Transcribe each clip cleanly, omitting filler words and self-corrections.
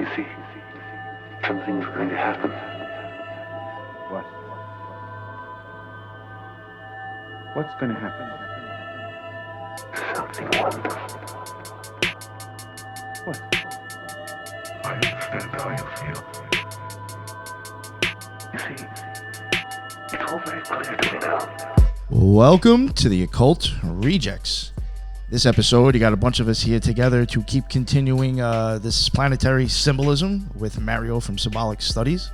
You see, something's going to happen. What? What's going to happen? Something wonderful. What? I understand how you feel. You see, it's all very clear to me now. Welcome to the Occult Rejects. This episode, you got a bunch of us here together to keep continuing this planetary symbolism with Mario from Symbolic Studies.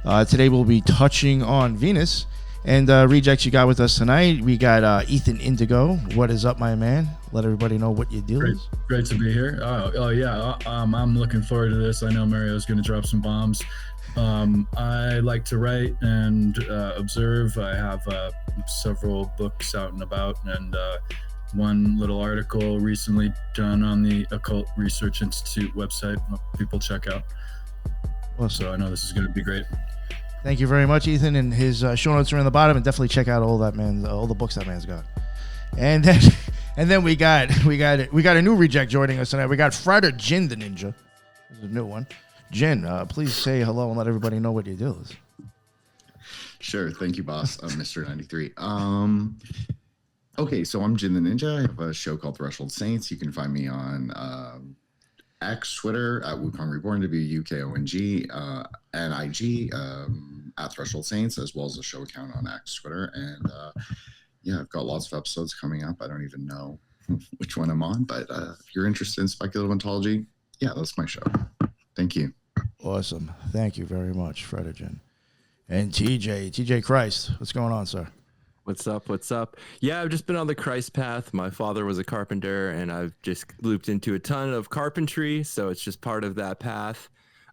Today we'll be touching on Venus. And Rejects, you got with us tonight. We got Ethan Indigo. What is up, my man? Let everybody know what your deal is. Great to be here. Oh yeah. I'm looking forward to this. I know Mario's going to drop some bombs. I like to write and observe. I have several books out and about, and one little article recently done on the Occult Research Institute website. People check out. Awesome. So I know this is going to be great. Thank you very much, Ethan. And his show notes are in the bottom, and definitely check out all the books that man's got. And then we got a new reject joining us tonight. We got Friday Jin the Ninja. This is a new one. Jin, please say hello and let everybody know what your deal is. Sure. Thank you, boss. Mr. 93. Okay, so I'm Jin the Ninja. I have a show called Threshold Saints. You can find me on X, Twitter, at Wukong Reborn, WUKONG, and IG, at Threshold Saints, as well as a show account on X, Twitter. And yeah, I've got lots of episodes coming up. I don't even know which one I'm on, but if you're interested in speculative ontology, yeah, that's my show. Thank you. Awesome. Thank you very much, Friday Jin. And TJ Christ, what's going on, sir? What's up? Yeah, I've just been on the Christ path. My father was a carpenter, and I've just looped into a ton of carpentry, so it's just part of that path.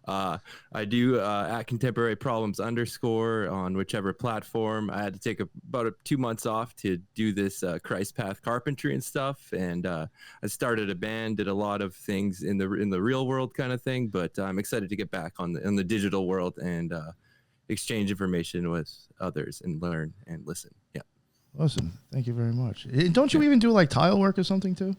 I do at Contemporary Problems _ on whichever platform. I had to take about 2 months off to do this Christ path carpentry and stuff, and I started a band, did a lot of things in the real world kind of thing, but I'm excited to get back in the digital world and exchange information with others and learn and listen. Yeah. Awesome. Thank you very much. Don't you even do like tile work or something too?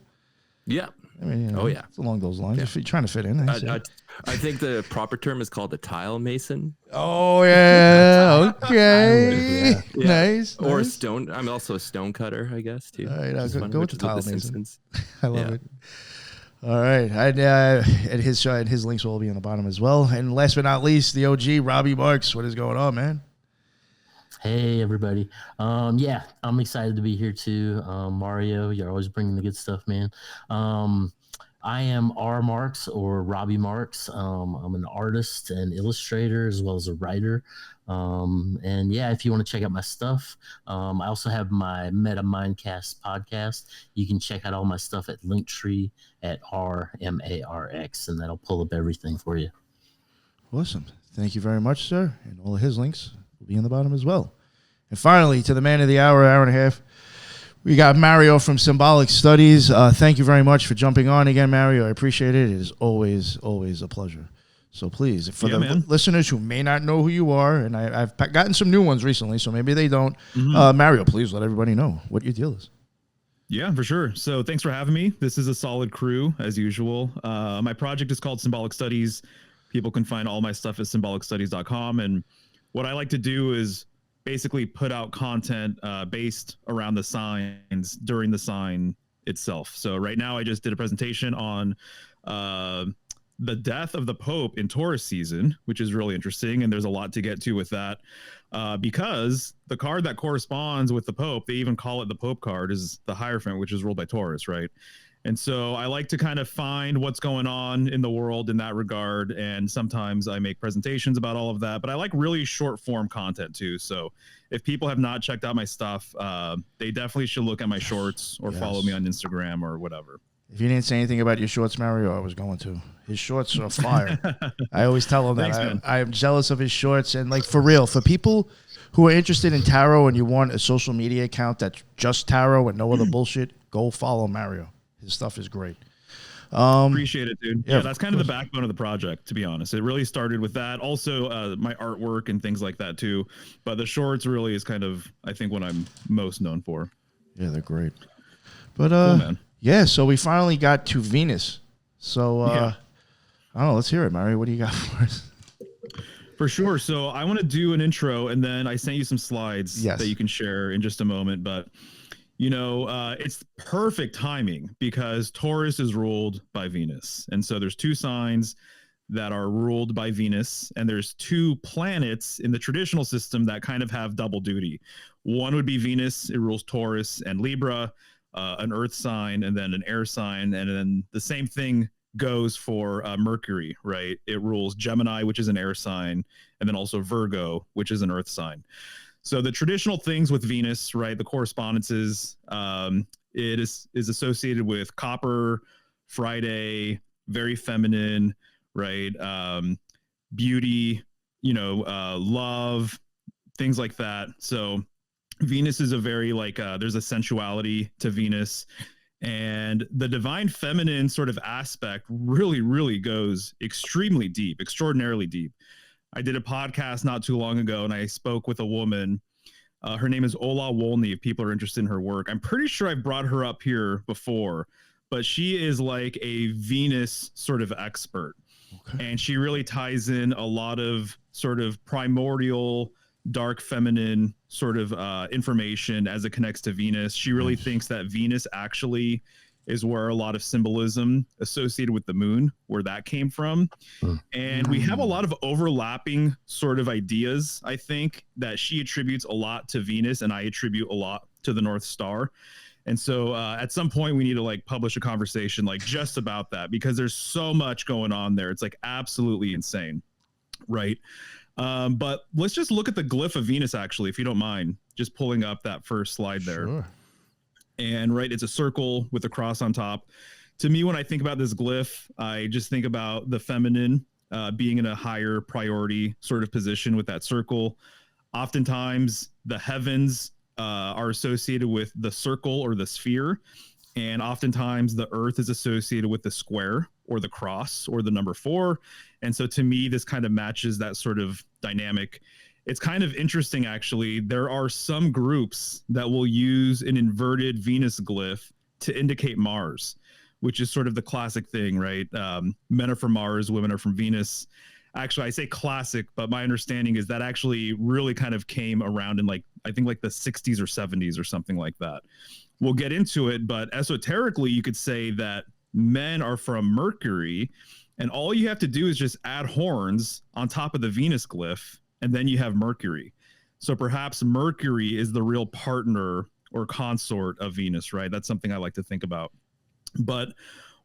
Yeah. I mean, oh yeah. It's along those lines. Yeah. If you're trying to fit in. I think the proper term is called a tile mason. Oh yeah. Okay. Yeah. Nice. Or nice. stone. I'm also a stone cutter, I guess, too. All right, go with the tile mason. Simpsons. I love it. All right. And his links will be on the bottom as well. And last but not least, the OG, Robby Marx. What is going on, man? Hey, everybody. Yeah, I'm excited to be here too. Mario, you're always bringing the good stuff, man. I am R. Marx or Robby Marx. I'm an artist and illustrator as well as a writer. And yeah, if you want to check out my stuff, I also have my Meta Mindcast podcast. You can check out all my stuff at Linktree at RMARX, and that'll pull up everything for you. Awesome. Thank you very much, sir. And all of his links will be in the bottom as well. And finally, to the man of the hour and a half, we got Mario from Symbolic Studies. Thank you very much for jumping on again, Mario. I appreciate it. It is always a pleasure. So please, for the listeners who may not know who you are, and I've gotten some new ones recently, so maybe they don't. Mario, please let everybody know what your deal is. Yeah, for sure. So thanks for having me. This is a solid crew, as usual. My project is called Symbolic Studies. People can find all my stuff at symbolicstudies.com. And what I like to do is basically put out content based around the signs during the sign itself. So right now I just did a presentation on the death of the Pope in Taurus season, which is really interesting. And there's a lot to get to with that because the card that corresponds with the Pope, they even call it the Pope card, is the Hierophant, which is ruled by Taurus, right? And so I like to kind of find what's going on in the world in that regard. And sometimes I make presentations about all of that, but I like really short form content too. So if people have not checked out my stuff, they definitely should look at my shorts or follow me on Instagram or whatever. If you didn't say anything about your shorts, Mario, I was going to. His shorts are fire. I always tell him that. I am jealous of his shorts. And like for real, for people who are interested in tarot and you want a social media account that's just tarot and no other bullshit, go follow Mario. His stuff is great. Appreciate it, dude. Yeah, that's kind of the backbone of the project, to be honest. It really started with that. Also, my artwork and things like that, too. But the shorts really is kind of, I think, what I'm most known for. Yeah, they're great. But, cool, man. Yeah, so we finally got to Venus. So, Oh, let's hear it, Mario. What do you got for us? For sure. So I want to do an intro, and then I sent you some slides Yes. that you can share in just a moment. But, it's perfect timing because Taurus is ruled by Venus. And so there's two signs that are ruled by Venus, and there's two planets in the traditional system that kind of have double duty. One would be Venus. It rules Taurus and Libra, an earth sign, and then an air sign. And then the same thing goes for Mercury, right? It rules Gemini, which is an air sign, and then also Virgo, which is an earth sign. So the traditional things with Venus, right? The correspondences, it is associated with copper, Friday, very feminine, right? Beauty, love, things like that. So Venus is a very there's a sensuality to Venus. And the divine feminine sort of aspect really, really goes extremely deep, extraordinarily deep. I did a podcast not too long ago, and I spoke with a woman. Her name is Ola Wolny, if people are interested in her work. I'm pretty sure I've brought her up here before, but she is like a Venus sort of expert. Okay. And she really ties in a lot of sort of primordial, dark feminine sort of information as it connects to Venus. She really thinks that Venus actually is where a lot of symbolism associated with the moon, where that came from. And we have a lot of overlapping sort of ideas, I think, that she attributes a lot to Venus and I attribute a lot to the North Star. And so at some point we need to publish a conversation just about that, because there's so much going on there. It's absolutely insane. Right. But let's just look at the glyph of Venus, actually, if you don't mind, just pulling up that first slide there. Sure. And it's a circle with a cross on top. To me, when I think about this glyph, I just think about the feminine being in a higher priority sort of position with that circle. Oftentimes, the heavens are associated with the circle or the sphere. And oftentimes, the earth is associated with the square or the cross or the number 4. And so to me, this kind of matches that sort of dynamic. It's kind of interesting, actually. There are some groups that will use an inverted Venus glyph to indicate Mars, which is sort of the classic thing, right? Men are from Mars, women are from Venus. Actually, I say classic, but my understanding is that actually really kind of came around in I think the 60s or 70s or something like that. We'll get into it, but esoterically, you could say that men are from Mercury, and all you have to do is just add horns on top of the Venus glyph, and then you have Mercury. So perhaps Mercury is the real partner or consort of Venus, right? That's something I like to think about. But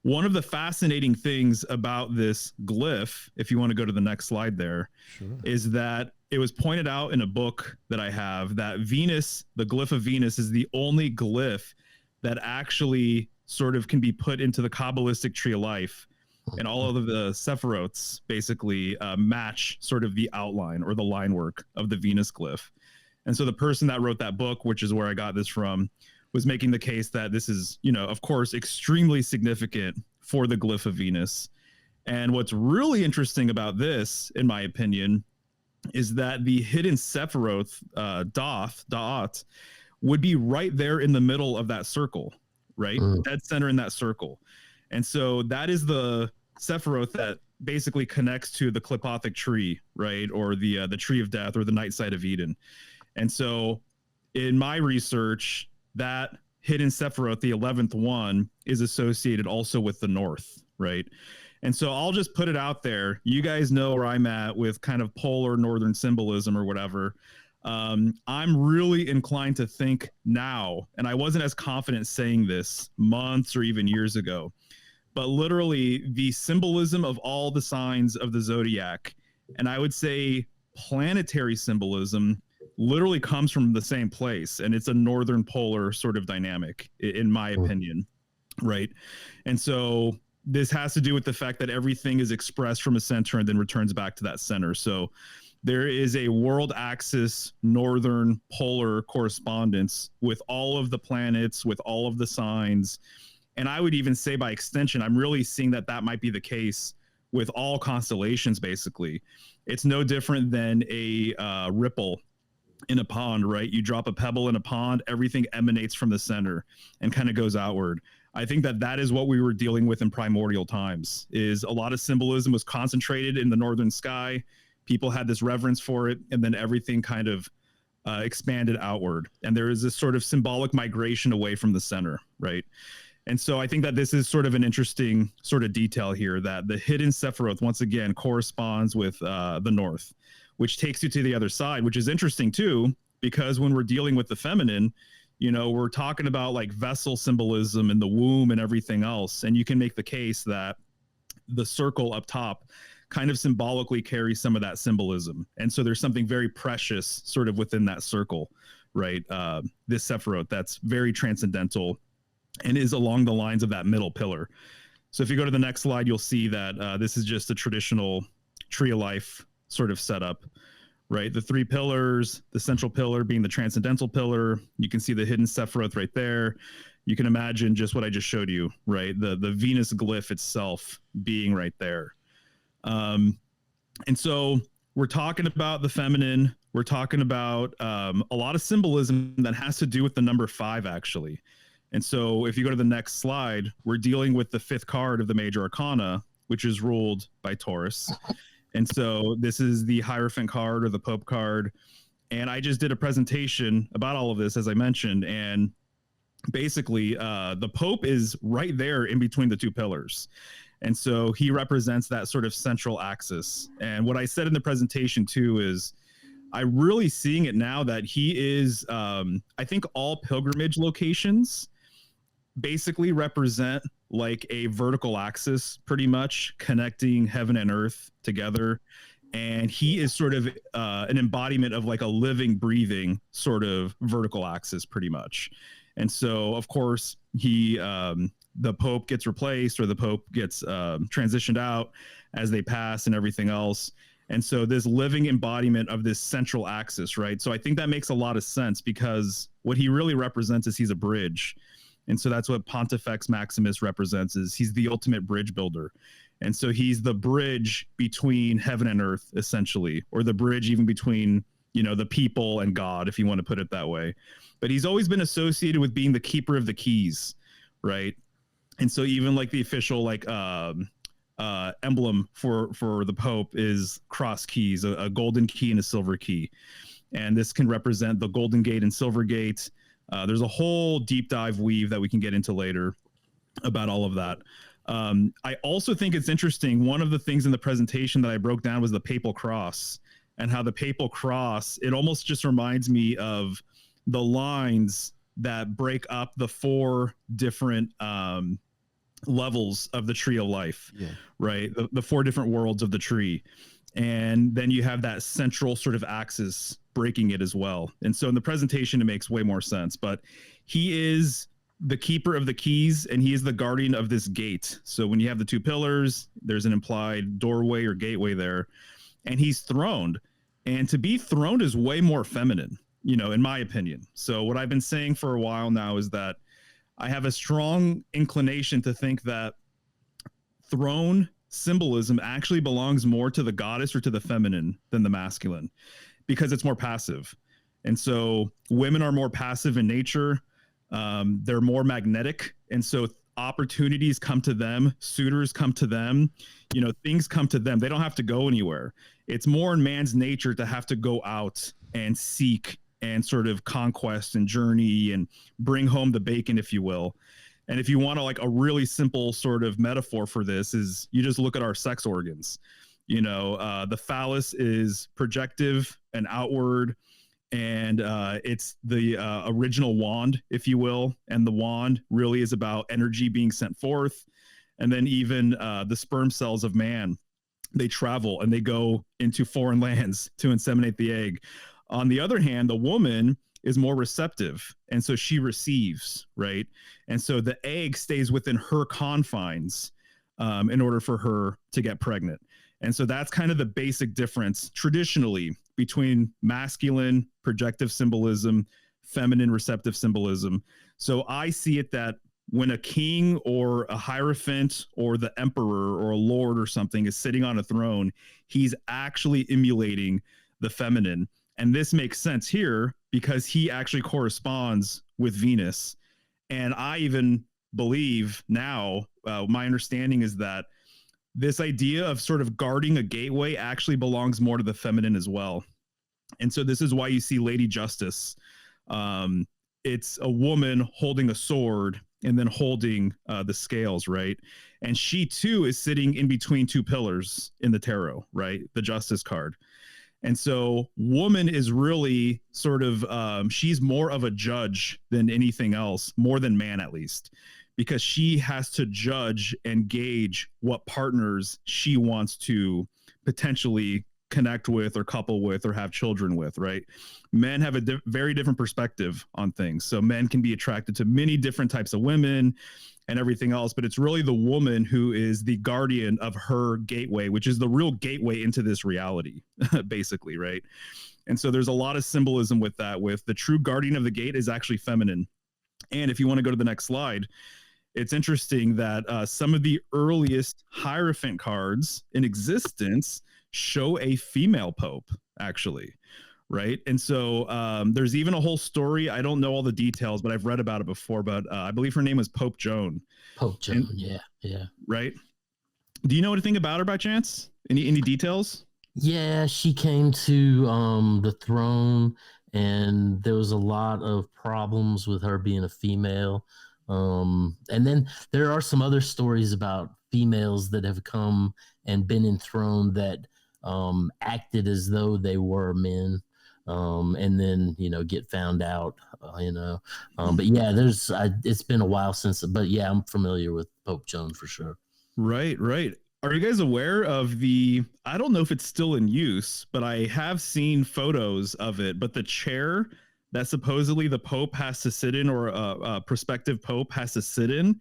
one of the fascinating things about this glyph, if you want to go to the next slide there, sure, is that it was pointed out in a book that I have that Venus, the glyph of Venus, is the only glyph that actually sort of can be put into the Kabbalistic tree of life. And all of the Sephiroths basically match sort of the outline or the line work of the Venus glyph. And so the person that wrote that book, which is where I got this from, was making the case that this is, of course, extremely significant for the glyph of Venus. And what's really interesting about this, in my opinion, is that the hidden Sephiroth, Da'at, would be right there in the middle of that circle, right? Dead center in that circle. And so that is the Sephiroth that basically connects to the Klipothic tree, right? Or the tree of death, or the night side of Eden. And so in my research, that hidden Sephiroth, the 11th one, is associated also with the north, right? And so I'll just put it out there. You guys know where I'm at with kind of polar northern symbolism or whatever. I'm really inclined to think now, and I wasn't as confident saying this months or even years ago, but literally the symbolism of all the signs of the zodiac, and I would say planetary symbolism, literally comes from the same place, and it's a northern polar sort of dynamic, in my opinion, right? And so this has to do with the fact that everything is expressed from a center and then returns back to that center. So there is a world axis northern polar correspondence with all of the planets, with all of the signs. And I would even say by extension, I'm really seeing that that might be the case with all constellations, basically. It's no different than a ripple in a pond, right? You drop a pebble in a pond, everything emanates from the center and kind of goes outward. I think that that is what we were dealing with in primordial times. Is a lot of symbolism was concentrated in the northern sky. People had this reverence for it, and then everything kind of expanded outward. And there is this sort of symbolic migration away from the center, right? And so I think that this is sort of an interesting sort of detail here, that the hidden Sephiroth, once again, corresponds with the north, which takes you to the other side, which is interesting too, because when we're dealing with the feminine, you know, we're talking about like vessel symbolism and the womb and everything else. And you can make the case that the circle up top kind of symbolically carries some of that symbolism. And so there's something very precious sort of within that circle, right? This Sephiroth that's very transcendental and is along the lines of that middle pillar. So if you go to the next slide, you'll see that this is just a traditional tree of life sort of setup, right? The three pillars, the central pillar being the transcendental pillar. You can see the hidden Sephiroth right there. You can imagine just what I just showed you, right? The Venus glyph itself being right there. And so we're talking about the feminine. We're talking about a lot of symbolism that has to do with the number 5, actually. And so if you go to the next slide, we're dealing with the 5th card of the major arcana, which is ruled by Taurus. And so this is the Hierophant card or the Pope card. And I just did a presentation about all of this, as I mentioned. And basically, the Pope is right there in between the two pillars. And so he represents that sort of central axis. And what I said in the presentation too is I'm really seeing it now that he is, I think all pilgrimage locations basically represent like a vertical axis, pretty much connecting heaven and earth together. And he is sort of an embodiment of like a living, breathing sort of vertical axis, pretty much. And so, of course, he, the Pope gets replaced, or the Pope gets transitioned out as they pass and everything else. And so this living embodiment of this central axis, right? So I think that makes a lot of sense, because what he really represents is he's a bridge. And so that's what Pontifex Maximus represents, is he's the ultimate bridge builder. And so he's the bridge between heaven and earth, essentially, or the bridge even between, you know, the people and God, if you want to put it that way. But he's always been associated with being the keeper of the keys, right? And so even like the official like emblem for the Pope is cross keys, a golden key and a silver key. And this can represent the Golden Gate and Silver Gate. There's a whole deep dive weave that we can get into later about all of that. I also think it's interesting. One of the things in the presentation that I broke down was the papal cross, and how the papal cross, it almost just reminds me of the lines that break up the 4 different levels of the tree of life, right? The 4 different worlds of the tree. And then you have that central sort of axis breaking it as well. And so in the presentation, it makes way more sense, but he is the keeper of the keys, and he is the guardian of this gate. So when you have the 2 pillars, there's an implied doorway or gateway there, and he's throned. And to be throned is way more feminine, you know, in my opinion. So what I've been saying for a while now is that I have a strong inclination to think that throne symbolism actually belongs more to the goddess or to the feminine than the masculine, because it's more passive. And so women are more passive in nature. They're more magnetic. And so opportunities come to them, suitors come to them, you know, things come to them. They don't have to go anywhere. It's more in man's nature to have to go out and seek and sort of conquest and journey and bring home the bacon, if you will. And if you want to, like, a really simple sort of metaphor for this is you just look at our sex organs. You know, the phallus is projective and outward, and it's the original wand, if you will. And the wand really is about energy being sent forth. And then even the sperm cells of man, they travel and they go into foreign lands to inseminate the egg. On the other hand, the woman is more receptive, and so she receives, right? And so the egg stays within her confines in order for her to get pregnant. And so that's kind of the basic difference traditionally between masculine projective symbolism, feminine receptive symbolism. So I see it that when a king or a hierophant or the emperor or a lord or something is sitting on a throne, he's actually emulating the feminine. And this makes sense here because he actually corresponds with Venus. And I even believe now, my understanding is that this idea of sort of guarding a gateway actually belongs more to the feminine as well. And so this is why you see Lady Justice. It's a woman holding a sword and then holding the scales, right? And she too is sitting in between two pillars in the tarot, right? The Justice card. And so woman is really sort of, she's more of a judge than anything else, more than man at least, because she has to judge and gauge what partners she wants to potentially connect with or couple with or have children with, right? Men have a very different perspective on things. So men can be attracted to many different types of women and everything else, but it's really the woman who is the guardian of her gateway, which is the real gateway into this reality, basically, right? And so there's a lot of symbolism with that, with the true guardian of the gate is actually feminine. And if you want to go to the next slide, it's interesting that some of the earliest Hierophant cards in existence show a female pope, actually, right? And so there's even a whole story. I don't know all the details, but I've read about it before. But I believe her name was Pope Joan. Pope Joan, yeah. Right? Do you know anything about her by chance? Any details? Yeah, she came to the throne, and there was a lot of problems with her being a female. And then there are some other stories about females that have come and been enthroned that acted as though they were men, and then get found out. But yeah, it's been a while since. But yeah, I'm familiar with Pope Joan for sure. Right. Are you guys aware of I don't know if it's still in use, but I have seen photos of it, but the chair that supposedly the Pope has to sit in, or a prospective Pope has to sit in,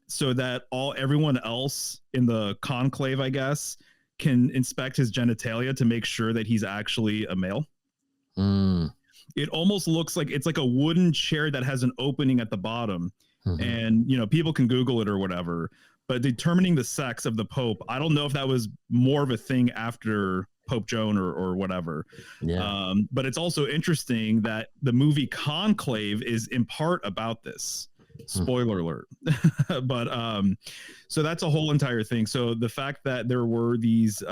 so that everyone else in the conclave, I guess, can inspect his genitalia to make sure that he's actually a male. It almost looks like it's like a wooden chair that has an opening at the bottom. And people can Google it or whatever, but determining the sex of the Pope, I don't know if that was more of a thing after Pope Joan or whatever. But it's also interesting that the movie Conclave is in part about this. Spoiler alert. But so that's a whole entire thing. So the fact that there were these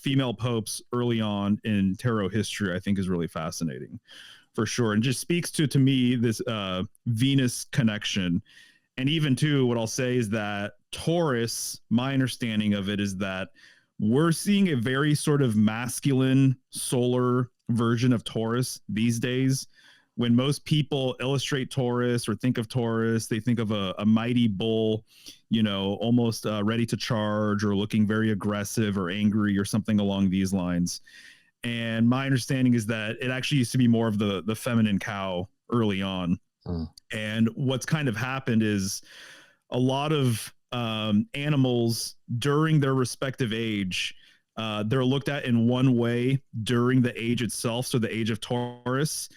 female popes early on in tarot history, I think is really fascinating for sure, and just speaks to me this Venus connection. And even too, what I'll say is that Taurus, my understanding of it is that we're seeing a very sort of masculine solar version of Taurus these days. When most people illustrate Taurus or think of Taurus, they think of a mighty bull, almost ready to charge or looking very aggressive or angry or something along these lines. And my understanding is that it actually used to be more of the feminine cow early on. And what's kind of happened is a lot of animals during their respective age, they're looked at in one way during the age itself. So the age of Taurus,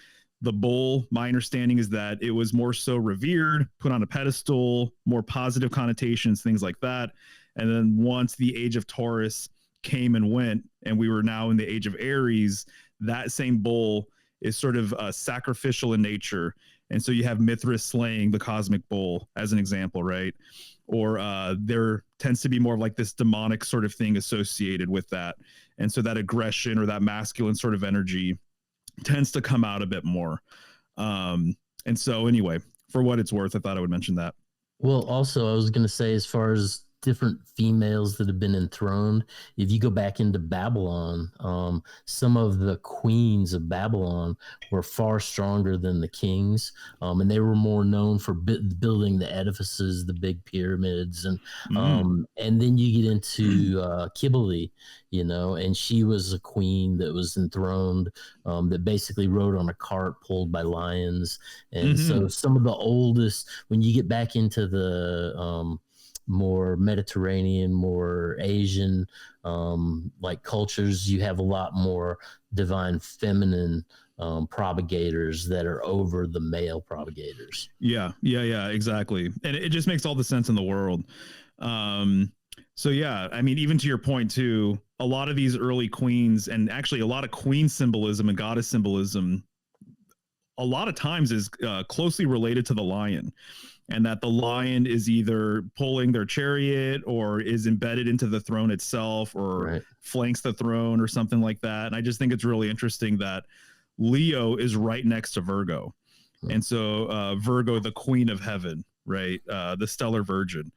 the bull, my understanding is that it was more so revered, put on a pedestal, more positive connotations, things like that. And then once the age of Taurus came and went, and we were now in the age of Aries, that same bull is sort of sacrificial in nature. And so you have Mithras slaying the cosmic bull as an example, right? Or there tends to be more of like this demonic sort of thing associated with that. And so that aggression or that masculine sort of energy tends to come out a bit more. And so anyway, for what it's worth, I thought I would mention that. Well, also, I was going to say, as far as different females that have been enthroned, if you go back into Babylon, some of the queens of Babylon were far stronger than the kings, and they were more known for building the edifices, the big pyramids, and then you get into Kibali, and she was a queen that was enthroned, that basically rode on a cart pulled by lions. And so some of the oldest, when you get back into the more Mediterranean, more Asian like cultures, you have a lot more divine feminine propagators that are over the male propagators. Yeah, exactly. And it just makes all the sense in the world. So yeah, I mean, even to your point too, a lot of these early queens, and actually a lot of queen symbolism and goddess symbolism, a lot of times is closely related to the lion. and that the lion is either pulling their chariot or is embedded into the throne itself or flanks the throne or something like that. And I just think it's really interesting that Leo is right next to Virgo. And so Virgo, the queen of heaven, right? The stellar virgin.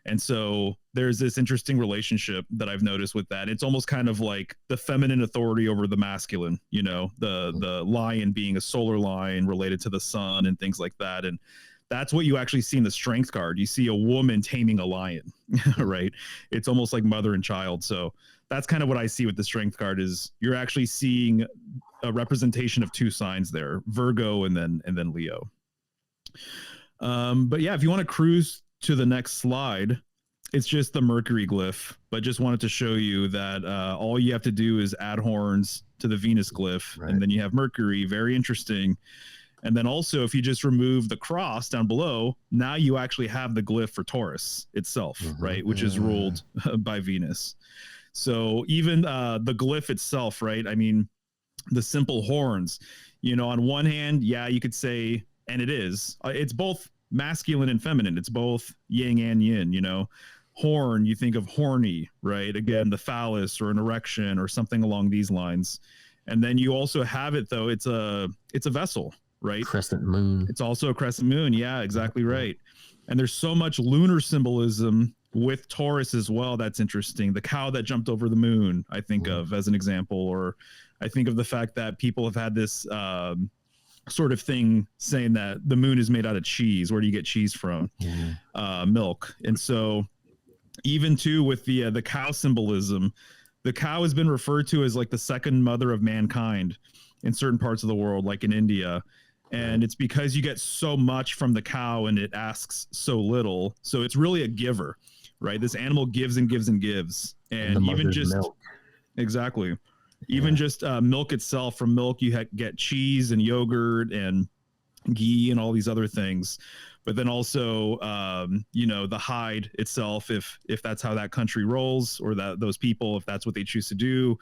And so there's this interesting relationship that I've noticed with that. It's almost kind of like the feminine authority over the masculine, you know, the lion being a solar lion related to the sun and things like that. And that's what you actually see in the strength card. You see a woman taming a lion, right? It's almost like mother and child. So that's kind of what I see with the strength card is you're actually seeing a representation of two signs there, Virgo and then Leo. But yeah, if you want to cruise to the next slide, it's just the Mercury glyph, but just wanted to show you that all you have to do is add horns to the Venus glyph, and then you have Mercury. Very interesting. And then also, if you just remove the cross down below, now you actually have the glyph for Taurus itself, right? Which is ruled by Venus. So even the glyph itself, right? I mean, the simple horns, you know, on one hand, yeah, you could say, and it is, it's both masculine and feminine. It's both yang and yin, you know. Horn, you think of horny, right? Again, the phallus or an erection or something along these lines. And then you also have it, though, it's a vessel, right? Crescent moon. It's also a crescent moon. Yeah, exactly right. And there's so much lunar symbolism with Taurus as well. That's interesting. The cow that jumped over the moon, I think of as an example, or I think of the fact that people have had this sort of thing saying that the moon is made out of cheese. Where do you get cheese from? Milk. And so even too with the cow symbolism, the cow has been referred to as like the second mother of mankind in certain parts of the world, like in India. And it's because you get so much from the cow and it asks so little. So it's really a giver, right? This animal gives and gives and gives. And even just milk. Exactly. Even just milk itself, from milk you get cheese and yogurt and ghee and all these other things. But then also, you know, the hide itself, if that's how that country rolls, or that those people, if that's what they choose to do.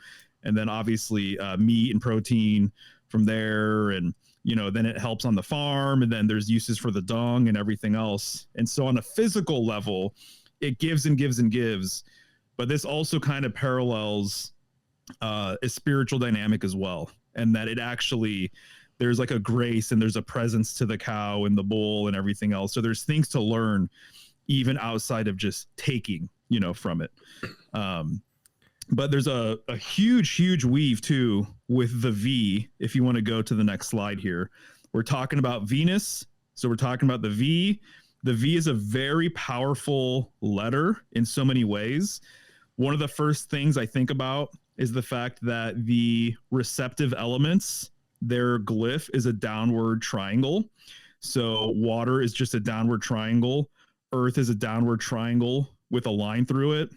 And then obviously meat and protein from there. And, you know, then it helps on the farm. And then there's uses for the dung and everything else. And so on a physical level, it gives and gives and gives. But this also kind of parallels a spiritual dynamic as well. And that it actually, there's like a grace and there's a presence to the cow and the bull and everything else. So there's things to learn even outside of just taking, you know, from it. But there's a huge weave too with the V. If you want to go to the next slide here, we're talking about Venus. So we're talking about the V. The V is a very powerful letter in so many ways. One of the first things I think about is the fact that the receptive elements, their glyph is a downward triangle. So water is just a downward triangle. Earth is a downward triangle with a line through it.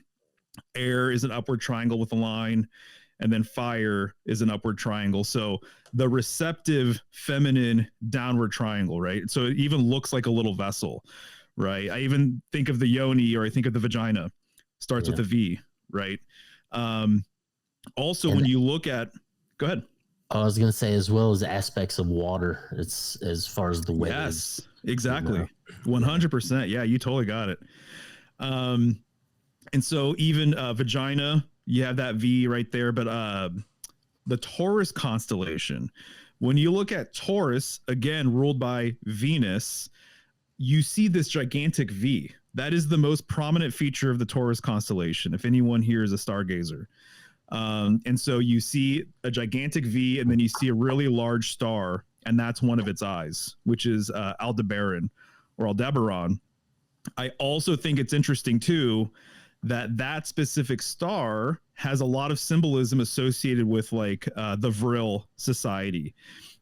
Air is an upward triangle with a line. And then fire is an upward triangle. So the receptive feminine downward triangle, right? So it even looks like a little vessel, right? I even think of the yoni, or I think of the vagina, starts with a V, right? Also, when you look at, go ahead. I was going to say, as well as aspects of water, it's as far as the waves. Yes, exactly. 100%. Yeah, you totally got it. And so even vagina, you have that V right there. But the Taurus constellation, when you look at Taurus, again, ruled by Venus, you see this gigantic V. That is the most prominent feature of the Taurus constellation, if anyone here is a stargazer. And so you see a gigantic V, and then you see a really large star, and that's one of its eyes, which is Aldebaran or Aldebaran. I also think it's interesting too that specific star has a lot of symbolism associated with like the Vril society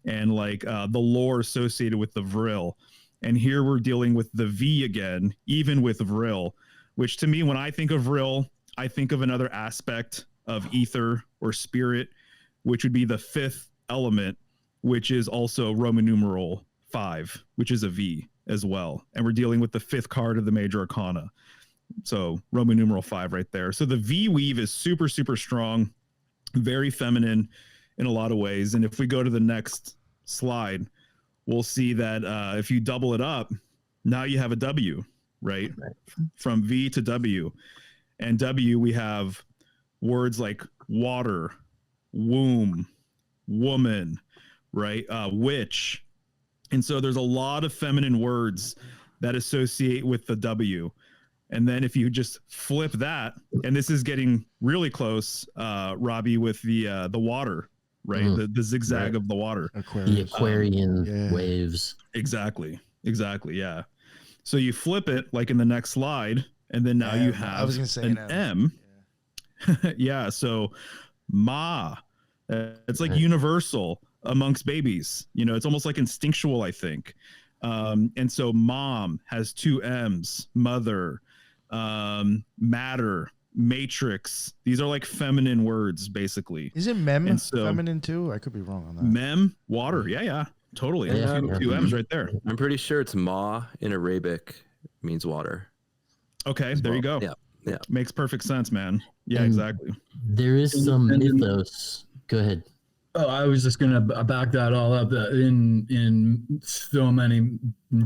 and like the lore associated with the Vril. And here we're dealing with the V again, even with Vril, which to me, when I think of Vril, I think of another aspect of ether or spirit, which would be the fifth element, which is also Roman numeral 5, which is a V as well. And we're dealing with the fifth card of the major arcana. So Roman numeral 5 right there. So the V weave is super, super strong, very feminine in a lot of ways. And if we go to the next slide, we'll see that if you double it up, Now you have a W, right? Right. From V to W. And W, we have words like water, womb, woman, right? Witch. And so there's a lot of feminine words that associate with the W. And then if you just flip that, and this is getting really close, Robby, with the water, right? The zigzag Right. of the water. The Aquarian yeah. waves. Exactly. Yeah. So you flip it like in the next slide, and then now you have I was gonna say an an M. Yeah. So Ma, it's like Right. universal amongst babies. You know, it's almost like instinctual, I think. And so mom has 2 M's, mother, matter, matrix. These are like feminine words, basically. Is it mem And so- feminine too? I could be wrong on that. Mem, water. Yeah. Totally. Yeah, Two yeah. M's right there. I'm pretty sure it's Ma in Arabic means water. Okay. There you go. Yeah. Makes perfect sense, man. Yeah, And- exactly. There is some And- mythos. Go ahead. Oh, I was just gonna back that all up. In so many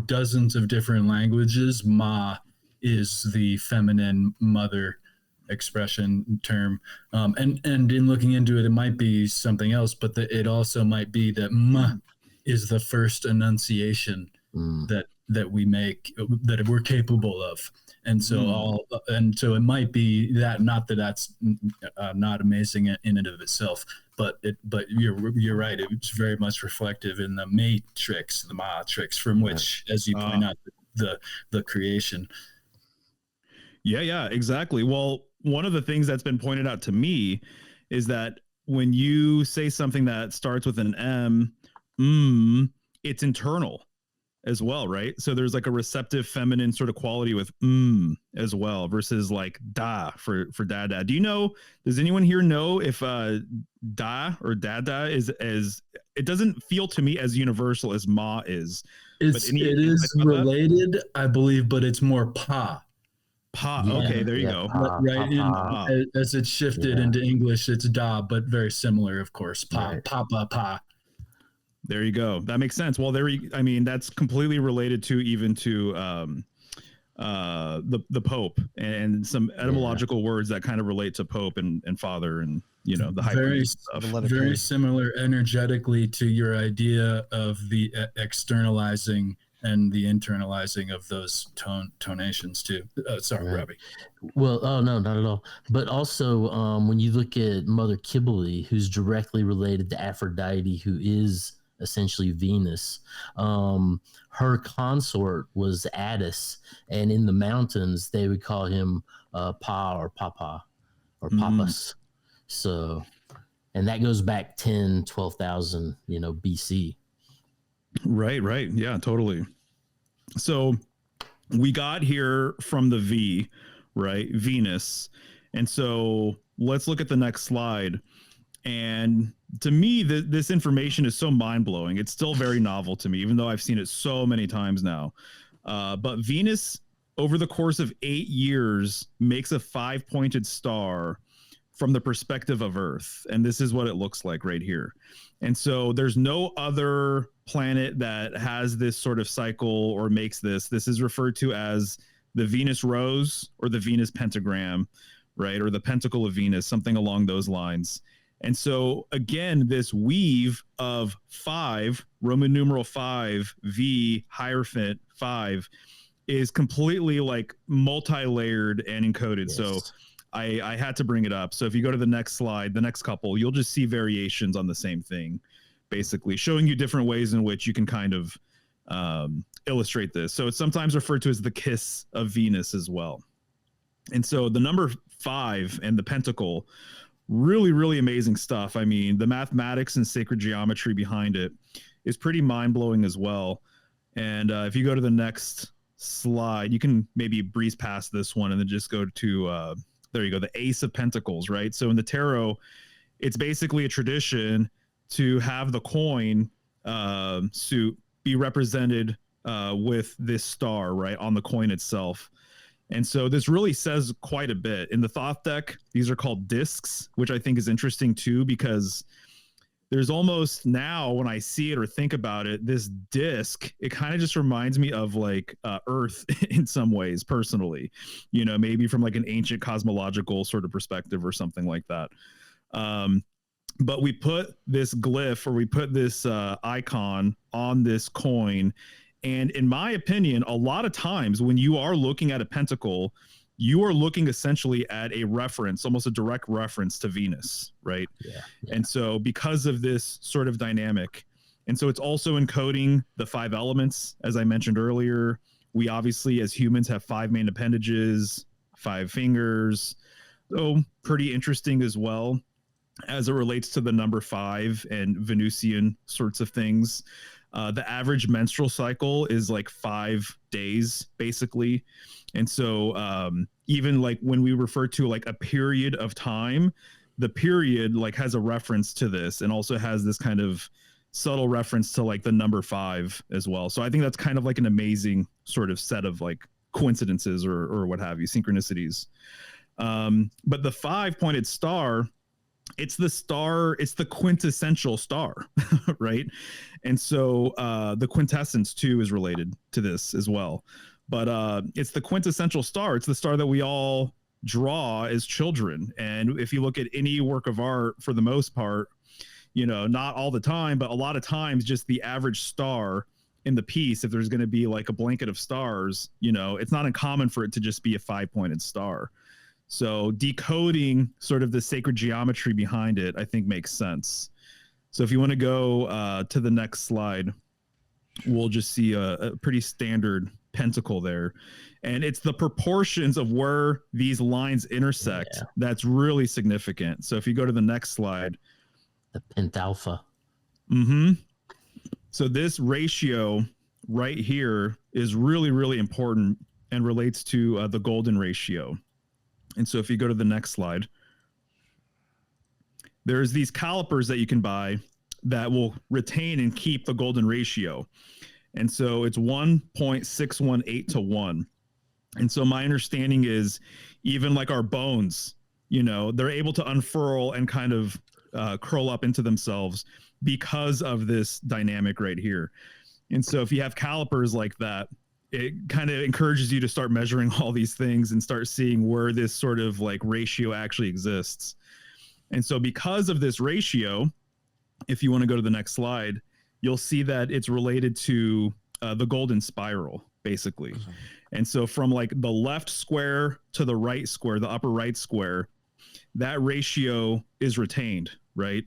dozens of different languages, Ma is the feminine mother expression term. And in looking into it, it might be something else, but it also might be that Ma is the first enunciation that we make, that we're capable of. And so so it might be that, not that that's not amazing in and of itself, but you're right. It's very much reflective in the matrix, the matrix, from which, as you point out, the creation. Yeah, exactly. Well, one of the things that's been pointed out to me is that when you say something that starts with an M, it's internal as well, right? So there's like a receptive feminine sort of quality with as well, versus like da for dada. Do you know, does anyone here know if da or dada is as, it doesn't feel to me as universal as ma is. It is related, I believe, but it's more pa. Pa. Yeah, Okay, there you yeah, go. pa, Right. pa, pa. As it's shifted into English, it's da, but very similar, of course. Pa, Right. pa. There you go. That makes sense. Well, I mean, that's completely related to even to the Pope and some etymological words that kind of relate to Pope and father and, you know, the high priest stuff. Very similar energetically to your idea of the externalizing and the internalizing of those tonations too. Sorry, Right. Robby. Well, oh no, not at all. But also, when you look at Mother Kybele, who's directly related to Aphrodite, who is essentially Venus, her consort was Attis, and in the mountains they would call him Pa or Papa or Papas. So, and that goes back 10, 12,000, BC. Right. Yeah, totally. So we got here from the V, right? Venus. And so let's look at the next slide. And to me, this information is so mind-blowing. It's still very novel to me, even though I've seen it so many times now. But Venus, over the course of 8 years, makes a 5-pointed star from the perspective of Earth. And this is what it looks like right here. And so there's no other planet that has this sort of cycle or makes this. This is referred to as the Venus rose or the Venus pentagram, right? Or the pentacle of Venus, something along those lines. And so again, this weave of 5, Roman numeral 5, V, Hierophant 5, is completely like multi-layered and encoded. Yes. So I had to bring it up. So if you go to the next slide, the next couple, you'll just see variations on the same thing, basically showing you different ways in which you can kind of illustrate this. So it's sometimes referred to as the kiss of Venus as well. And so the number 5 and the pentacle, really, really amazing stuff. I mean, the mathematics and sacred geometry behind it is pretty mind-blowing as well. And if you go to the next slide, you can maybe breeze past this one and then just go to, there you go, the Ace of Pentacles, right? So in the tarot, it's basically a tradition to have the coin suit be represented with this star, right, on the coin itself. And so this really says quite a bit. In the Thoth deck, these are called discs, which I think is interesting too, because there's almost now when I see it or think about it, this disc, it kind of just reminds me of like Earth in some ways, personally, you know, maybe from like an ancient cosmological sort of perspective or something like that. But we put this glyph, or we put this icon on this coin. And in my opinion, a lot of times when you are looking at a pentacle, you are looking essentially at a reference, almost a direct reference to Venus, right? Yeah. And so because of this sort of dynamic, and so it's also encoding the 5 elements, as I mentioned earlier. We obviously, as humans, have 5 main appendages, 5 fingers. So pretty interesting as well as it relates to the number 5 and Venusian sorts of things. The average menstrual cycle is like 5 days, basically. And so even like when we refer to like a period of time, the period like has a reference to this, and also has this kind of subtle reference to like the number 5 as well. So I think that's kind of like an amazing sort of set of like coincidences or what have you, synchronicities. But the 5-pointed star, it's the quintessential star, right? And so the quintessence too is related to this as well. But it's the quintessential star. It's the star that we all draw as children. And if you look at any work of art, for the most part, you know, not all the time, but a lot of times, just the average star in the piece, if there's going to be like a blanket of stars, you know, it's not uncommon for it to just be a 5-pointed star. So decoding sort of the sacred geometry behind it, I think makes sense. So if you want to go to the next slide, we'll just see a pretty standard pentacle there. And it's the proportions of where these lines intersect that's really significant. So if you go to the next slide. The pentalpha. Mm-hmm. So this ratio right here is really, really important and relates to the golden ratio. And so if you go to the next slide, there's these calipers that you can buy that will retain and keep the golden ratio. And so it's 1.618 to 1. And so my understanding is even like our bones, you know, they're able to unfurl and kind of curl up into themselves because of this dynamic right here. And so if you have calipers like that, it kind of encourages you to start measuring all these things and start seeing where this sort of like ratio actually exists. And so because of this ratio, if you want to go to the next slide, you'll see that it's related to the golden spiral, basically. Mm-hmm. And so from like the left square to the right square, the upper right square, that ratio is retained, right?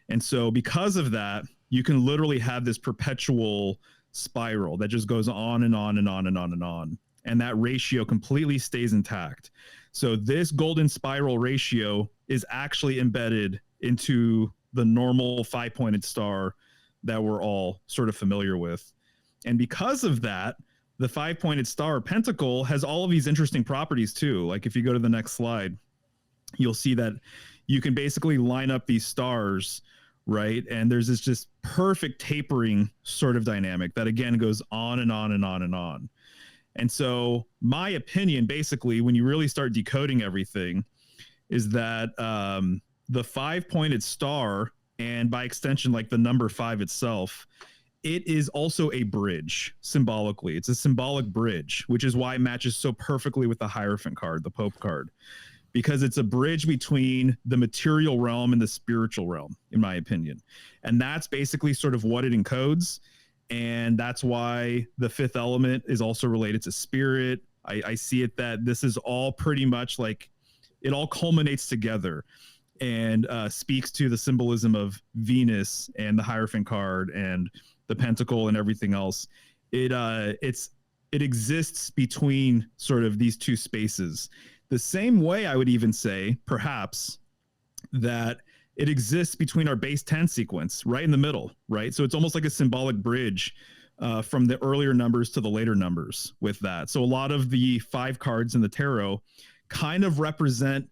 And so because of that, you can literally have this perpetual spiral that just goes on and on and on and on and on. And that ratio completely stays intact. So this golden spiral ratio is actually embedded into the normal 5-pointed star that we're all sort of familiar with. And because of that, the 5-pointed star pentacle has all of these interesting properties too. Like if you go to the next slide, you'll see that you can basically line up these stars, right? And there's this just perfect tapering sort of dynamic that again goes on and on and on and on. And so my opinion, basically, when you really start decoding everything, is that the 5-pointed star, and by extension, like the number 5 itself, it is also a bridge symbolically. It's a symbolic bridge, which is why it matches so perfectly with the Hierophant card, the Pope card, because it's a bridge between the material realm and the spiritual realm, in my opinion. And that's basically sort of what it encodes. And that's why the 5th element is also related to spirit. I see it that this is all pretty much like it all culminates together and speaks to the symbolism of Venus and the Hierophant card and the pentacle and everything else. It exists between sort of these two spaces. The same way I would even say, perhaps, that it exists between our base 10 sequence, right in the middle, right? So it's almost like a symbolic bridge from the earlier numbers to the later numbers with that. So a lot of the 5 cards in the tarot kind of represent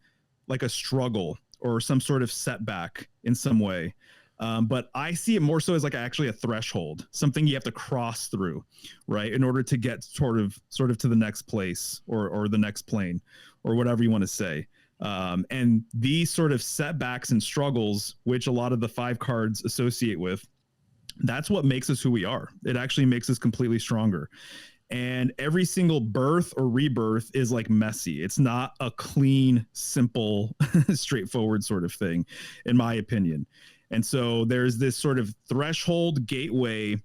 like a struggle or some sort of setback in some way. But I see it more so as like actually a threshold, something you have to cross through, right, in order to get sort of to the next place or the next plane or whatever you want to say. And these sort of setbacks and struggles, which a lot of the 5 cards associate with, that's what makes us who we are. It actually makes us completely stronger. And every single birth or rebirth is like messy. It's not a clean, simple, straightforward sort of thing, in my opinion. And so there's this sort of threshold gateway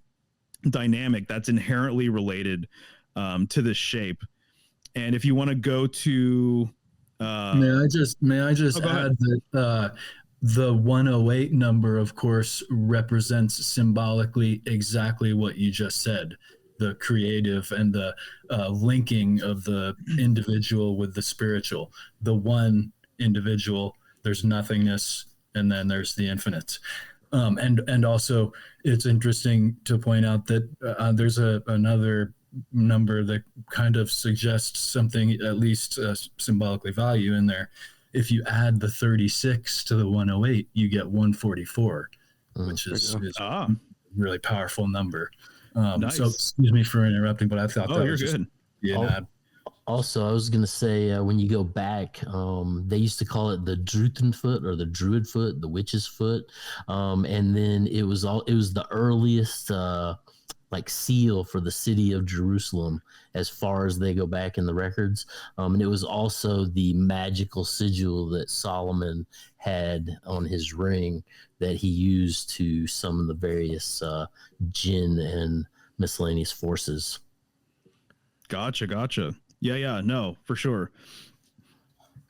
dynamic that's inherently related to this shape. And if you want to go to may I just add that the 108 number, of course, represents symbolically exactly what you just said, the creative and the linking of the individual with the spiritual. The one individual, there's nothingness, and then there's the infinite. And also, it's interesting to point out that there's another number that kind of suggests something, at least symbolically value in there. If you add the 36 to the 108, you get 144, which is a really powerful number. Nice. So excuse me for interrupting, but I thought that was good. Also, I was going to say, when you go back, they used to call it the Druthan foot or the Druid foot, the witch's foot. And then it was the earliest like seal for the city of Jerusalem as far as they go back in the records. And it was also the magical sigil that Solomon had on his ring that he used to summon the various jinn and miscellaneous forces. Gotcha. Yeah, no, for sure.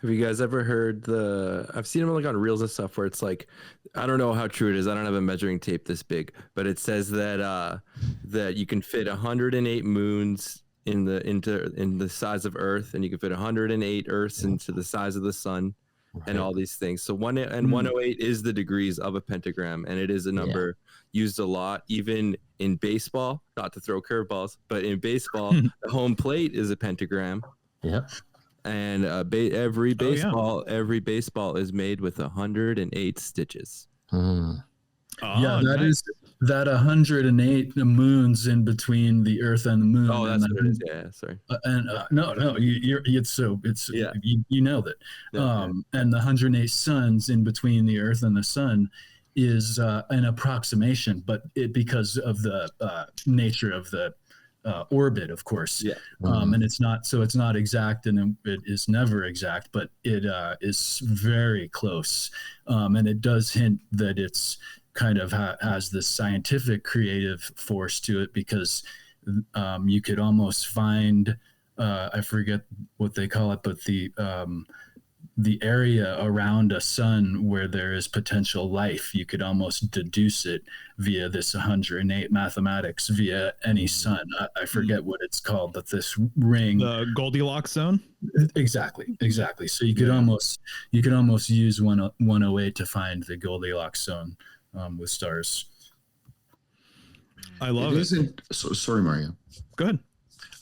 Have you guys ever heard I've seen them like on reels and stuff where it's like, I don't know how true it is. I don't have a measuring tape this big, but it says that that you can fit 108 moons in the size of Earth, and you can fit 108 Earths into the size of the sun, and all these things. So 108 is the degrees of a pentagram, and it is a number used a lot, even in baseball. Not to throw curveballs, but in baseball, the home plate is a pentagram. Yep. And every baseball is made with 108 stitches. Is that 108 moons in between the Earth and the Moon. Oh, that's what it is. Yeah, sorry. No, you nailed it. And the 108 suns in between the Earth and the Sun is an approximation, but because of the nature of the orbit, of course. Yeah. And it's not exact, and it is never exact, but it is very close. And it does hint that it's kind of has this scientific creative force to it, because you could almost find, I forget what they call it, but the area around a sun where there is potential life, you could almost deduce it via this 108 mathematics via any sun. I forget what it's called, but this ring, the Goldilocks zone. Exactly. So you could almost use 108 to find the Goldilocks zone with stars. I love it. Sorry, Mario. Go ahead.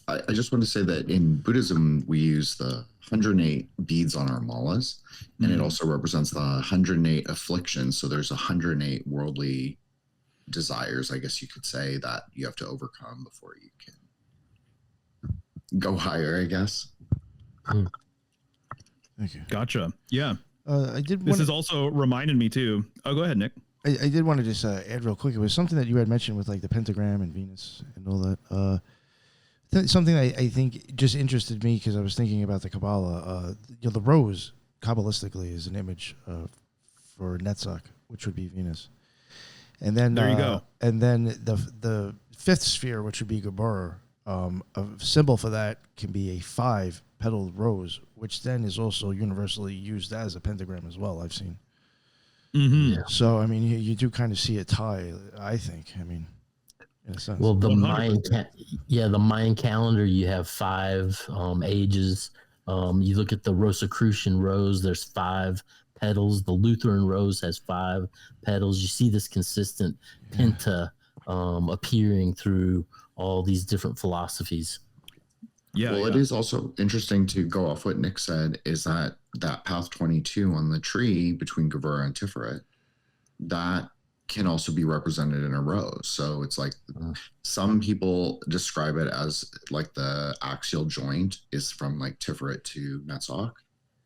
I just want to say that in Buddhism, we use the 108 beads on our malas, and it also represents the 108 afflictions. So there's 108 worldly desires, I guess you could say, that you have to overcome before you can go higher, I guess. Thank you. Gotcha. Yeah. This is also reminded me too. Oh, go ahead, Nick. I did want to just add real quick. It was something that you had mentioned with like the pentagram and Venus and all that. Something I think just interested me because I was thinking about the Kabbalah. The rose, Kabbalistically, is an image for Netzach, which would be Venus. And then there you go. And then the fifth sphere, which would be Geburah, a symbol for that can be a 5-petaled rose, which then is also universally used as a pentagram as well. I've seen. Mm-hmm. Yeah. So I mean, you do kind of see a tie. I think. I mean. In a sense. Well, the Mayan calendar, you have 5 ages. You look at the Rosicrucian rose, there's 5 petals. The Lutheran rose has 5 petals. You see this consistent penta appearing through all these different philosophies. It is also interesting to go off what Nick said, is that path 22 on the tree between Geburah and Tiferet, that can also be represented in a rose. So it's like some people describe it as like the axial joint is from like Tiferet to Netzach.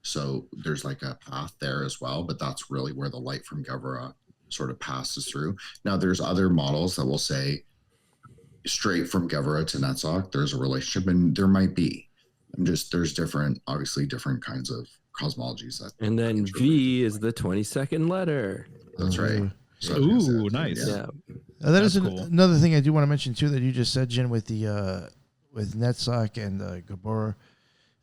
So there's like a path there as well, but that's really where the light from Gavra sort of passes through. Now there's other models that will say straight from Gavra to Netzach, there's a relationship, and there might be. There's different, obviously different kinds of cosmologies that. And then V is the 22nd letter. That's right. So Ooh, nice. Yeah. That is cool. another thing I do want to mention too that you just said, Jin, with the with Netzach and Gabor.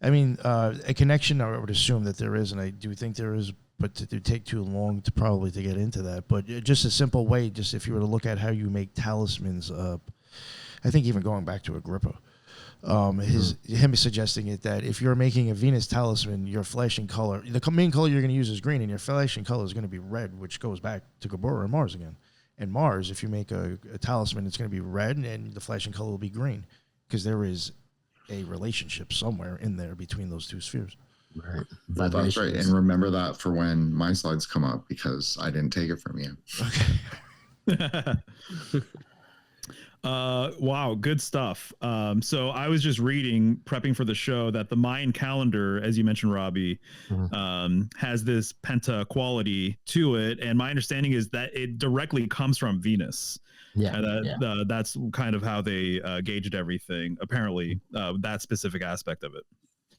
I mean, a connection. I would assume that there is, and I do think there is, but it would take too long to probably to get into that. But just a simple way, just if you were to look at how you make talismans, I think even going back to Agrippa, him suggesting it that if you're making a Venus talisman, your flashing color, the main color you're going to use is green, and your flashing color is going to be red, which goes back to Gabor and Mars again. And Mars, if you make a talisman, it's going to be red, and the flashing color will be green, because there is a relationship somewhere in there between those two spheres. Right. That's right. And remember that for when my slides come up, because I didn't take it from you. Okay. Wow, good stuff. So I was just reading, prepping for the show, that the Mayan calendar, as you mentioned, Robby, has this penta quality to it, and my understanding is that it directly comes from Venus. Yeah, and that's kind of how they gauged everything. Apparently, that specific aspect of it.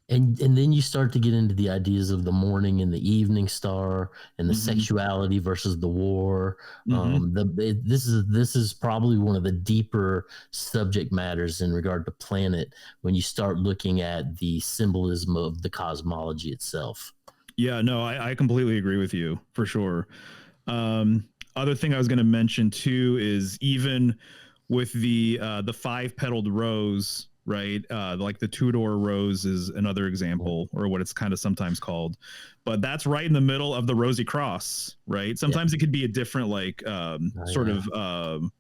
And then you start to get into the ideas of the morning and the evening star and the sexuality versus the war. This is probably one of the deeper subject matters in regard to planet when you start looking at the symbolism of the cosmology itself. Yeah, no, I completely agree with you for sure. Other thing I was going to mention too is even with the 5-petaled rose. Right, like the Tudor rose is another example, or what it's kind of sometimes called, but that's right in the middle of the rosy cross, right? Sometimes it could be a different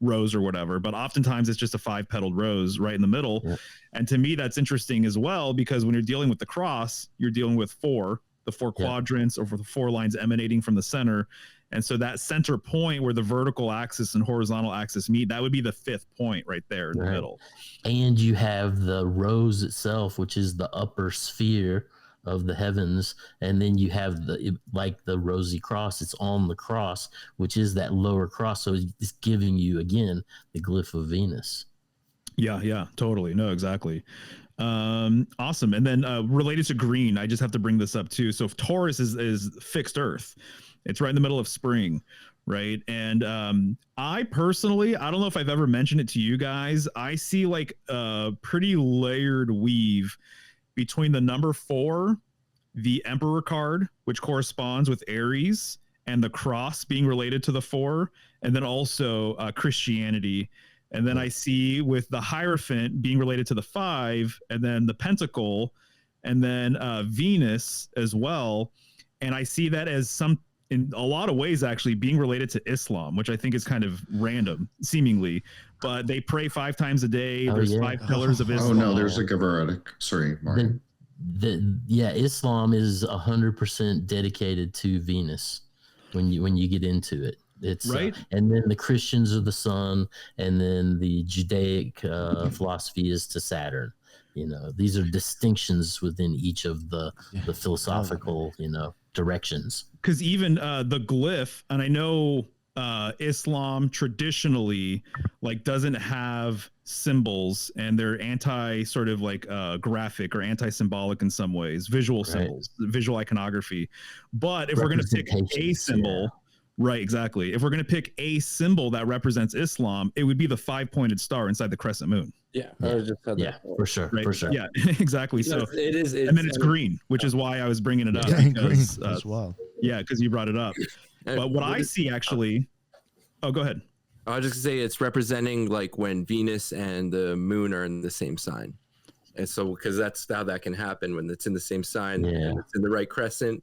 rose or whatever, but oftentimes it's just a 5-petaled rose right in the middle. And to me, that's interesting as well, because when you're dealing with the cross, you're dealing with the four quadrants, or the 4 lines emanating from the center. And so that center point where the vertical axis and horizontal axis meet, that would be the 5th point right there in the middle. And you have the rose itself, which is the upper sphere of the heavens. And then you have the rosy cross, it's on the cross, which is that lower cross. So it's giving you, again, the glyph of Venus. Yeah, totally. No, exactly. Awesome. And then related to green, I just have to bring this up too. So if Taurus is fixed earth, it's right in the middle of spring, right? And I personally, I don't know if I've ever mentioned it to you guys, I see like a pretty layered weave between the number 4, the Emperor card, which corresponds with Aries, and the cross being related to the 4, and then also Christianity. And then I see with the Hierophant being related to the 5, and then the Pentacle, and then Venus as well. And I see that as in a lot of ways, actually being related to Islam, which I think is kind of random, seemingly. But they pray 5 times a day. There's 5 pillars of Islam. Oh no, there's a Gavaritic. Sorry, Mark. Islam is 100% dedicated to Venus. When you get into it, it's right. And then the Christians are the sun, and then the Judaic philosophy is to Saturn. These are distinctions within each of the philosophical directions. Because even the glyph, and I know Islam traditionally doesn't have symbols, and they're anti sort of graphic or anti-symbolic in some ways, visual symbols, visual iconography. But if we're going to pick a symbol, right, exactly. If we're going to pick a symbol that represents Islam, it would be the 5-pointed star inside the crescent moon. For sure. Right? For sure. Yeah, exactly. No, so it is, and then it's green, which is why I was bringing it up. Green Because, as well. Yeah, because you brought it up. But what I see actually, go ahead. I was just gonna say it's representing when Venus and the moon are in the same sign, and so because that's how that can happen when it's in the same sign and it's in the right crescent.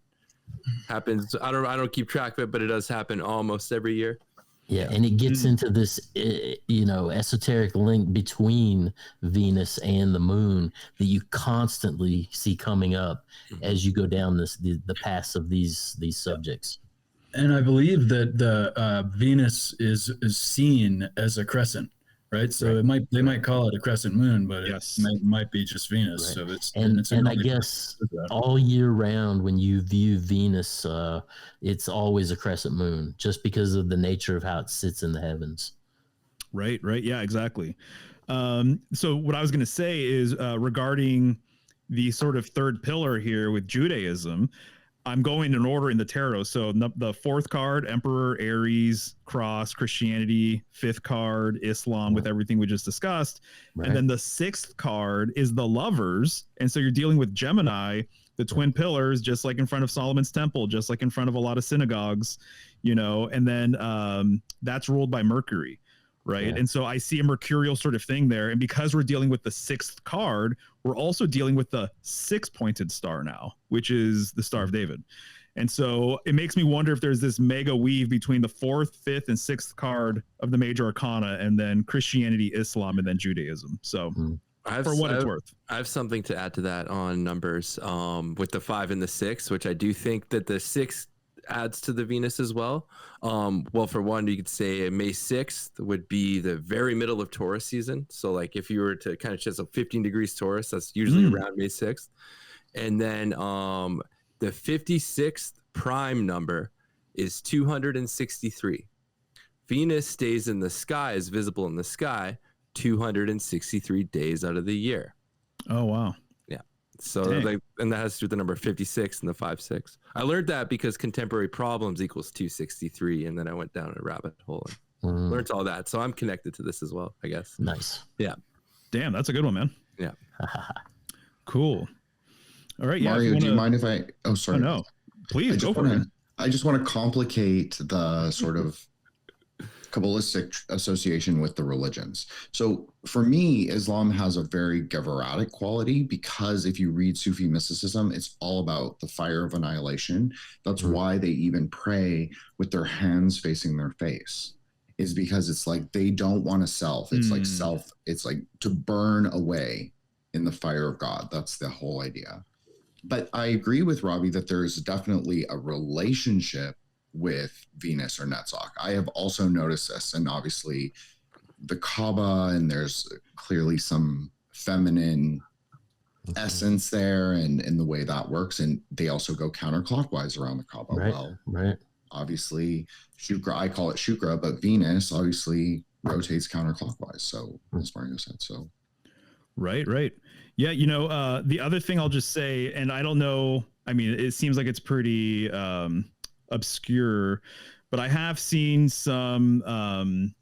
Happens. I don't keep track of it, but it does happen almost every year. Yeah, and it gets into this, esoteric link between Venus and the moon that you constantly see coming up as you go down the paths of these subjects. And I believe that the Venus is seen as a crescent. right? So they might call it a crescent moon, but Yes. it might be just Venus. Right. So it's And I guess all year round when you view Venus, it's always a crescent moon, just because of the nature of how it sits in the heavens. Right. Yeah, exactly. So what I was going to say is regarding the sort of third pillar here with Judaism, I'm going in order in the tarot. So the fourth card, Emperor, Aries, Cross, Christianity. Fifth card, Islam, with everything we just discussed. Right. And then the sixth card is the Lovers. And so you're dealing with Gemini, the twin pillars, just like in front of Solomon's temple, just like in front of a lot of synagogues, and then that's ruled by Mercury. Right. Yeah. And so I see a mercurial sort of thing there. And because we're dealing with the sixth card, we're also dealing with the 6-pointed star now, which is the Star of David. And so it makes me wonder if there's this mega weave between the fourth, fifth, and sixth card of the major arcana, and then Christianity, Islam, and then Judaism. So for what it's worth. I have something to add to that on numbers with the 5 and the 6, which I do think that the 6 adds to the Venus as well. Well, for one, you could say May 6th would be the very middle of Taurus season. So like if you were to kind of chisel 15 degrees Taurus, that's usually around May 6th. And then the 56th prime number is 263. Venus stays in the sky, is visible in the sky 263 days out of the year. Oh, wow. So and that has to do with the number 56 and the 5-6. I learned that because contemporary problems equals 263, and then I went down a rabbit hole and learned all that. So I'm connected to this as well, I guess. Nice. Yeah. Damn, that's a good one, man. Yeah. Cool. All right. Mario, do you mind if I? Oh, sorry. Oh, no. Please go for it. I just want to complicate the sort of Kabbalistic association with the religions. So for me, Islam has a very Gavaratic quality, because if you read Sufi mysticism, it's all about the fire of annihilation. That's why they even pray with their hands facing their face, is because it's like they don't want to self. It's like self. It's like to burn away in the fire of God. That's the whole idea. But I agree with Robby that there is definitely a relationship with Venus or Netzach. I have also noticed this, and obviously the Kaaba, and there's clearly some feminine essence there, and in the way that works. And they also go counterclockwise around the Kaaba. Right. Obviously, Shukra, I call it Shukra, but Venus obviously rotates counterclockwise. So as Mario said, so. Right. Yeah. The other thing I'll just say, and I don't know, I mean, it seems like it's pretty, obscure, but I have seen some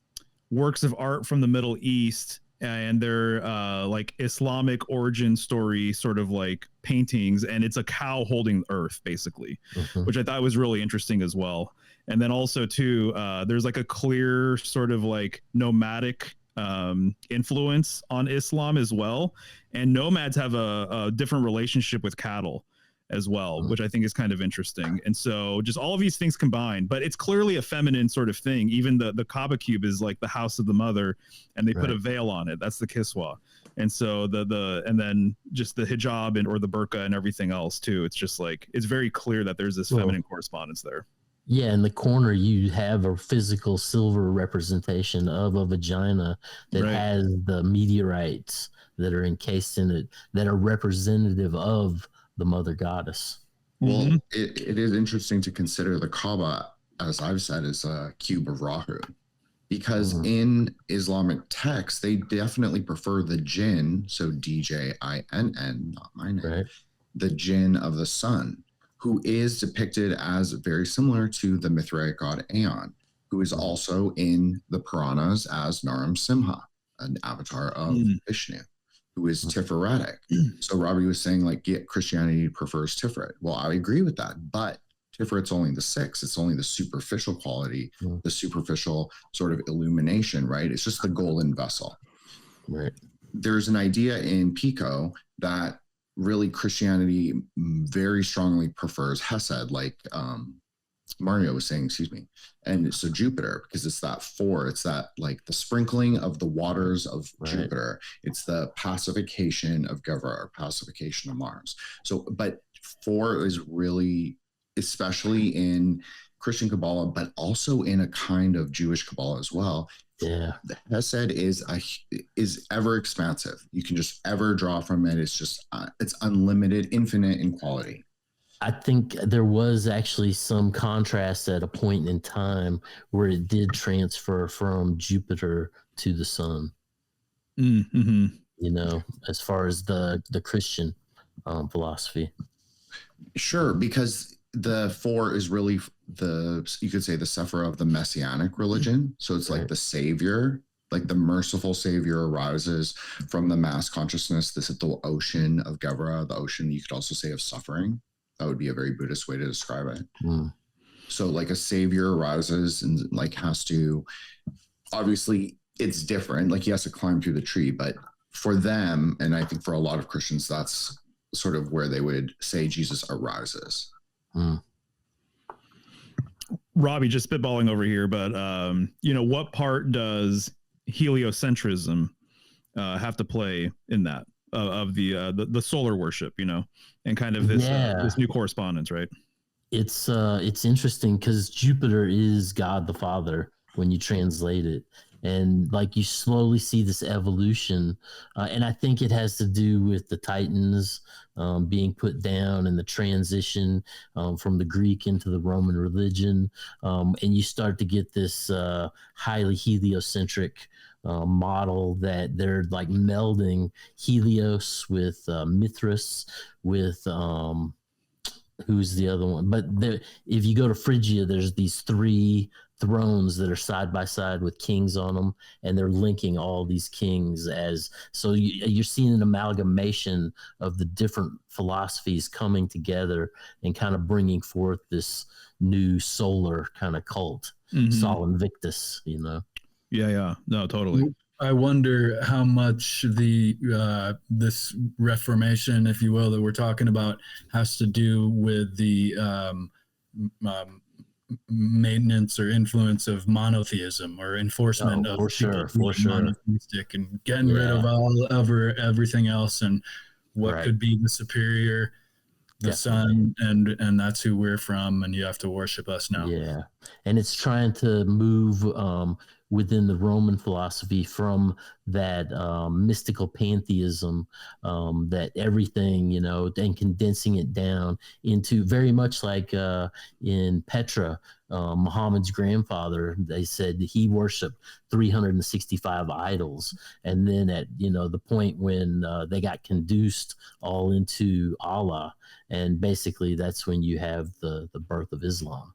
works of art from the Middle East, and they're like Islamic origin story sort of like paintings, and it's a cow holding earth basically, which I thought was really interesting as well. And then also too, there's like a clear sort of like nomadic influence on Islam as well, and nomads have a different relationship with cattle as well, which I think is kind of interesting. And so just all of these things combined, but it's clearly a feminine sort of thing. Even the Kaaba cube is like the house of the mother, and they put a veil on it. That's the kiswa. And so and then just the hijab or the burqa and everything else too. It's just like, it's very clear that there's this feminine correspondence there. Yeah, in the corner you have a physical silver representation of a vagina that has the meteorites that are encased in it, that are representative of the mother goddess. Well, it is interesting to consider the Kaaba, as I've said, is a cube of Rahu, because in Islamic texts, they definitely prefer the jinn, so DJINN, not my name, the jinn of the sun, who is depicted as very similar to the Mithraic god Aeon, who is also in the Puranas as Naram Simha, an avatar of Vishnu, who is Tiferatic. So Robby was saying, like, Christianity prefers Tiferet. Well, I agree with that, but Tiferet's only the 6. It's only the superficial quality, the superficial sort of illumination, right? It's just the golden vessel. Right. There's an idea in Pico that really Christianity very strongly prefers Hesed, like Mario was saying, excuse me. And so Jupiter, because it's that 4, it's that like the sprinkling of the waters of Jupiter. It's the pacification of Gavar, pacification of Mars. So, but 4 is really, especially in Christian Kabbalah, but also in a kind of Jewish Kabbalah as well, Yeah. The Hesed is ever expansive. You can just ever draw from it. It's just it's unlimited, infinite in quality. I think there was actually some contrast at a point in time where it did transfer from Jupiter to the sun. Mm-hmm. You know, as far as the Christian philosophy. Sure, because the 4 is really you could say the sufferer of the messianic religion. So it's like the savior, like the merciful savior arises from the mass consciousness, this the ocean of Gevra, the ocean you could also say of suffering. That would be a very Buddhist way to describe it. So like a savior arises and like has to, obviously it's different, like he has to climb through the tree, but for them, and I think for a lot of Christians, that's sort of where they would say Jesus arises. Robby, just spitballing over here, but what part does heliocentrism have to play in that of the solar worship, and kind of this new correspondence, right? It's interesting because Jupiter is God the Father when you translate it. And like you slowly see this evolution, and I think it has to do with the Titans being put down and the transition from the Greek into the Roman religion, and you start to get this highly heliocentric model that they're like melding Helios with Mithras with who's the other one? But if you go to Phrygia, there's these 3 thrones that are side by side with kings on them, and they're linking all these kings so you're seeing an amalgamation of the different philosophies coming together and kind of bringing forth this new solar kind of cult, Sol Invictus, Yeah, no, totally. I wonder how much this Reformation, if you will, that we're talking about has to do with the maintenance or influence of monotheism or enforcement of monotheistic and getting rid of everything else and what could be the superior, the sun, and that's who we're from, and you have to worship us now. Yeah, and it's trying to move within the Roman philosophy from that mystical pantheism, that everything, and condensing it down into very much like in Petra, Muhammad's grandfather, they said he worshiped 365 idols. And then at, the point when they got conduced all into Allah, and basically that's when you have the birth of Islam,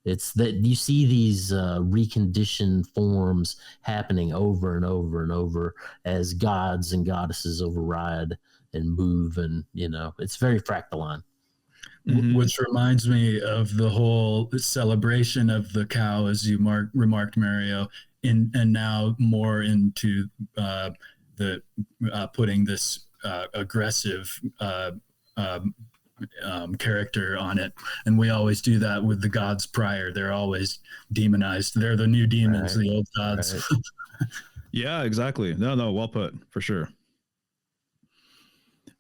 It's that you see these reconditioned forms happening over and over and over as gods and goddesses override and move, and it's very fractaline. Which reminds me of the whole celebration of the cow, as you remarked, Mario, and now more into the putting this aggressive character on it, and we always do that with the gods prior. They're always demonized. They're the new demons, the old gods. Yeah, exactly. No, well put, for sure.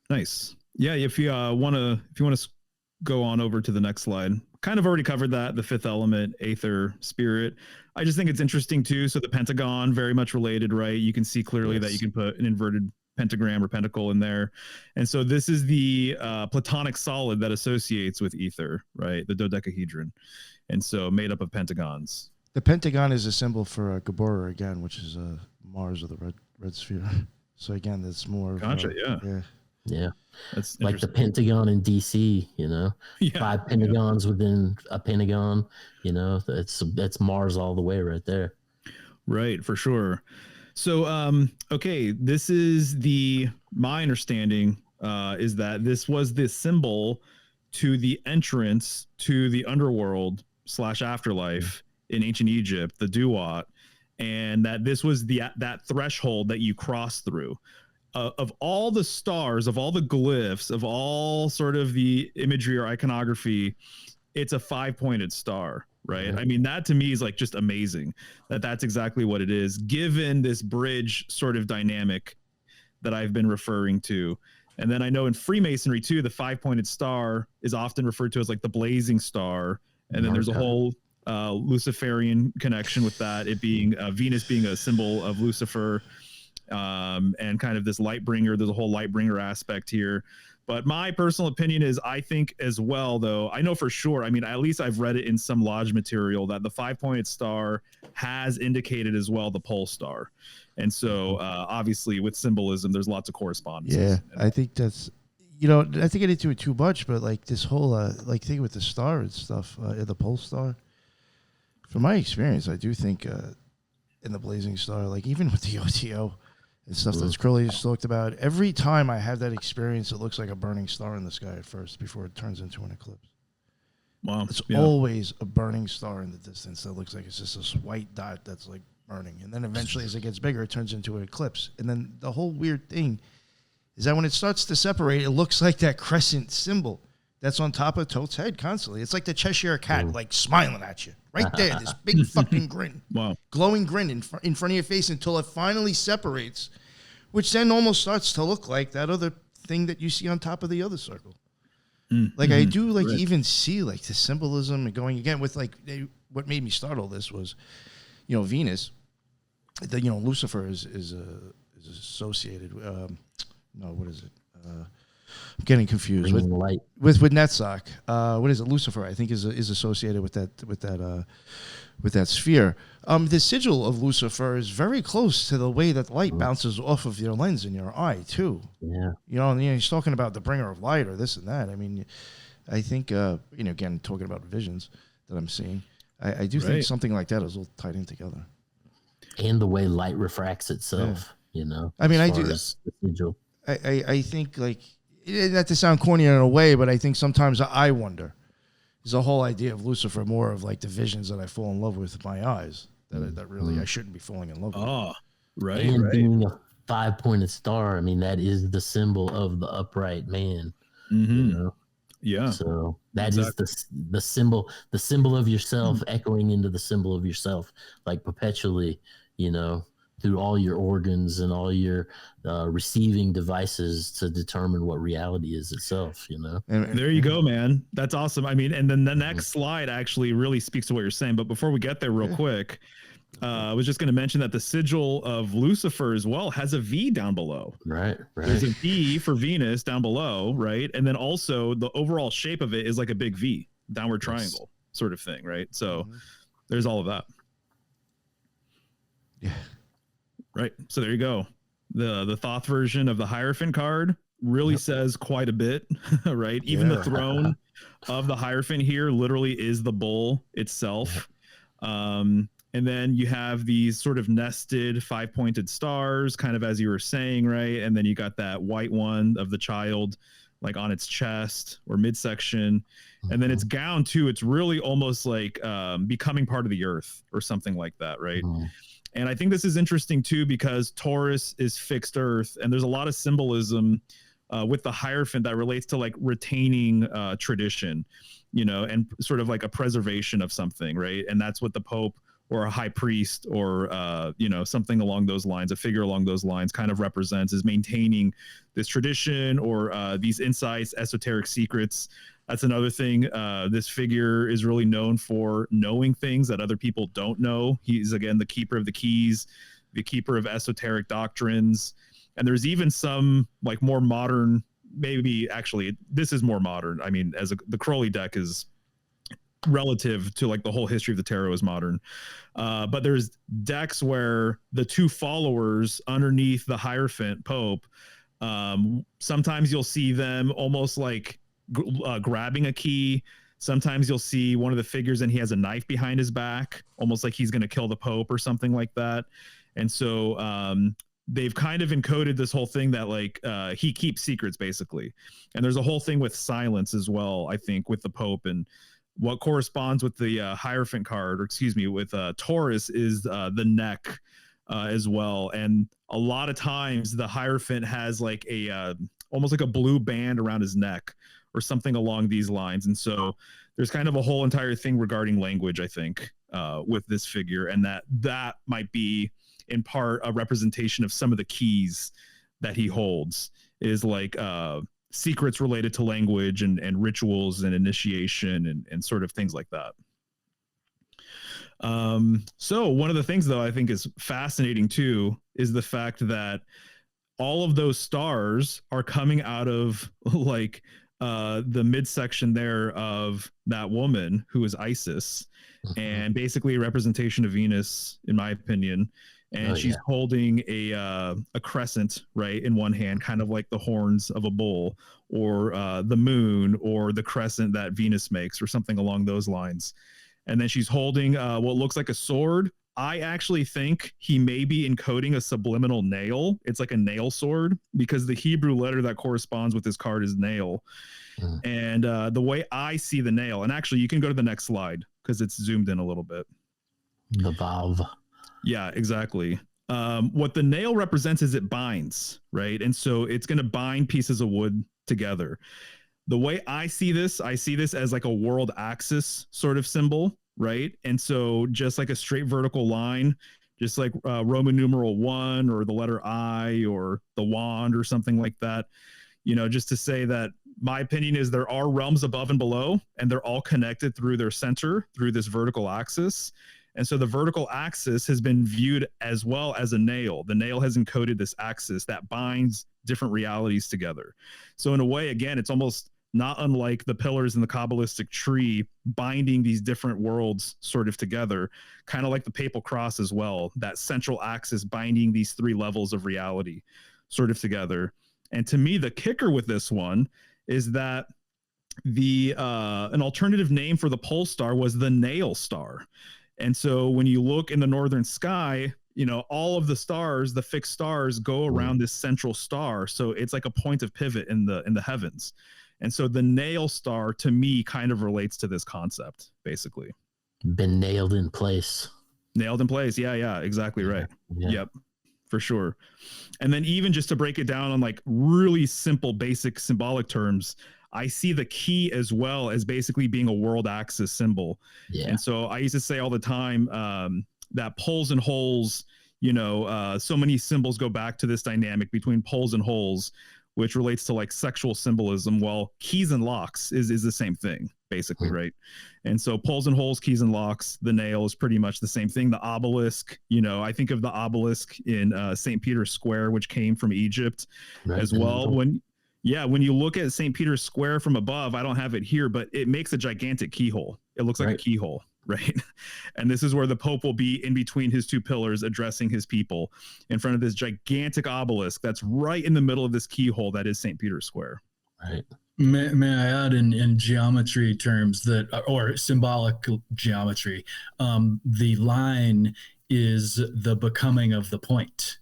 Nice. Yeah, if you want to go on over to the next slide, kind of already covered that, the 5th element, aether, spirit. I just think it's interesting too. So the pentagon, very much related, right? You can see clearly that you can put an inverted pentagram or pentacle in there. And so this is the platonic solid that associates with ether, right? The dodecahedron. And so made up of pentagons. The pentagon is a symbol for Gabora again, which is Mars of the red sphere. So again, that's more. Gotcha. Yeah. That's like the Pentagon in DC, 5 pentagons within a pentagon, that's Mars all the way right there. Right, for sure. So, okay, this is my understanding is that this was the symbol to the entrance to the underworld / afterlife in ancient Egypt, the duat, and that this was that threshold that you cross through. Of all the stars, of all the glyphs, of all sort of the imagery or iconography, it's a 5-pointed star, right? I mean, that to me is like just amazing that's exactly what it is, given this bridge sort of dynamic that I've been referring to. And then I know in Freemasonry too, the 5-pointed star is often referred to as like the blazing star. And then there's a whole Luciferian connection with that, it being Venus being a symbol of Lucifer, and kind of this light bringer. There's a whole light bringer aspect here. But my personal opinion is, I think as well, though, I know for sure, I mean, at least I've read it in some lodge material, that the 5-pointed star has indicated as well the pole star. And so obviously with symbolism, there's lots of correspondence. Yeah, I think that's, you know, I think I didn't do it too much, but like this whole, like thing with the star and stuff, the pole star, from my experience, I do think in the blazing star, like even with the OTO, and stuff that's Crowley just talked about. Every time I have that experience, it looks like a burning star in the sky at first before it turns into an eclipse. Wow. It's always a burning star in the distance that looks like it's just this white dot that's like burning. And then eventually, as it gets bigger, it turns into an eclipse. And then the whole weird thing is that when it starts to separate, it looks like that crescent symbol that's on top of Tote's head constantly. It's like the Cheshire Cat, like smiling at you right there. This big fucking grin, glowing grin in front of your face until it finally separates, which then almost starts to look like that other thing that you see on top of the other circle. Like I do, like even see like the symbolism and going again with like what made me start all this was, you know, Venus, Lucifer is associated. No, what is it? I'm getting confused with Netzach. What is it? Lucifer, I think, is associated with that sphere. The sigil of Lucifer is very close to the way that light bounces off of your lens in your eye too. Yeah, and he's talking about the bringer of light or this and that. I mean, I think again, talking about visions that I'm seeing, I do think something like that is all tied in together. And the way light refracts itself, I mean, I do. I think like. Not to sound corny in a way, but I think sometimes I wonder, is the whole idea of Lucifer more of like the visions that I fall in love with my eyes that really I shouldn't be falling in love with. Oh, right. And being a 5-pointed star, I mean, that is the symbol of the upright man. Yeah. So that is the symbol of yourself echoing into the symbol of yourself, like perpetually, through all your organs and all your receiving devices to determine what reality is itself, And there you go, man. That's awesome. I mean, and then the next slide actually really speaks to what you're saying. But before we get there real quick, I was just going to mention that the sigil of Lucifer as well has a V down below. Right. There's a V for Venus down below, right? And then also the overall shape of it is like a big V, downward triangle sort of thing, right? So there's all of that. Yeah. Right. So there you go. The Thoth version of the Hierophant card really says quite a bit, right? Even the throne of the Hierophant here literally is the bull itself. And then you have these sort of nested 5-pointed stars, kind of as you were saying, right? And then you got that white one of the child like on its chest or midsection. And then its gown too, it's really almost like becoming part of the earth or something like that, right? And I think this is interesting too, because Taurus is fixed earth, and there's a lot of symbolism with the Hierophant that relates to like retaining tradition, and sort of like a preservation of something, right? And that's what the Pope or a high priest or, something along those lines, a figure along those lines kind of represents, is maintaining this tradition or these insights, esoteric secrets. That's another thing. This figure is really known for knowing things that other people don't know. He's, again, the keeper of the keys, the keeper of esoteric doctrines. And there's even some like more modern, maybe actually this is more modern. I mean, the Crowley deck is relative to like the whole history of the tarot is modern. But there's decks where the two followers underneath the Hierophant Pope, sometimes you'll see them almost like grabbing a key. Sometimes you'll see one of the figures and he has a knife behind his back, almost like he's going to kill the Pope or something like that. And so they've kind of encoded this whole thing that like he keeps secrets basically. And there's a whole thing with silence as well, I think, with the Pope. And what corresponds with the Hierophant card, or excuse me, with Taurus is the neck as well. And a lot of times the Hierophant has like a almost like a blue band around his neck or something along these lines. And so there's kind of a whole entire thing regarding language, I think, with this figure, and that might be in part a representation of some of the keys that he holds, is like secrets related to language and rituals and initiation and sort of things like that. So one of the things, though, I think is fascinating too is the fact that all of those stars are coming out of like the midsection there of that woman who is Isis, and basically a representation of Venus, in my opinion. And she's holding a crescent, right, in one hand, kind of like the horns of a bull, or the moon, or the crescent that Venus makes, or something along those lines. And then she's holding what looks like a sword. I actually think he may be encoding a subliminal nail. It's like a nail sword, because the Hebrew letter that corresponds with this card is nail. And the way I see the nail, and actually you can go to the next slide because it's zoomed in a little bit. The valve. Yeah, exactly. What the nail represents is it binds, right? And so it's going to bind pieces of wood together. The way I see this as like a world axis sort of symbol, right? And so just like a straight vertical line, just like Roman numeral 1 or the letter I or the wand or something like that, you know, just to say that my opinion is there are realms above and below, and they're all connected through their center, through this vertical axis. And so the vertical axis has been viewed as well as a nail. The nail has encoded this axis that binds different realities together. So in a way, again, it's almost not unlike the pillars in the Kabbalistic tree binding these different worlds sort of together, kind of like the papal cross as well, that central axis binding these three levels of reality sort of together. And to me, the kicker with this one is that the an alternative name for the pole star was the nail star. And so when you look in the northern sky, you know, all of the stars, the fixed stars, go around this central star. So it's like a point of pivot in the heavens. And so the nail star, to me, kind of relates to this concept, basically. Been nailed in place. Nailed in place. Yeah, exactly right. Yep, for sure. And then even just to break it down on like really simple, basic symbolic terms, I see the key as well as basically being a world axis symbol. And so I used to say all the time that poles and holes, you know, so many symbols go back to this dynamic between poles and holes, which relates to like sexual symbolism. Well, keys and locks is the same thing, basically, right? And so poles and holes, keys and locks, the nail is pretty much the same thing. The obelisk, you know, I think of the obelisk in St. Peter's Square, which came from Egypt as well. When you look at St. Peter's Square from above, I don't have it here, but it makes a gigantic keyhole. It looks like a keyhole, right? And this is where the Pope will be in between his two pillars, addressing his people in front of this gigantic obelisk that's right in the middle of this keyhole that is St. Peter's Square. Right. May I add in geometry terms that, or symbolic geometry, the line is the becoming of the point.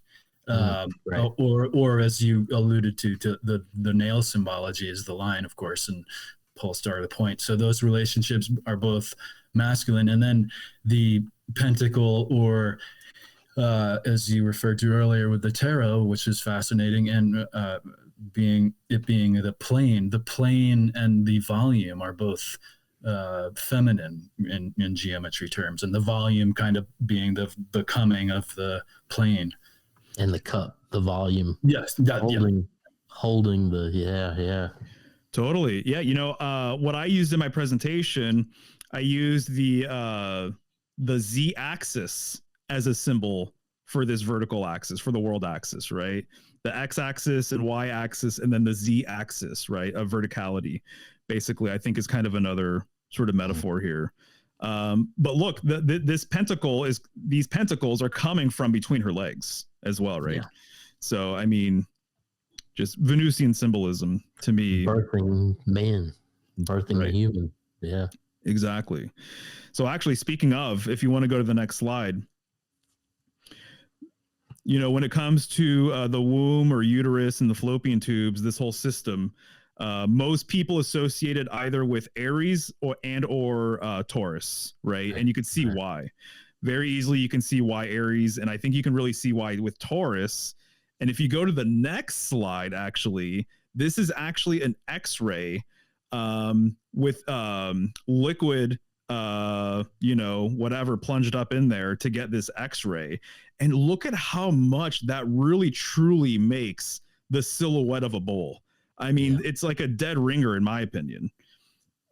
Or as you alluded to the nail symbology is the line, of course, and pole star the point. So those relationships are both masculine. And then the pentacle, or as you referred to earlier with the tarot, which is fascinating, and being the plane and the volume are both feminine in geometry terms, and the volume kind of being the becoming of the plane. And the cup, the volume. Yes. Holding the, Totally. Yeah. You know, what I used in my presentation, I used the Z axis as a symbol for this vertical axis, for the world axis, right? The X axis and Y axis, and then the Z axis, right? Of verticality, basically, I think is kind of another sort of metaphor here. But look, these pentacles are coming from between her legs as well, right? So, I mean, just Venusian symbolism to me. Birthing a human. Yeah. Exactly. So actually, speaking of, if you want to go to the next slide, you know, when it comes to the womb or uterus and the fallopian tubes, this whole system, most people associate it either with Aries or Taurus, right? And you can see why. Very easily, you can see why Aries, and I think you can really see why with Taurus. And if you go to the next slide, actually, this is actually an X-ray with liquid, you know, whatever plunged up in there to get this X-ray. And look at how much that really truly makes the silhouette of a bull. I mean, it's like a dead ringer in my opinion.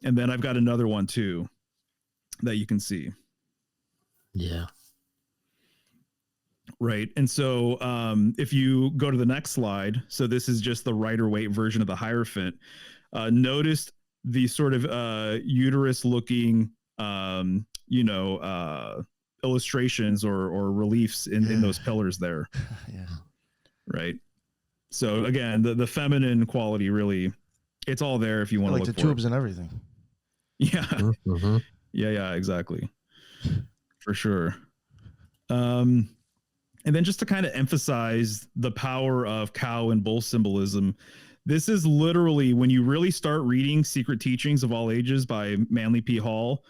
And then I've got another one too that you can see. Yeah. Right. And so if you go to the next slide, so this is just the Rider Waite version of the Hierophant. Notice the sort of uterus looking, illustrations or reliefs in those pillars there. Yeah. Right. So again, the feminine quality really, it's all there if you want to Like look the for tubes it. and everything. Yeah. Mm-hmm. Yeah, exactly. For sure. And then just to kind of emphasize the power of cow and bull symbolism, this is literally when you really start reading Secret Teachings of All Ages by Manly P. Hall.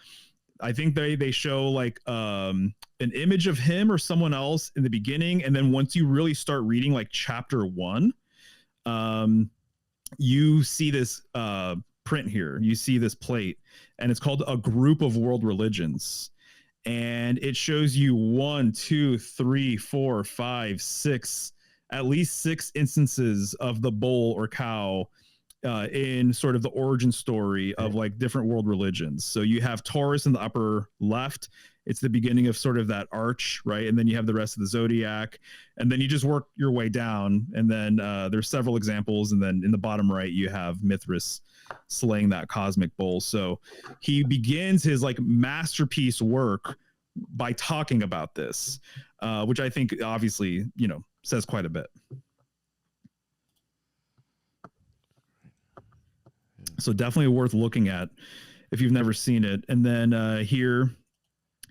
I think they show like an image of him or someone else in the beginning. And then once you really start reading like chapter 1, you see this print here. You see this plate, and it's called A Group of World Religions. And it shows you 1, 2, 3, 4, 5, 6, at least 6 instances of the bull or cow in sort of the origin story of like different world religions. So you have Taurus in the upper left. It's the beginning of sort of that arch, right? And then you have the rest of the zodiac, and then you just work your way down. And then there's several examples. And then in the bottom right, you have Mithras slaying that cosmic bull. So he begins his like masterpiece work by talking about this, which I think obviously, says quite a bit. So definitely worth looking at if you've never seen it. And then here,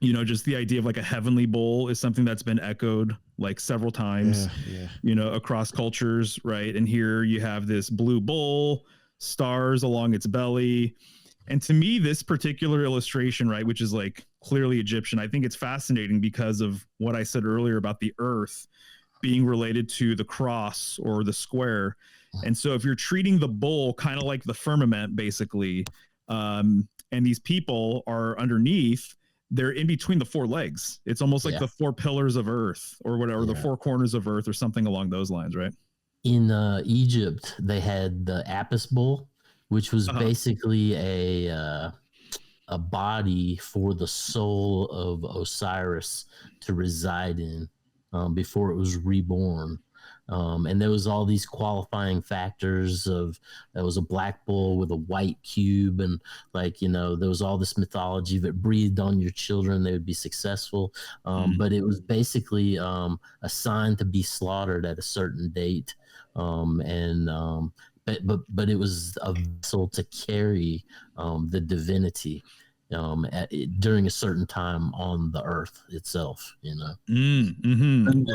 just the idea of like a heavenly bull is something that's been echoed like several times, across cultures, right? And here you have this blue bull, stars along its belly. And to me, this particular illustration, right, which is like clearly Egyptian, I think it's fascinating because of what I said earlier about the earth being related to the cross or the square. And so if you're treating the bull kind of like the firmament, basically, and these people are underneath, they're in between the 4 legs. It's almost like the 4 pillars of earth or whatever, the 4 corners of earth or something along those lines, right? In Egypt, they had the Apis bull, which was basically a body for the soul of Osiris to reside in before it was reborn. And there was all these qualifying factors of there was a black bull with a white cube, and there was all this mythology that breathed on your children, they would be successful. But it was basically assigned to be slaughtered at a certain date. But it was a vessel to carry the divinity during a certain time on the earth itself, And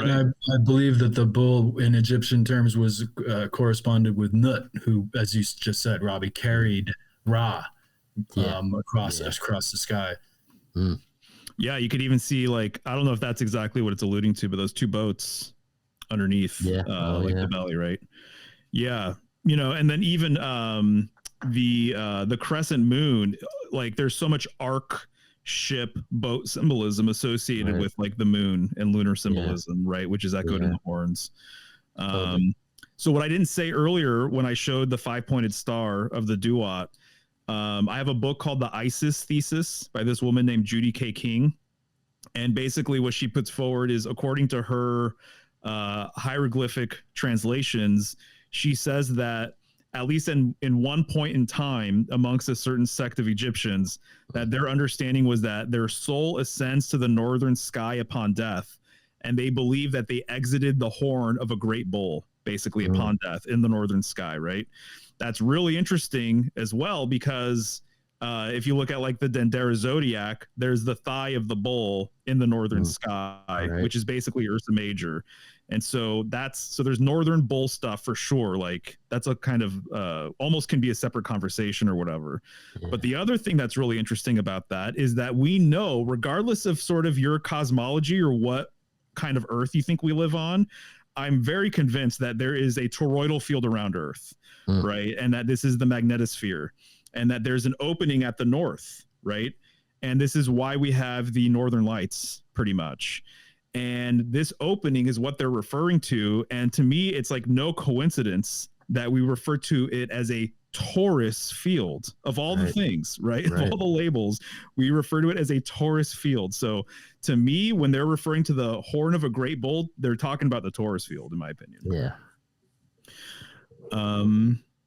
I believe that the bull in Egyptian terms was corresponded with Nut, who, as you just said, Robby, carried Ra across the sky. Yeah, you could even see like, I don't know if that's exactly what it's alluding to, but those 2 boats underneath the belly, right? Yeah. And then even the crescent moon, like there's so much arc ship boat symbolism associated with like the moon and lunar symbolism, right? Which is echoed in the horns. So what I didn't say earlier when I showed the 5-pointed star of the Duat, I have a book called The Isis Thesis by this woman named Judy K. King. And basically what she puts forward is, according to her hieroglyphic translations, she says that at least in one point in time amongst a certain sect of Egyptians, that their understanding was that their soul ascends to the northern sky upon death. And they believe that they exited the horn of a great bull, basically upon death in the northern sky, right? That's really interesting as well, because if you look at like the Dendera zodiac, there's the thigh of the bull in the northern sky, which is basically Ursa Major. And so there's northern bull stuff for sure. Like that's a kind of almost can be a separate conversation or whatever. But the other thing that's really interesting about that is that we know, regardless of sort of your cosmology or what kind of Earth you think we live on, I'm very convinced that there is a toroidal field around Earth, right? And that this is the magnetosphere, and that there's an opening at the north, right? And this is why we have the northern lights, pretty much. And this opening is what they're referring to. And to me, it's like no coincidence that we refer to it as a torus field of all the things, right? Of all the labels, we refer to it as a torus field. So to me, when they're referring to the horn of a great bull, they're talking about the torus field, in my opinion. Yeah.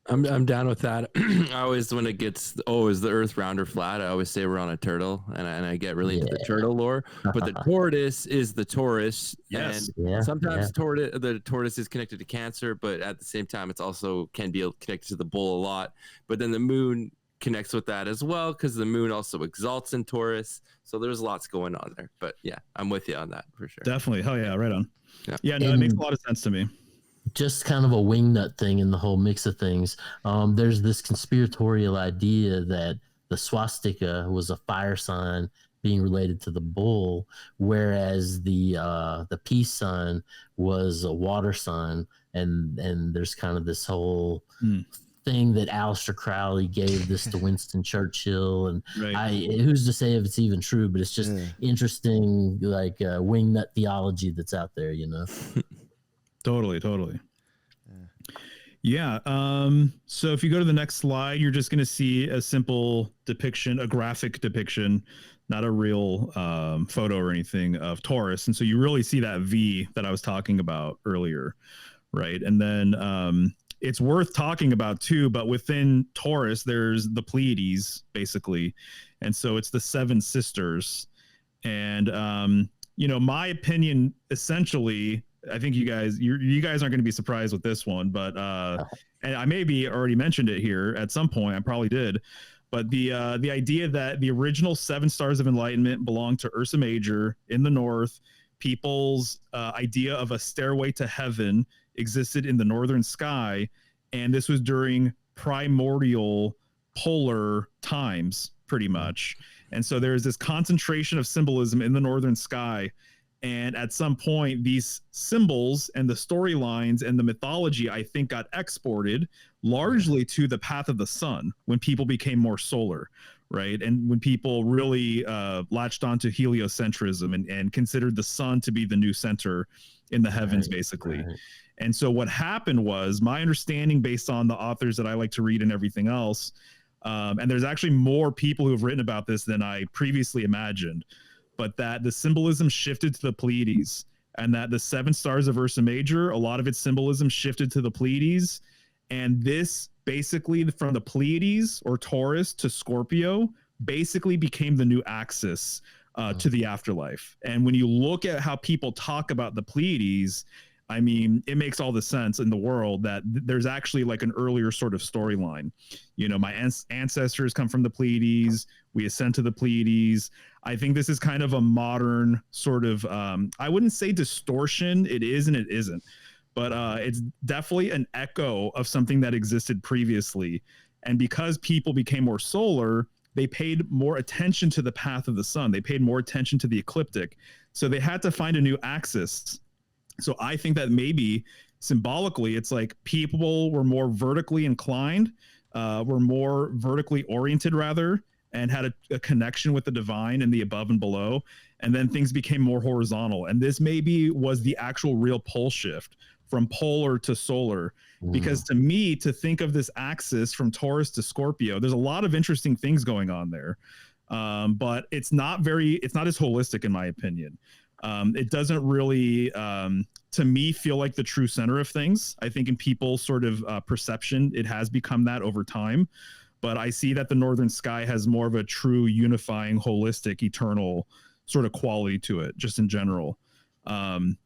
I'm down with that. I always, when it gets, is the earth round or flat, I always say we're on a turtle, and I get really into the turtle lore. But the tortoise is the Taurus, and sometimes the tortoise is connected to Cancer, but at the same time, it's also can be connected to the bull a lot. But then the moon connects with that as well, because the moon also exalts in Taurus. So there's lots going on there. But yeah, I'm with you on that for sure. Definitely. Hell yeah, right on. Yeah, no, it makes a lot of sense to me. Just kind of a wingnut thing in the whole mix of things. There's this conspiratorial idea that the swastika was a fire sign being related to the bull, whereas the peace sign was a water sign, and there's kind of this whole thing that Aleister Crowley gave this to Winston Churchill, and who's to say if it's even true, but it's just interesting, like wingnut theology that's out there, you know. Totally. Yeah. So if you go to the next slide, you're just going to see a simple depiction, a graphic depiction, not a real photo or anything of Taurus. And so you really see that V that I was talking about earlier, right? And then it's worth talking about too, but within Taurus, there's the Pleiades, basically. And so it's the 7 sisters. And, my opinion, essentially, I think you guys aren't going to be surprised with this one, but and I maybe already mentioned it here at some point. I probably did, but the idea that the original 7 stars of enlightenment belonged to Ursa Major in the north. People's idea of a stairway to heaven existed in the northern sky, and this was during primordial polar times, pretty much. And so there's this concentration of symbolism in the northern sky. And at some point, these symbols and the storylines and the mythology, I think, got exported largely to the path of the sun when people became more solar, right? And when people really latched onto heliocentrism and considered the sun to be the new center in the heavens, basically. Right. And so what happened was, my understanding based on the authors that I like to read and everything else, and there's actually more people who have written about this than I previously imagined, but that the symbolism shifted to the Pleiades, and that the 7 stars of Ursa Major, a lot of its symbolism shifted to the Pleiades. And this basically, from the Pleiades or Taurus to Scorpio, basically became the new axis to the afterlife. And when you look at how people talk about the Pleiades, I mean, it makes all the sense in the world that there's actually like an earlier sort of storyline. My ancestors come from the Pleiades. We ascend to the Pleiades. I think this is kind of a modern sort of, I wouldn't say distortion. It is and it isn't. But it's definitely an echo of something that existed previously. And because people became more solar, they paid more attention to the path of the sun. They paid more attention to the ecliptic. So they had to find a new axis. So I think that maybe symbolically, it's like people were more vertically inclined, were more vertically oriented rather, and had a connection with the divine and the above and below. And then things became more horizontal. And this maybe was the actual real pole shift from polar to solar. Because to me, to think of this axis from Taurus to Scorpio, there's a lot of interesting things going on there. But it's not as holistic in my opinion. It doesn't really, to me, feel like the true center of things. I think in people's sort of perception, it has become that over time. But I see that the northern sky has more of a true unifying, holistic, eternal sort of quality to it, just in general. And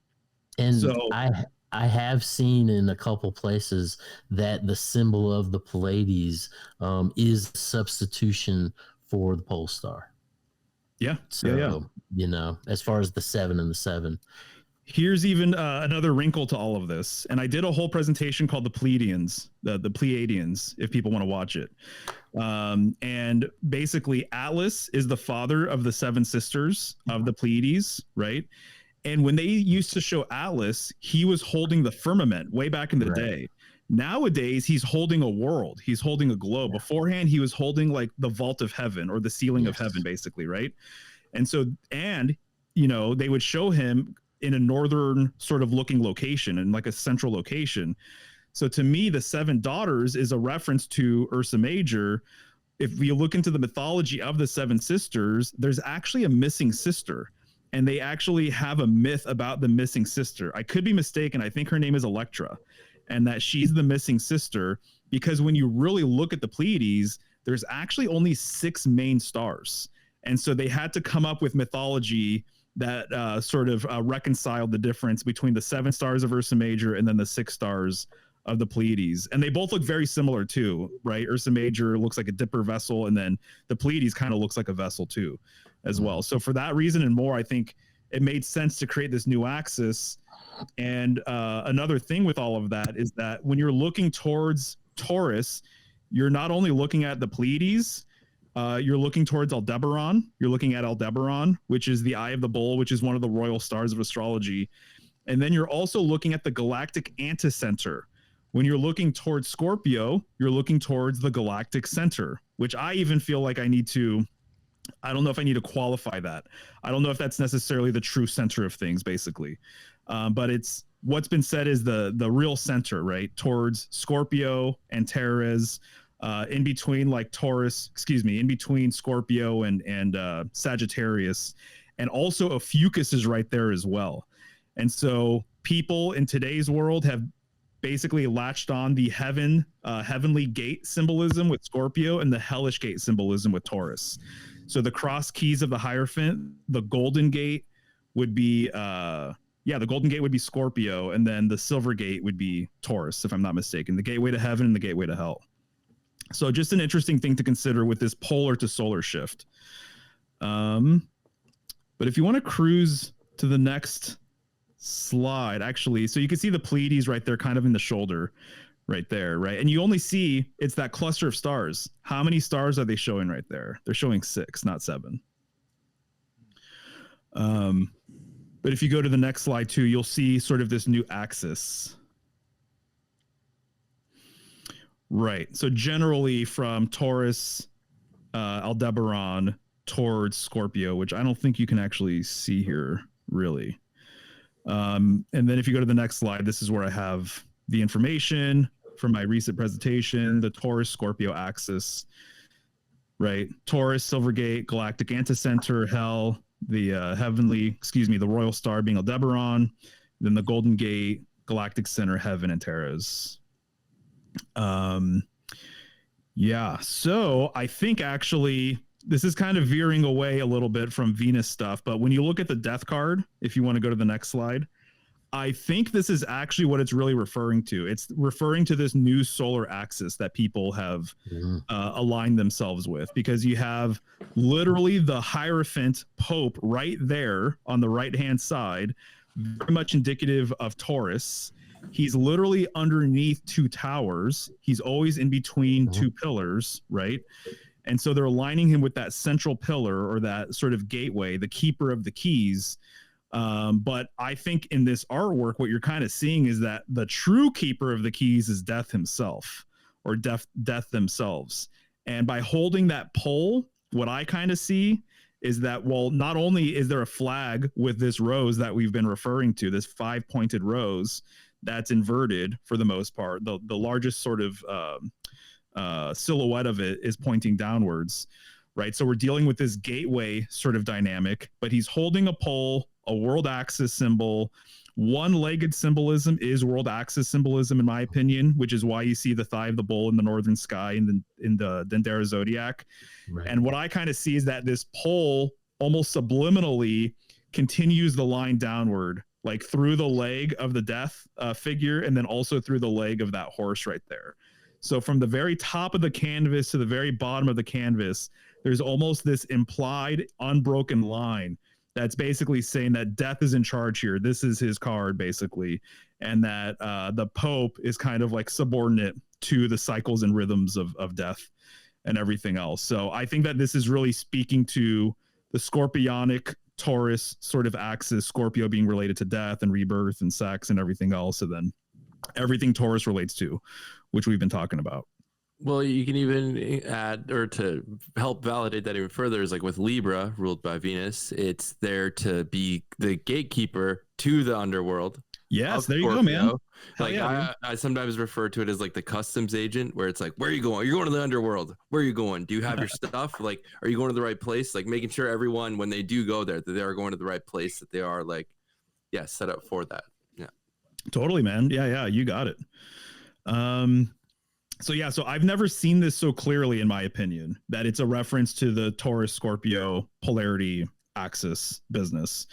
so I have seen in a couple places that the symbol of the Pleiades is substitution for the pole star. Yeah. So, as far as the 7 and the 7. Here's even another wrinkle to all of this. And I did a whole presentation called the Pleiadians, the Pleiadians, if people want to watch it. And basically, Atlas is the father of the 7 sisters of the Pleiades, right? And when they used to show Atlas, he was holding the firmament way back in the day. Nowadays, he's holding a world. He's holding a globe. Beforehand, he was holding like the vault of heaven or the ceiling of heaven, basically, right? And so, they would show him in a northern sort of looking location and like a central location. So to me, the 7 daughters is a reference to Ursa Major. If we look into the mythology of the 7 sisters, there's actually a missing sister, and they actually have a myth about the missing sister. I could be mistaken. I think her name is Electra, and that she's the missing sister, because when you really look at the Pleiades, there's actually only 6 main stars. And so they had to come up with mythology that sort of reconciled the difference between the 7 stars of Ursa Major and then the 6 stars of the Pleiades. And they both look very similar too, right? Ursa Major looks like a dipper vessel, and then the Pleiades kind of looks like a vessel too, as well. So for that reason and more, I think it made sense to create this new axis. And another thing with all of that is that when you're looking towards Taurus, you're not only looking at the Pleiades, you're looking towards Aldebaran. You're looking at Aldebaran, which is the eye of the bull, which is one of the royal stars of astrology. And then you're also looking at the galactic anticenter. When you're looking towards Scorpio, you're looking towards the galactic center, which I even feel like I don't know if I need to qualify that. I don't know if that's necessarily the true center of things, basically. But it's what's been said is the real center, right? Towards Scorpio and Antares, in between in between Scorpio and Sagittarius. And also Ophiuchus is right there as well. And so people in today's world have basically latched on the heavenly gate symbolism with Scorpio and the hellish gate symbolism with Taurus. So the cross keys of the Hierophant, the golden gate would be the golden gate would be Scorpio, and then the silver gate would be Taurus, if I'm not mistaken, the gateway to heaven and the gateway to hell. So just an interesting thing to consider with this polar to solar shift. But if you want to cruise to the next slide, actually, so you can see the Pleiades right there, kind of in the shoulder right there, right? And you only see it's that cluster of stars. How many stars are they showing right there? They're showing 6, not 7. But if you go to the next slide too, you'll see sort of this new axis. Right. So generally from Taurus, Aldebaran towards Scorpio, which I don't think you can actually see here really. And then if you go to the next slide, this is where I have the information from my recent presentation, the Taurus Scorpio axis, right? Taurus, Silvergate, Galactic Anticenter, Hell, the the Royal Star being Aldebaran, then the Golden Gate, Galactic Center, Heaven, and Taurus. So I think actually this is kind of veering away a little bit from Venus stuff, but when you look at the death card, if you want to go to the next slide, I think this is actually what it's really referring to. It's referring to this new solar axis that people have aligned themselves with, because you have literally the Hierophant Pope right there on the right-hand side, very much indicative of Taurus. He's literally underneath 2 towers. He's always in between 2 pillars, right? And so they're aligning him with that central pillar, or that sort of gateway, the keeper of the keys. But I think in this artwork, what you're kind of seeing is that the true keeper of the keys is Death himself, or Death themselves. And by holding that pole, what I kind of see is that, well, not only is there a flag with this rose that we've been referring to, this 5-pointed rose that's inverted for the most part, the largest sort of silhouette of it is pointing downwards, right? So we're dealing with this gateway sort of dynamic, but he's holding a pole, a world axis symbol. One-legged symbolism is world axis symbolism, in my opinion, which is why you see the thigh of the bull in the northern sky in the Dendera zodiac. Right. And what I kind of see is that this pole almost subliminally continues the line downward, like through the leg of the death figure, and then also through the leg of that horse right there. So from the very top of the canvas to the very bottom of the canvas, there's almost this implied unbroken line that's basically saying that Death is in charge here. This is his card, basically. And that the Pope is kind of like subordinate to the cycles and rhythms of death and everything else. So I think that this is really speaking to the Scorpionic Taurus sort of axis, Scorpio being related to death and rebirth and sex and everything else. And then everything Taurus relates to, which we've been talking about. Well, you can even add, or to help validate that even further, is like with Libra, ruled by Venus, it's there to be the gatekeeper to the underworld. Yes, of there you go, Scorpio. man. Hell Like yeah, dude. I sometimes refer to it as like the customs agent, where it's like, where are you going? You're going to the underworld. Where are you going? Do you have your stuff? Like, are you going to the right place? Like making sure everyone, when they do go there, that they are going to the right place, that they are like, yeah, set up for that. Yeah. Totally, man. Yeah, you got it. So I've never seen this so clearly, in my opinion, that it's a reference to the Taurus Scorpio polarity axis business.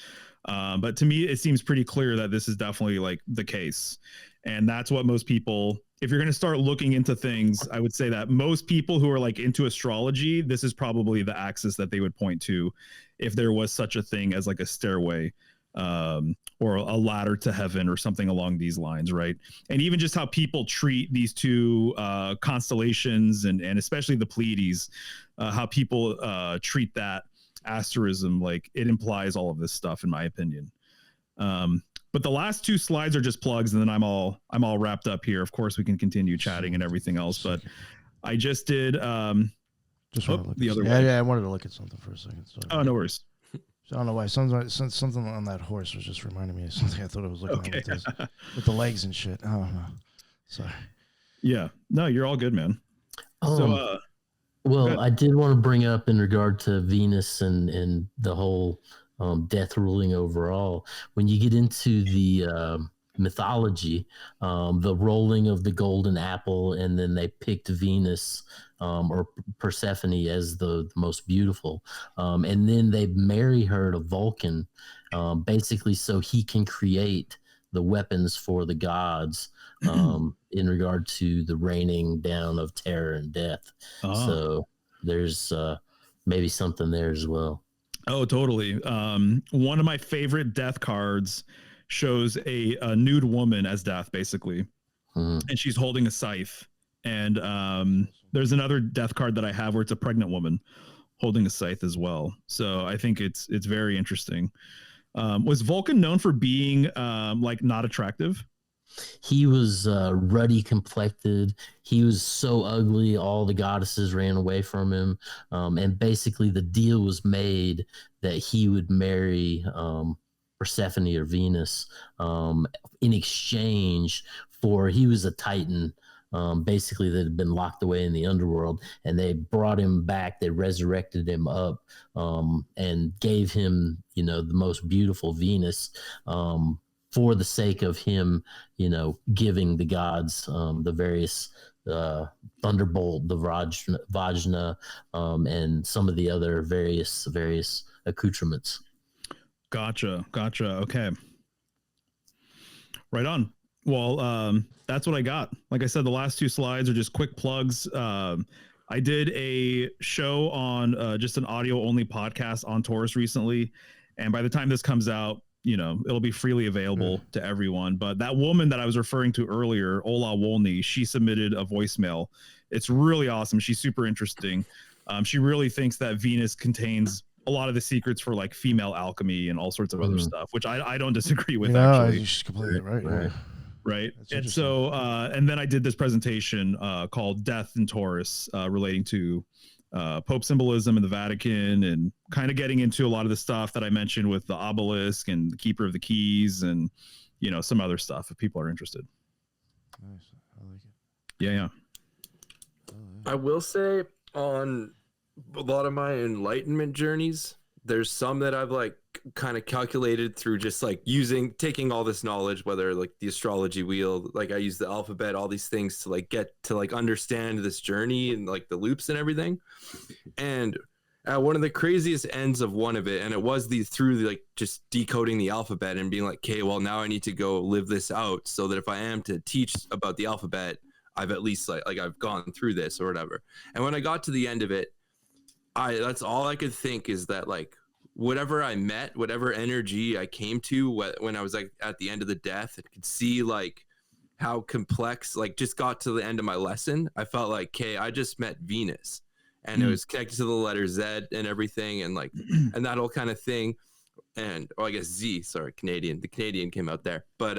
But to me, it seems pretty clear that this is definitely like the case. And that's what most people, if you're going to start looking into things, I would say that most people who are like into astrology, this is probably the axis that they would point to if there was such a thing as like a stairway or a ladder to heaven or something along these lines, right? And even just how people treat these two constellations and especially the Pleiades, how people treat that asterism, like it implies all of this stuff, in my opinion. But the last two slides are just plugs, and then I'm all wrapped up here. Of course, we can continue chatting and everything else, but I just did Just the other way. Yeah, I wanted to look at something for a second. So. Oh, no worries. So I don't know why. Something on that horse was just reminding me of something I thought I was looking at with the legs and shit. I don't know. Sorry. Yeah. No, you're all good, man. Well, I did want to bring up in regard to Venus and the whole death ruling overall. When you get into the mythology, the rolling of the golden apple, and then they picked Venus or Persephone as the most beautiful, and then they marry her to Vulcan, basically so he can create the weapons for the gods in regard to the raining down of terror and death. So there's maybe something there as well. Oh, totally. One of my favorite death cards shows a nude woman as death, basically, and she's holding a scythe. And there's another death card that I have where it's a pregnant woman holding a scythe as well. So I think it's very interesting. Was Vulcan known for being like not attractive? He was ruddy complected. He was so ugly, all the goddesses ran away from him. And basically the deal was made that he would marry Persephone or Venus in exchange for, he was a Titan, basically, that had been locked away in the underworld, and they brought him back. They resurrected him up and gave him, the most beautiful Venus for the sake of him, giving the gods the various Thunderbolt, the Vajna, and some of the other various accoutrements. Gotcha. Okay. Right on. Well, that's what I got. Like I said, the last two slides are just quick plugs. I did a show on just an audio only podcast on Taurus recently. And by the time this comes out, it'll be freely available to everyone. But that woman that I was referring to earlier, Ola Wolny, she submitted a voicemail. It's really awesome. She's super interesting. She really thinks that Venus contains a lot of the secrets for like female alchemy and all sorts of other stuff, which I don't disagree with. Actually, you're just completely right. Right. And so, and then I did this presentation called Death in Taurus, relating to Pope symbolism in the Vatican, and kind of getting into a lot of the stuff that I mentioned with the obelisk and the Keeper of the Keys, and some other stuff if people are interested. Nice. I like it. Yeah. I will say, on a lot of my enlightenment journeys, there's some that I've like kind of calculated through just like taking all this knowledge, whether like the astrology wheel, like I use the alphabet, all these things to like get to like understand this journey and like the loops and everything. And at one of the craziest ends of one of it, and it was through like just decoding the alphabet and being like, okay, well now I need to go live this out, so that if I am to teach about the alphabet, I've at least like I've gone through this or whatever. And when I got to the end of it, that's all I could think is that like whatever I met, whatever energy I came to when I was like at the end of the death, I could see like how complex, like just got to the end of my lesson. I felt like, okay, I just met Venus, and it was connected to the letter Z and everything, and like and that whole kind of thing. And I guess Z, sorry, Canadian. The Canadian came out there. But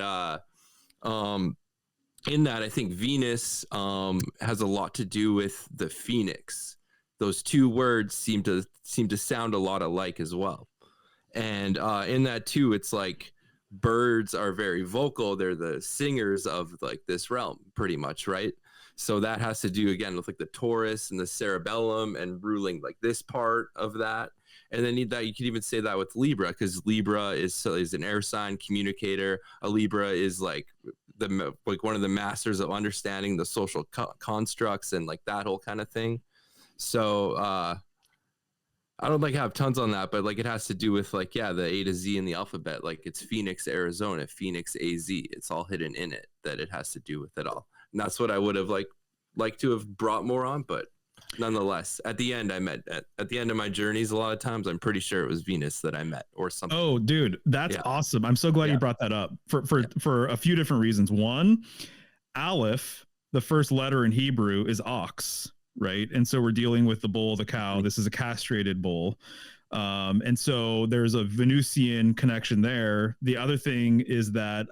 in that, I think Venus has a lot to do with the phoenix. Those two words seem to sound a lot alike as well. And in that too, it's like birds are very vocal. They're the singers of like this realm, pretty much, right? So that has to do again with like the Taurus and the cerebellum and ruling like this part of that. And then that you could even say that with Libra, because Libra is an air sign communicator. A Libra is like one of the masters of understanding the social constructs and like that whole kind of thing. So I don't like have tons on that, but like it has to do with like, yeah, the A to Z in the alphabet. Like it's Phoenix, Arizona, Phoenix, AZ. It's all hidden in it, that it has to do with it all. And that's what I would have liked to have brought more on, but nonetheless, at the end I met at the end of my journeys, a lot of times I'm pretty sure it was Venus that I met or something. Oh, dude, that's awesome. I'm so glad you brought that up for a few different reasons. One, Aleph, the first letter in Hebrew, is ox, right? And so we're dealing with the bull, the cow. This is a castrated bull. And so there's a Venusian connection there. The other thing is that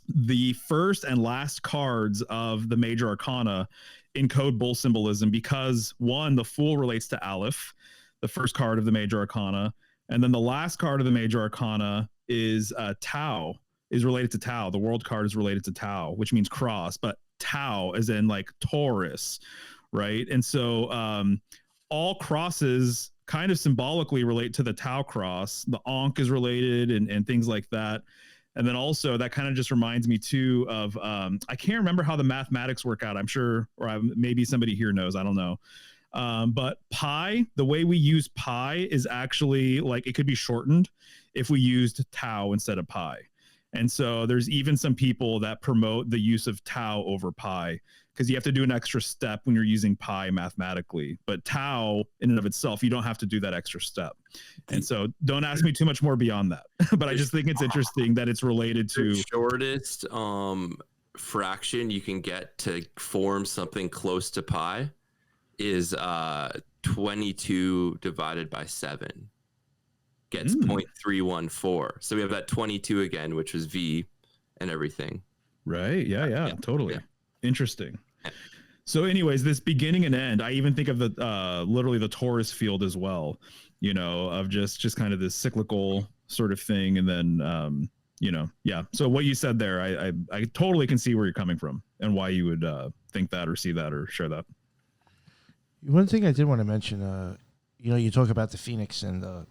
the first and last cards of the major arcana encode bull symbolism, because one, the Fool relates to Aleph, the first card of the major arcana, and then the last card of the major arcana is Tau, is related to Tau. The world card is related to Tau, which means cross, but Tau as in like Taurus, right? And so all crosses kind of symbolically relate to the Tau cross. The Ankh is related and things like that. And then also that kind of just reminds me too of, I can't remember how the mathematics work out. I'm sure, or maybe somebody here knows, I don't know. But pi, the way we use pi is actually like, it could be shortened if we used tau instead of pi. And so there's even some people that promote the use of tau over pi, because you have to do an extra step when you're using pi mathematically. But tau in and of itself, you don't have to do that extra step. And so don't ask me too much more beyond that. But I just think it's interesting that it's related to the shortest fraction you can get to form something close to pi is 22 divided by 7 gets 0.314. So we have that 22 again, which was V and everything. Right. Yeah, totally. Yeah. Interesting. So anyways, this beginning and end, I even think of the literally the Taurus field as well, you know, of just kind of this cyclical sort of thing. And then, you know, yeah. So what you said there, I totally can see where you're coming from and why you would think that or see that or share that. One thing I did want to mention, you know, you talk about the Phoenix and,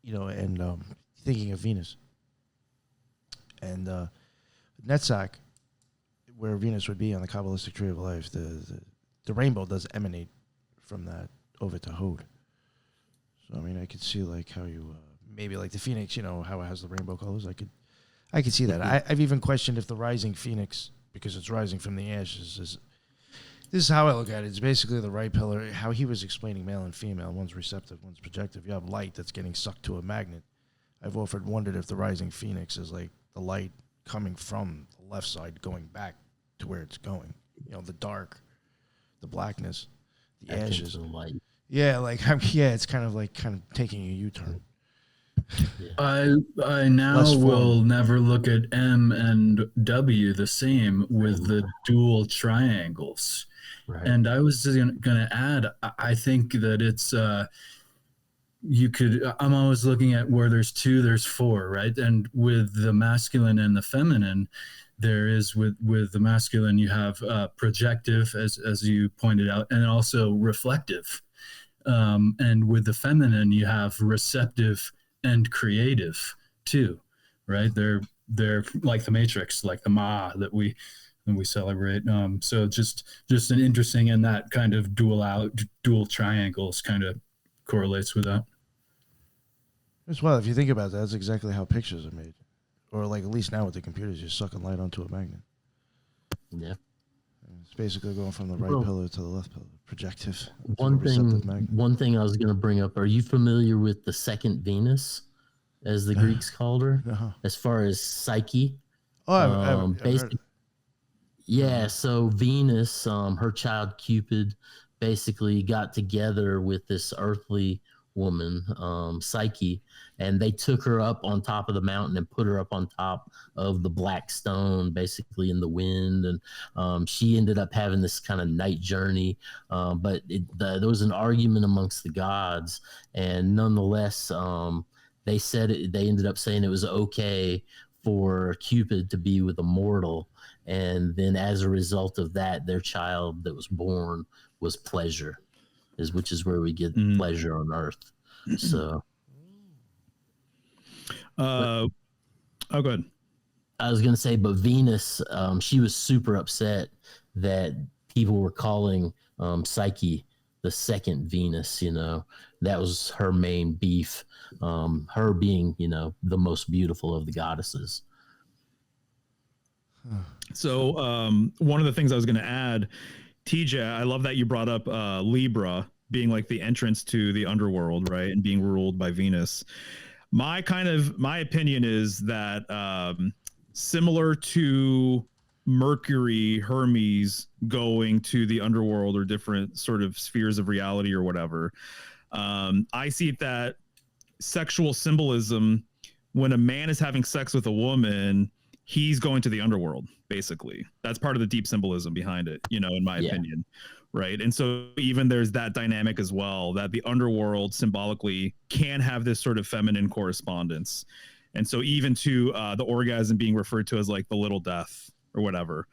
you know, and thinking of Venus. And Netzach, where Venus would be on the Kabbalistic tree of life, the rainbow does emanate from that over to Hod. So I mean, I could see like how you maybe like the Phoenix, you know, how it has the rainbow colors. I could see that. I've even questioned if the rising Phoenix, because it's rising from the ashes, this is how I look at it. It's basically the right pillar. How he was explaining male and female. One's receptive, one's projective. You have light that's getting sucked to a magnet. I've often wondered if the rising Phoenix is like the light coming from the left side going back to where it's going. You know, the dark, the blackness, the ashes. The light. Yeah, like it's kind of taking a U-turn. I now will never look at M and W the same with the dual triangles. Right. And I was just going to add, I think that it's I'm always looking at where there's 2, there's 4, right? And with the masculine and the feminine, there is with the masculine you have projective, as you pointed out, and also reflective. And with the feminine you have receptive and creative too, right? They're like the Matrix, like the Ma that we celebrate. So just an interesting, and that kind of dual triangles kind of correlates with that. As well, if you think about that, that's exactly how pictures are made. Or like at least now with the computers, you're sucking light onto a magnet. Yeah. It's basically going from the right pillar to the left pillar. Projective. One thing I was going to bring up, are you familiar with the second Venus, as the Greeks called her, as far as Psyche? I've heard. Yeah, so Venus, her child Cupid, basically got together with this earthly woman, Psyche, and they took her up on top of the mountain and put her up on top of the black stone, basically in the wind. And she ended up having this kind of night journey. But there was an argument amongst the gods, and nonetheless, they ended up saying it was okay for Cupid to be with a mortal, and then as a result of that, their child that was born was pleasure, which is where we get pleasure on Earth. So, oh, go ahead. I was gonna say, but Venus, she was super upset that people were calling Psyche the second Venus. You know, that was her main beef. Her being, you know, the most beautiful of the goddesses. So one of the things I was going to add, TJ, I love that you brought up Libra being like the entrance to the underworld, right, and being ruled by Venus. My opinion is that similar to Mercury, Hermes going to the underworld or different sort of spheres of reality or whatever, I see that sexual symbolism, when a man is having sex with a woman, he's going to the underworld, basically. That's part of the deep symbolism behind it, you know, in my opinion. Right. And so even there's that dynamic as well, that the underworld symbolically can have this sort of feminine correspondence. And so even to the orgasm being referred to as like the little death or whatever.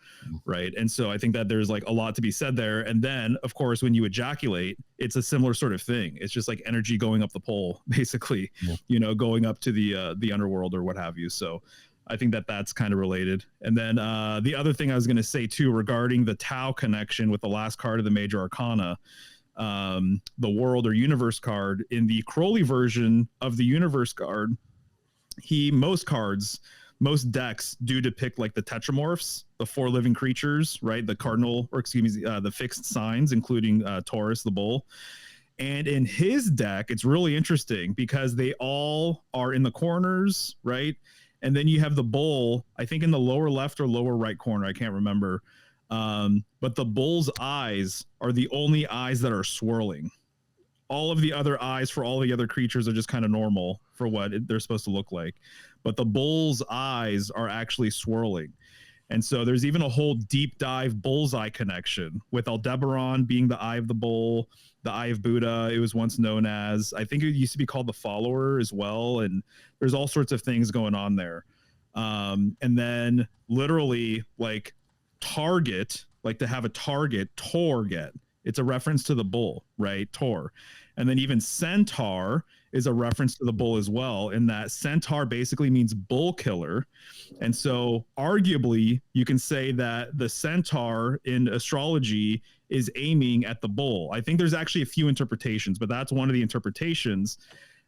Right. And so I think that there's like a lot to be said there. And then, of course, when you ejaculate, it's a similar sort of thing. It's just like energy going up the pole, basically, you know, going up to the underworld or what have you. So I think that that's kind of related. And then the other thing I was going to say, too, regarding the Tau connection with the last card of the Major Arcana, the World or Universe card, in the Crowley version of the Universe card, most decks do depict like the tetramorphs, the 4 living creatures, right? The cardinal, or excuse me, the fixed signs, including Taurus, the bull. And in his deck, it's really interesting because they all are in the corners, right? And then you have the bull, I think in the lower left or lower right corner, I can't remember. But the bull's eyes are the only eyes that are swirling. All of the other eyes for all the other creatures are just kind of normal for what they're supposed to look like. But the bull's eyes are actually swirling. And so there's even a whole deep dive bullseye connection with Aldebaran being the eye of the bull, the eye of Buddha. It was once known as, I think it used to be called the follower as well. And there's all sorts of things going on there. And then literally like target, like to have a target, Torget. It's a reference to the bull, right? Tor. And then even centaur is a reference to the bull as well, in that centaur basically means bull killer. And so arguably you can say that the centaur in astrology is aiming at the bull. I think there's actually a few interpretations, but that's one of the interpretations.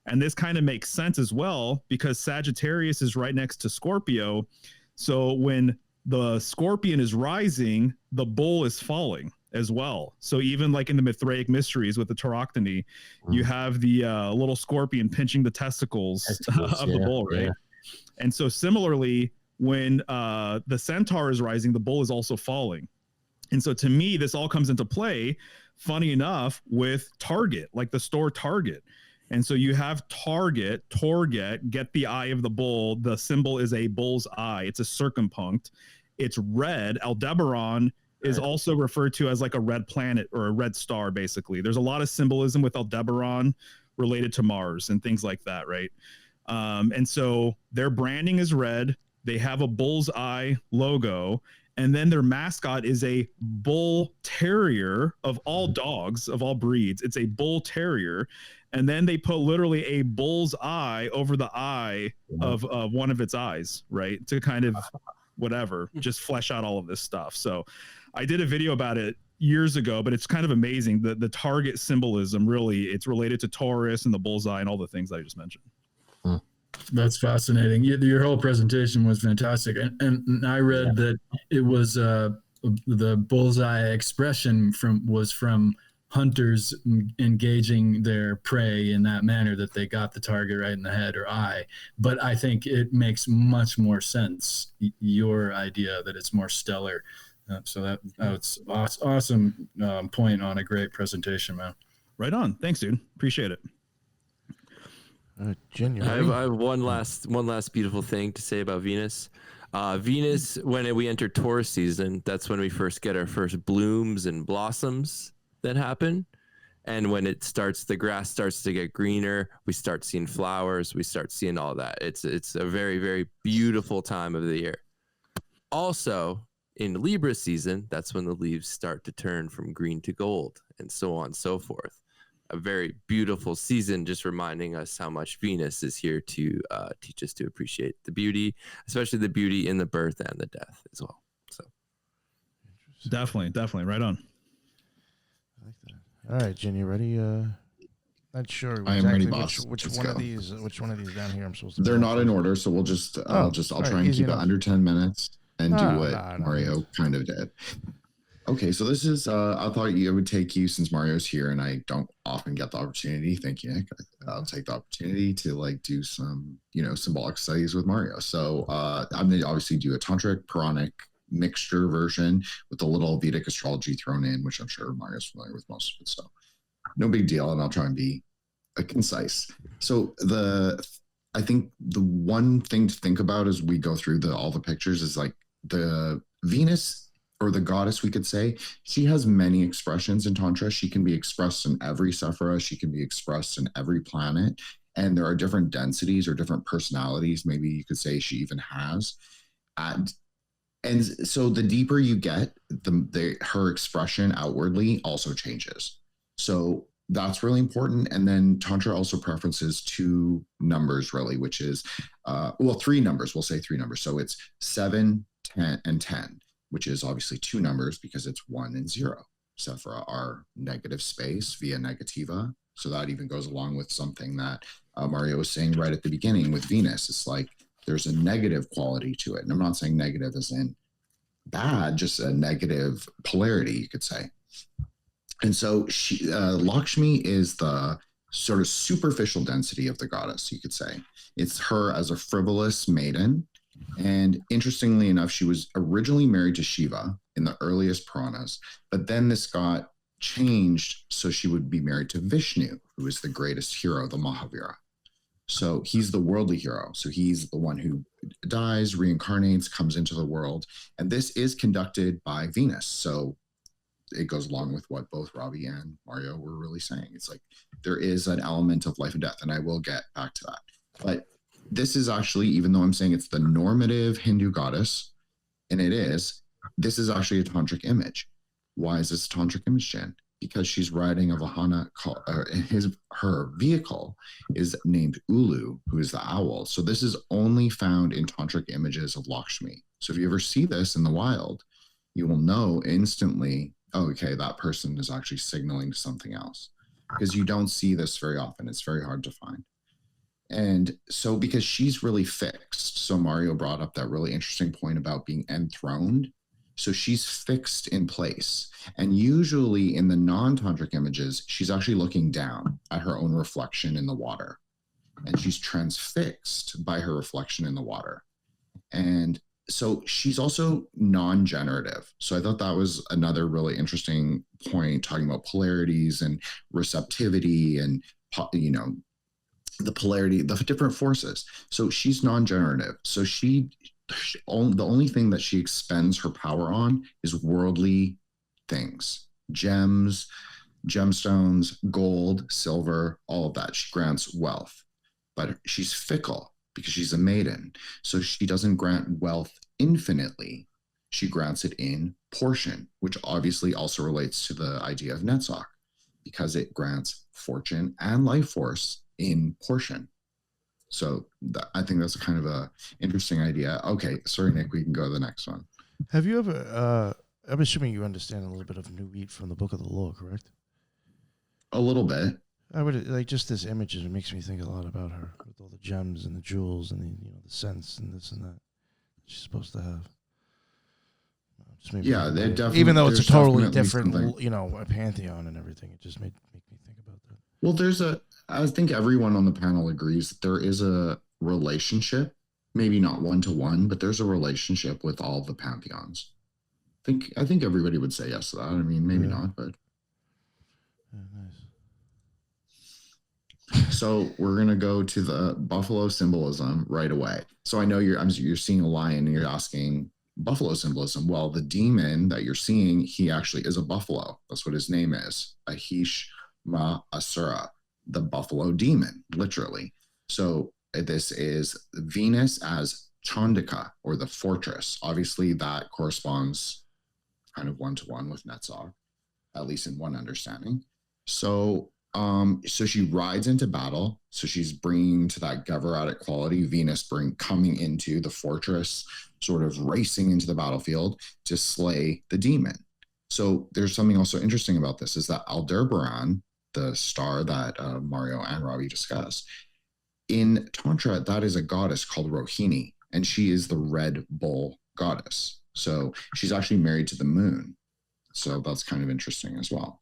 And this kind of makes sense as well because Sagittarius is right next to Scorpio. So when the scorpion is rising, the bull is falling as well. So even like in the Mithraic mysteries with the Tauroctony, you have the little scorpion pinching the testicles of the bull, right? Yeah. And so similarly, when the centaur is rising, the bull is also falling. And so to me, this all comes into play, funny enough, with Target, like the store Target. And so you have Target, Torget, get the eye of the bull. The symbol is a bull's eye. It's a circumpunct. It's red. Aldebaran is also referred to as like a red planet or a red star, basically. There's a lot of symbolism with Aldebaran related to Mars and things like that, right? And so their branding is red. They have a bull's eye logo. And then their mascot is a bull terrier of all dogs, of all breeds. It's a bull terrier. And then they put literally a bull's eye over the eye of one of its eyes, right? To kind of whatever, just flesh out all of this stuff. So I did a video about it years ago, but it's kind of amazing. The target symbolism, really, it's related to Taurus and the bullseye and all the things I just mentioned. That's fascinating. Your whole presentation was fantastic. And I read that it was the bullseye expression was from hunters engaging their prey in that manner, that they got the target right in the head or eye. But I think it makes much more sense, your idea that it's more stellar. So that's awesome point on a great presentation, man. Right on. Thanks, dude. Appreciate it. Jen, I have one last beautiful thing to say about Venus. Venus, when we enter Taurus season, that's when we first get our first blooms and blossoms that happen. And when the grass starts to get greener, we start seeing flowers, we start seeing all that. It's a very, very beautiful time of the year. Also, in Libra season, that's when the leaves start to turn from green to gold, and so on and so forth. A very beautiful season, just reminding us how much Venus is here to teach us to appreciate the beauty, especially the beauty in the birth and the death as well. So, Definitely, right on. I like that. All right, Jen, you ready? Not sure exactly I am ready, boss. which Let's one go. of these down here I'm supposed to. They're not in order, so I'll try and keep it under 10 minutes and do what Mario kind of did. Okay, so this is I thought it would take you, since Mario's here and I don't often get the opportunity. Thank you, Nick. I'll take the opportunity to like do some, symbolic studies with Mario. So I'm gonna obviously do a tantric Puranic mixture version with a little Vedic astrology thrown in, which I'm sure Mario's familiar with most of it. So no big deal, and I'll try and be concise. So I think the one thing to think about as we go through all the pictures is like the Venus, or the goddess, we could say, she has many expressions in Tantra. She can be expressed in every Sephira. She can be expressed in every planet. And there are different densities or different personalities, maybe you could say she even has. And so the deeper you get, her expression outwardly also changes. So that's really important. And then Tantra also preferences 2 numbers, really, which is, 3 numbers. We'll say 3 numbers. So it's 7, 10, and 10. Which is obviously 2 numbers because it's 1 and 0. Sephira are negative space via negativa. So that even goes along with something that Mario was saying right at the beginning with Venus. It's like there's a negative quality to it. And I'm not saying negative as in bad, just a negative polarity, you could say. And so Lakshmi is the sort of superficial density of the goddess, you could say. It's her as a frivolous maiden. And interestingly enough, she was originally married to Shiva in the earliest Puranas, but then this got changed so she would be married to Vishnu, who is the greatest hero, the Mahavira. So he's the worldly hero. So he's the one who dies, reincarnates, comes into the world. And this is conducted by Venus. So it goes along with what both Robby and Mario were really saying. It's like there is an element of life and death, and I will get back to that. But this is actually, even though I'm saying it's the normative Hindu goddess, and this is actually a tantric image. Why is this a tantric image, Jen? Because she's riding a Vahana. Her vehicle is named Ulu, who is the owl. So this is only found in tantric images of Lakshmi. So if you ever see this in the wild, you will know instantly, oh, okay, that person is actually signaling to something else. Because you don't see this very often. It's very hard to find. And so because she's really fixed, so Mario brought up that really interesting point about being enthroned. So she's fixed in place. And usually in the non-tantric images, she's actually looking down at her own reflection in the water. And she's transfixed by her reflection in the water. And so she's also non-generative. So I thought that was another really interesting point, talking about polarities and receptivity and, the polarity, the different forces. So she's non-generative. So the only thing that she expends her power on is worldly things, gems, gemstones, gold, silver, all of that. She grants wealth, but she's fickle because she's a maiden. So she doesn't grant wealth infinitely. She grants it in portion, which obviously also relates to the idea of Netzach, because it grants fortune and life force in portion. So I think that's kind of a interesting idea. Okay, sorry, Nick, we can go to the next one. Have you ever, I'm assuming you understand a little bit of New Wheat from the Book of the Law, correct? A little bit. I would like just this image. It makes me think a lot about her with all the gems and the jewels and the scents and this and that she's supposed to have. Yeah, they definitely. Even though it's a totally different, a pantheon and everything, it just made me think about that. Well, I think everyone on the panel agrees that there is a relationship, maybe not one-to-one, but there's a relationship with all the pantheons. I think everybody would say yes to that. I mean, maybe not, but. Yeah, nice. So we're gonna go to the buffalo symbolism right away. So I know you're seeing a lion and you're asking buffalo symbolism. Well, the demon that you're seeing, he actually is a buffalo. That's what his name is, Ahish Ma Asura, the buffalo demon, literally. So this is Venus as Chandika, or the fortress. Obviously, that corresponds kind of one-to-one with Netzach, at least in one understanding. So so she rides into battle. So she's bringing to that Gevuratic quality, Venus coming into the fortress, sort of racing into the battlefield to slay the demon. So there's something also interesting about this, is that Aldebaran, the star that Mario and Robby discussed, in Tantra, that is a goddess called Rohini, and she is the Red Bull goddess. So she's actually married to the moon. So that's kind of interesting as well.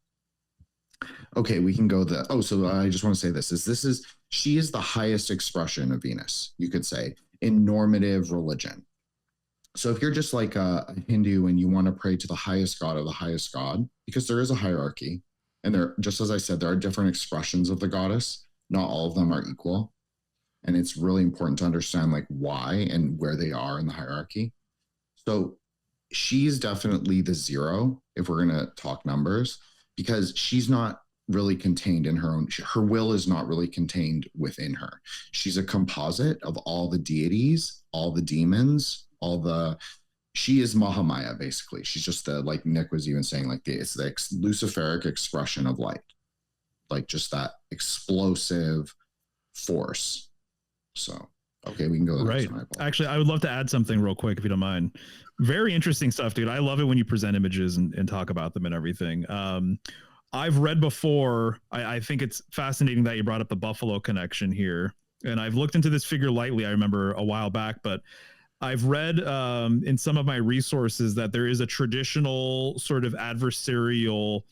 Okay, we can go so I just want to say she is the highest expression of Venus, you could say, in normative religion. So if you're just like a Hindu and you want to pray to the highest god of the highest god, because there is a hierarchy, and there, just as I said, there are different expressions of the goddess. Not all of them are equal. And it's really important to understand like why and where they are in the hierarchy. So she's definitely the 0 if we're going to talk numbers, because she's not really contained in her will is not really contained within her. She's a composite of all the deities, all the demons, she is Mahamaya, basically. She's just like Nick was even saying, like it's the Luciferic expression of light, like just that explosive force. So, okay, we can go. Right. Actually, I would love to add something real quick, if you don't mind. Very interesting stuff, dude. I love it when you present images and talk about them and everything. I've read before. I think it's fascinating that you brought up the buffalo connection here. And I've looked into this figure lightly, I remember a while back, but I've read in some of my resources that there is a traditional sort of adversarial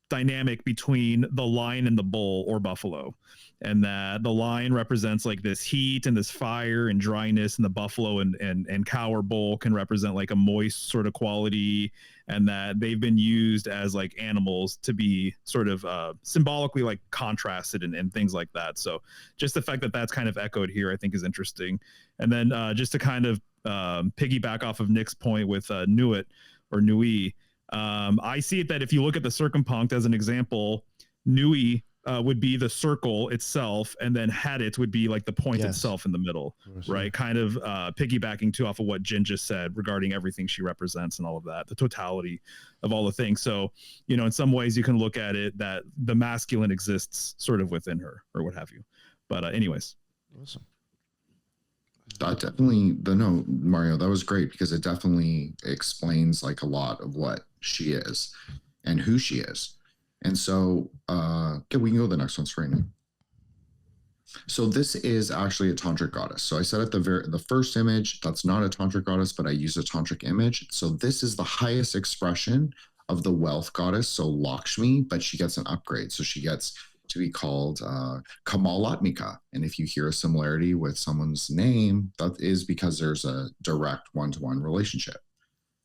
dynamic between the lion and the bull or buffalo, and that the lion represents like this heat and this fire and dryness, and the buffalo and cow or bull can represent like a moist sort of quality, and that they've been used as like animals to be sort of symbolically like contrasted and things like that. So just the fact that that's kind of echoed here, I think is interesting. And then just to kind of piggyback off of Nick's point with Nuit or Nui, I see it that if you look at the circumpunct as an example, Nui would be the circle itself, and then Hadit would be like the point itself in the middle, right? Kind of piggybacking too off of what Jin just said regarding everything she represents and all of that, the totality of all the things. So, you know, in some ways you can look at it that the masculine exists sort of within her or what have you. But anyways. Awesome. That definitely, no, Mario, that was great, because it definitely explains like a lot of what she is and who she is. And so, okay, we can go to the next one straight now. So this is actually a tantric goddess. So I said at the first image, that's not a tantric goddess, but I used a tantric image. So this is the highest expression of the wealth goddess. So Lakshmi, but she gets an upgrade. So she gets to be called Kamalatmika. And if you hear a similarity with someone's name, that is because there's a direct one-to-one relationship.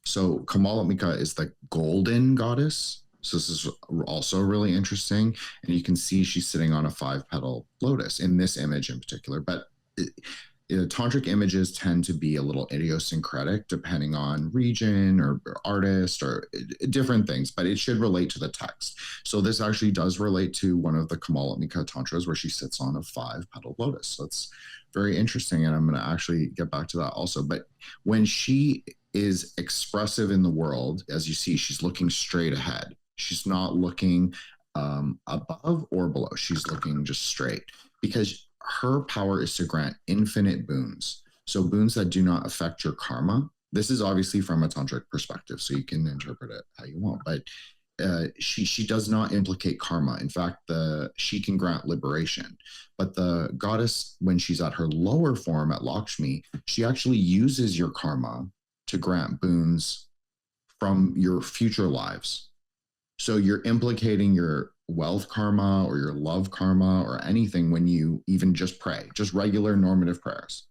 So Kamalatmika is the golden goddess. So this is also really interesting. And you can see she's sitting on a 5-petal lotus in this image in particular. But tantric images tend to be a little idiosyncratic depending on region or artist or different things, but it should relate to the text. So this actually does relate to one of the Kamalatmika tantras where she sits on a 5-petal lotus. So it's very interesting, and I'm going to actually get back to that also. But when she is expressive in the world, as you see, she's looking straight ahead. She's not looking above or below. She's looking just straight, because her power is to grant infinite boons. So boons that do not affect your karma. This is obviously from a tantric perspective, so you can interpret it how you want. But she does not implicate karma. In fact, she can grant liberation. But the goddess, when she's at her lower form at Lakshmi, she actually uses your karma to grant boons from your future lives. So you're implicating your wealth karma or your love karma or anything when you even just pray, just regular normative prayers.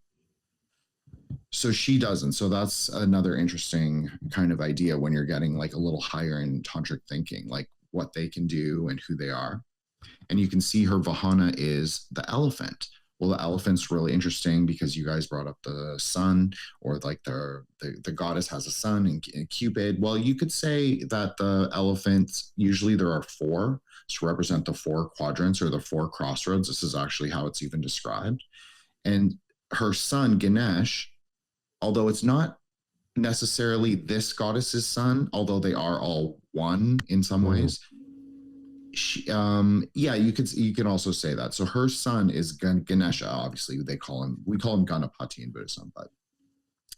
So she doesn't. So that's another interesting kind of idea when you're getting like a little higher in tantric thinking, like what they can do and who they are. And you can see her Vahana is the elephant, Well, the elephant's really interesting because you guys brought up the sun, or like the goddess has a son and Cupid. Well, you could say that the elephants, usually there are four to represent the four quadrants or the four crossroads. This is actually how it's even described. And her son, Ganesh, although it's not necessarily this goddess's son, although they are all one in some ways. She, yeah, you can also say that. So her son is Ganesha. Obviously, we call him Ganapati in Buddhism, but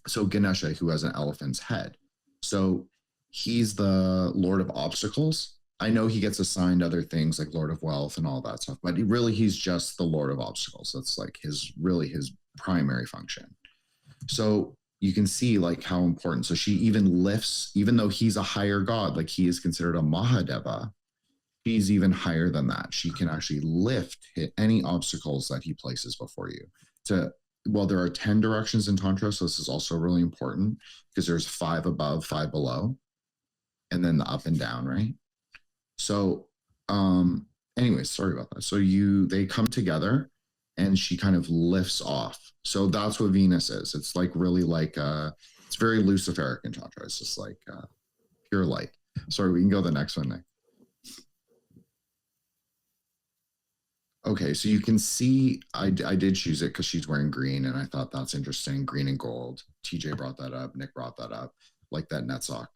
so Ganesha, who has an elephant's head. So he's the Lord of Obstacles. I know he gets assigned other things like Lord of Wealth and all that stuff, but he's just the Lord of Obstacles. That's like his primary function. So you can see like how important. So she even lifts, even though he's a higher god, like he is considered a Mahadeva, she's even higher than that. She can actually hit any obstacles that he places before you. Well, there are 10 directions in Tantra, so this is also really important because there's 5 above, 5 below, and then the up and down, right? So, anyways, sorry about that. So they come together and she kind of lifts off. So that's what Venus is. It's like really like, it's very Luciferic in Tantra. It's just like pure light. Sorry, we can go to the next one next. Okay, so you can see I did choose it because she's wearing green, and I thought that's interesting. Green and gold. TJ brought that up. Nick brought that up. Like that Netzach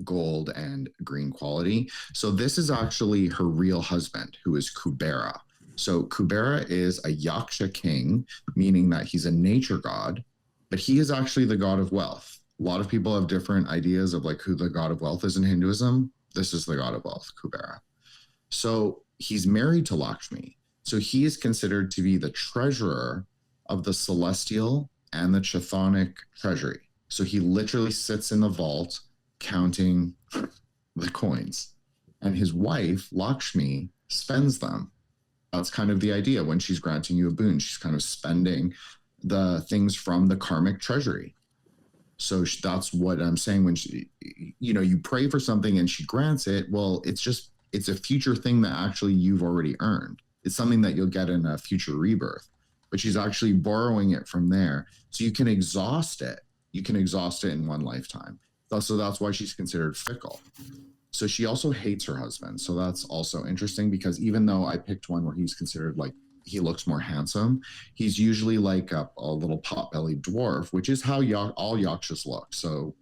gold and green quality. So this is actually her real husband, who is Kubera. So Kubera is a Yaksha king, meaning that he's a nature god, but he is actually the god of wealth. A lot of people have different ideas of like who the god of wealth is in Hinduism. This is the god of wealth, Kubera. So he's married to Lakshmi. So he is considered to be the treasurer of the celestial and the chthonic treasury. So he literally sits in the vault counting the coins. And his wife, Lakshmi, spends them. That's kind of the idea. When she's granting you a boon, she's kind of spending the things from the karmic treasury. So that's what I'm saying when you pray for something and she grants it. Well, it's a future thing that actually you've already earned. It's something that you'll get in a future rebirth, but she's actually borrowing it from there. So you can exhaust it. You can exhaust it in one lifetime. So that's why she's considered fickle. So she also hates her husband. So that's also interesting because even though I picked one where he's considered like, he looks more handsome, he's usually like a little pot-bellied dwarf, which is how all Yakshas look. So,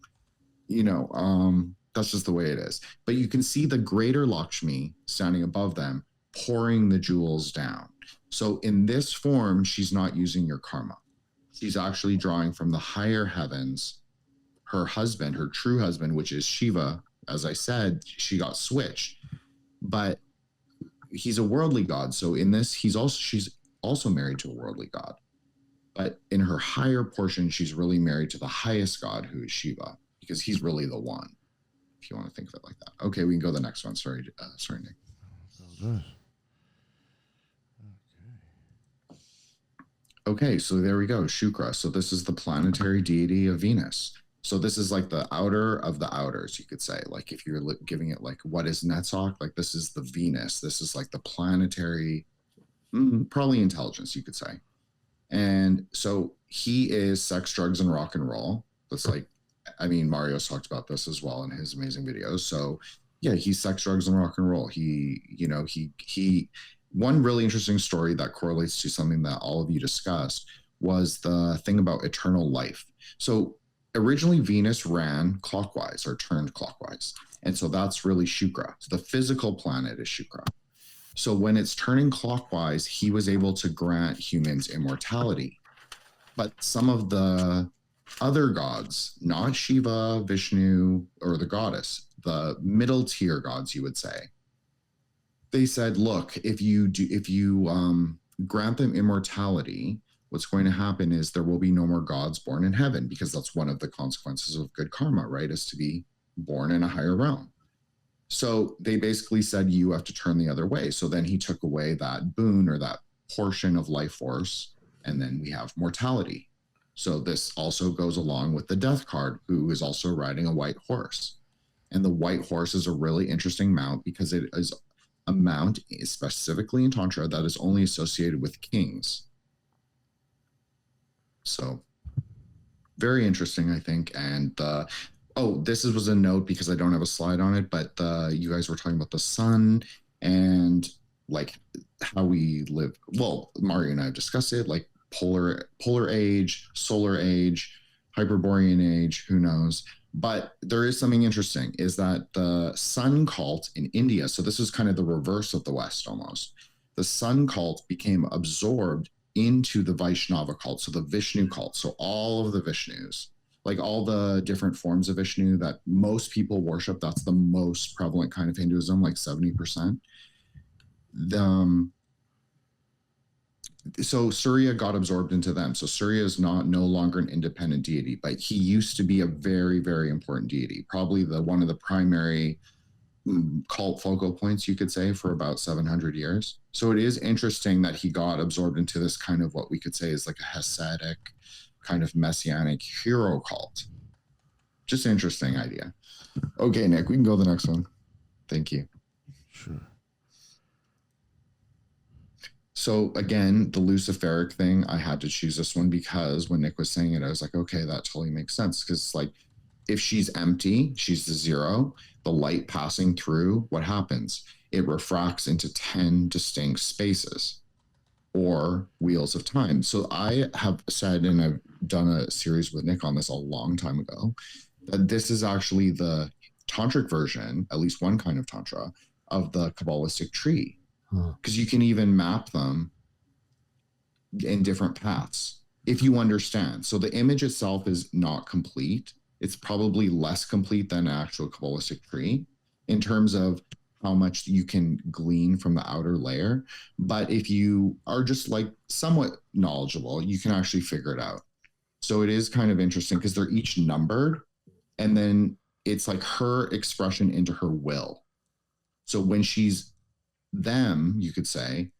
that's just the way it is. But you can see the greater Lakshmi standing above them, pouring the jewels down. So in this form, she's not using your karma. She's actually drawing from the higher heavens. Her husband, her true husband, which is Shiva, as I said, she got switched, but he's a worldly god. So in this, she's also married to a worldly god, but in her higher portion, she's really married to the highest god, who is Shiva, because he's really the one, if you want to think of it like that. Okay, we can go to the next one. Sorry, Nick. Good. Okay, so there we go, Shukra. So this is the planetary deity of Venus. So this is like the outer of the outers, you could say. Like if you're giving it like, what is Netzach? Like this is the Venus. This is like the planetary, probably intelligence, you could say. And so he is sex, drugs, and rock and roll. That's like, Mario's talked about this as well in his amazing videos. So yeah, he's sex, drugs, and rock and roll. He one really interesting story that correlates to something that all of you discussed was the thing about eternal life. So originally Venus ran clockwise or turned clockwise. And so that's really Shukra. So the physical planet is Shukra. So when it's turning clockwise, he was able to grant humans immortality. But some of the other gods, not Shiva, Vishnu, or the goddess, the middle tier gods, you would say, they said, look, if you grant them immortality, what's going to happen is there will be no more gods born in heaven, because that's one of the consequences of good karma, right? Is to be born in a higher realm. So they basically said, you have to turn the other way. So then he took away that boon or that portion of life force. And then we have mortality. So this also goes along with the death card, who is also riding a white horse. And the white horse is a really interesting mount because it is a mount specifically in Tantra that is only associated with kings. So very interesting, I think. And this was a note because I don't have a slide on it, but you guys were talking about the sun and like how we live. Well, Mario and I have discussed it, like polar age, solar age, Hyperborean age, who knows? But there is something interesting, is that the sun cult in India, so this is kind of the reverse of the West almost. The sun cult became absorbed into the Vaishnava cult, so the Vishnu cult. So all of the Vishnus, like all the different forms of Vishnu that most people worship, that's the most prevalent kind of Hinduism, like 70%. So Surya got absorbed into them. So Surya is no longer an independent deity, but he used to be a very, very important deity, probably one of the primary cult focal points, you could say, for about 700 years. So it is interesting that he got absorbed into this kind of what we could say is like a Hasidic kind of messianic hero cult. Just an interesting idea. Okay, Nick, we can go to the next one. Thank you. Sure. So again, the Luciferic thing, I had to choose this one because when Nick was saying it, I was like, okay, that totally makes sense. Because like, if she's empty, she's the zero, the light passing through, what happens? It refracts into 10 distinct spaces or wheels of time. So I have said, and I've done a series with Nick on this a long time ago, that this is actually the tantric version, at least one kind of tantra, of the Kabbalistic tree. Because you can even map them in different paths if you understand. So the image itself is not complete. It's probably less complete than an actual Kabbalistic tree in terms of how much you can glean from the outer layer. But if you are just like somewhat knowledgeable, you can actually figure it out. So it is kind of interesting because they're each numbered, and then it's like her expression into her will. So when she's them, you could say,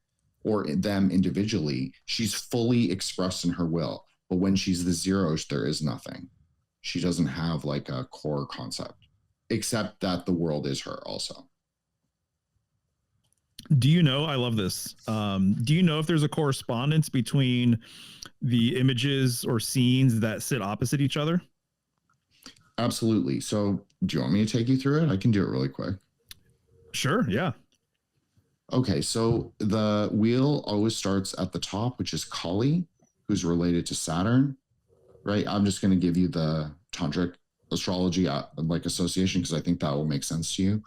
or them individually, she's fully expressed in her will. But when she's the zeros, there is nothing. She doesn't have like a core concept, except that the world is her also. Do you know, I love this. Do you know if there's a correspondence between the images or scenes that sit opposite each other? Absolutely. So do you want me to take you through it? I can do it really quick. Sure, yeah. Okay, so the wheel always starts at the top, which is Kali, who's related to Saturn, right? I'm just going to give you the tantric astrology like association because I think that will make sense to you.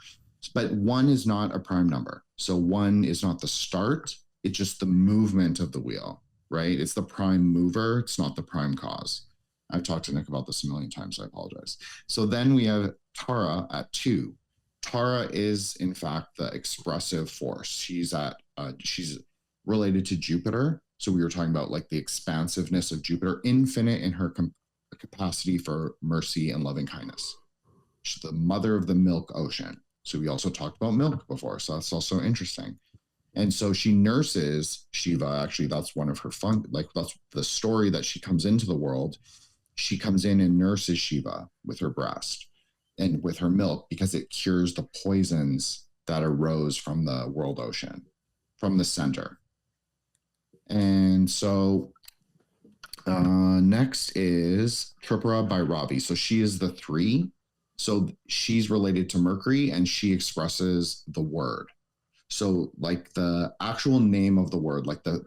But 1 is not a prime number. So 1 is not the start. It's just the movement of the wheel, right? It's the prime mover. It's not the prime cause. I've talked to Nick about this a million times, so I apologize. So then we have Tara at 2. Tara is, in fact, the expressive force. She's related to Jupiter. So we were talking about like the expansiveness of Jupiter, infinite in her capacity for mercy and loving kindness. She's the mother of the milk ocean. So we also talked about milk before. So that's also interesting. And so she nurses Shiva. Actually, that's one of her that's the story that she comes into the world. She comes in and nurses Shiva with her breast and with her milk because it cures the poisons that arose from the world ocean, from the center. And so next is Tripura by Robby. So she is the 3. So she's related to Mercury and she expresses the word. So like the actual name of the word, like the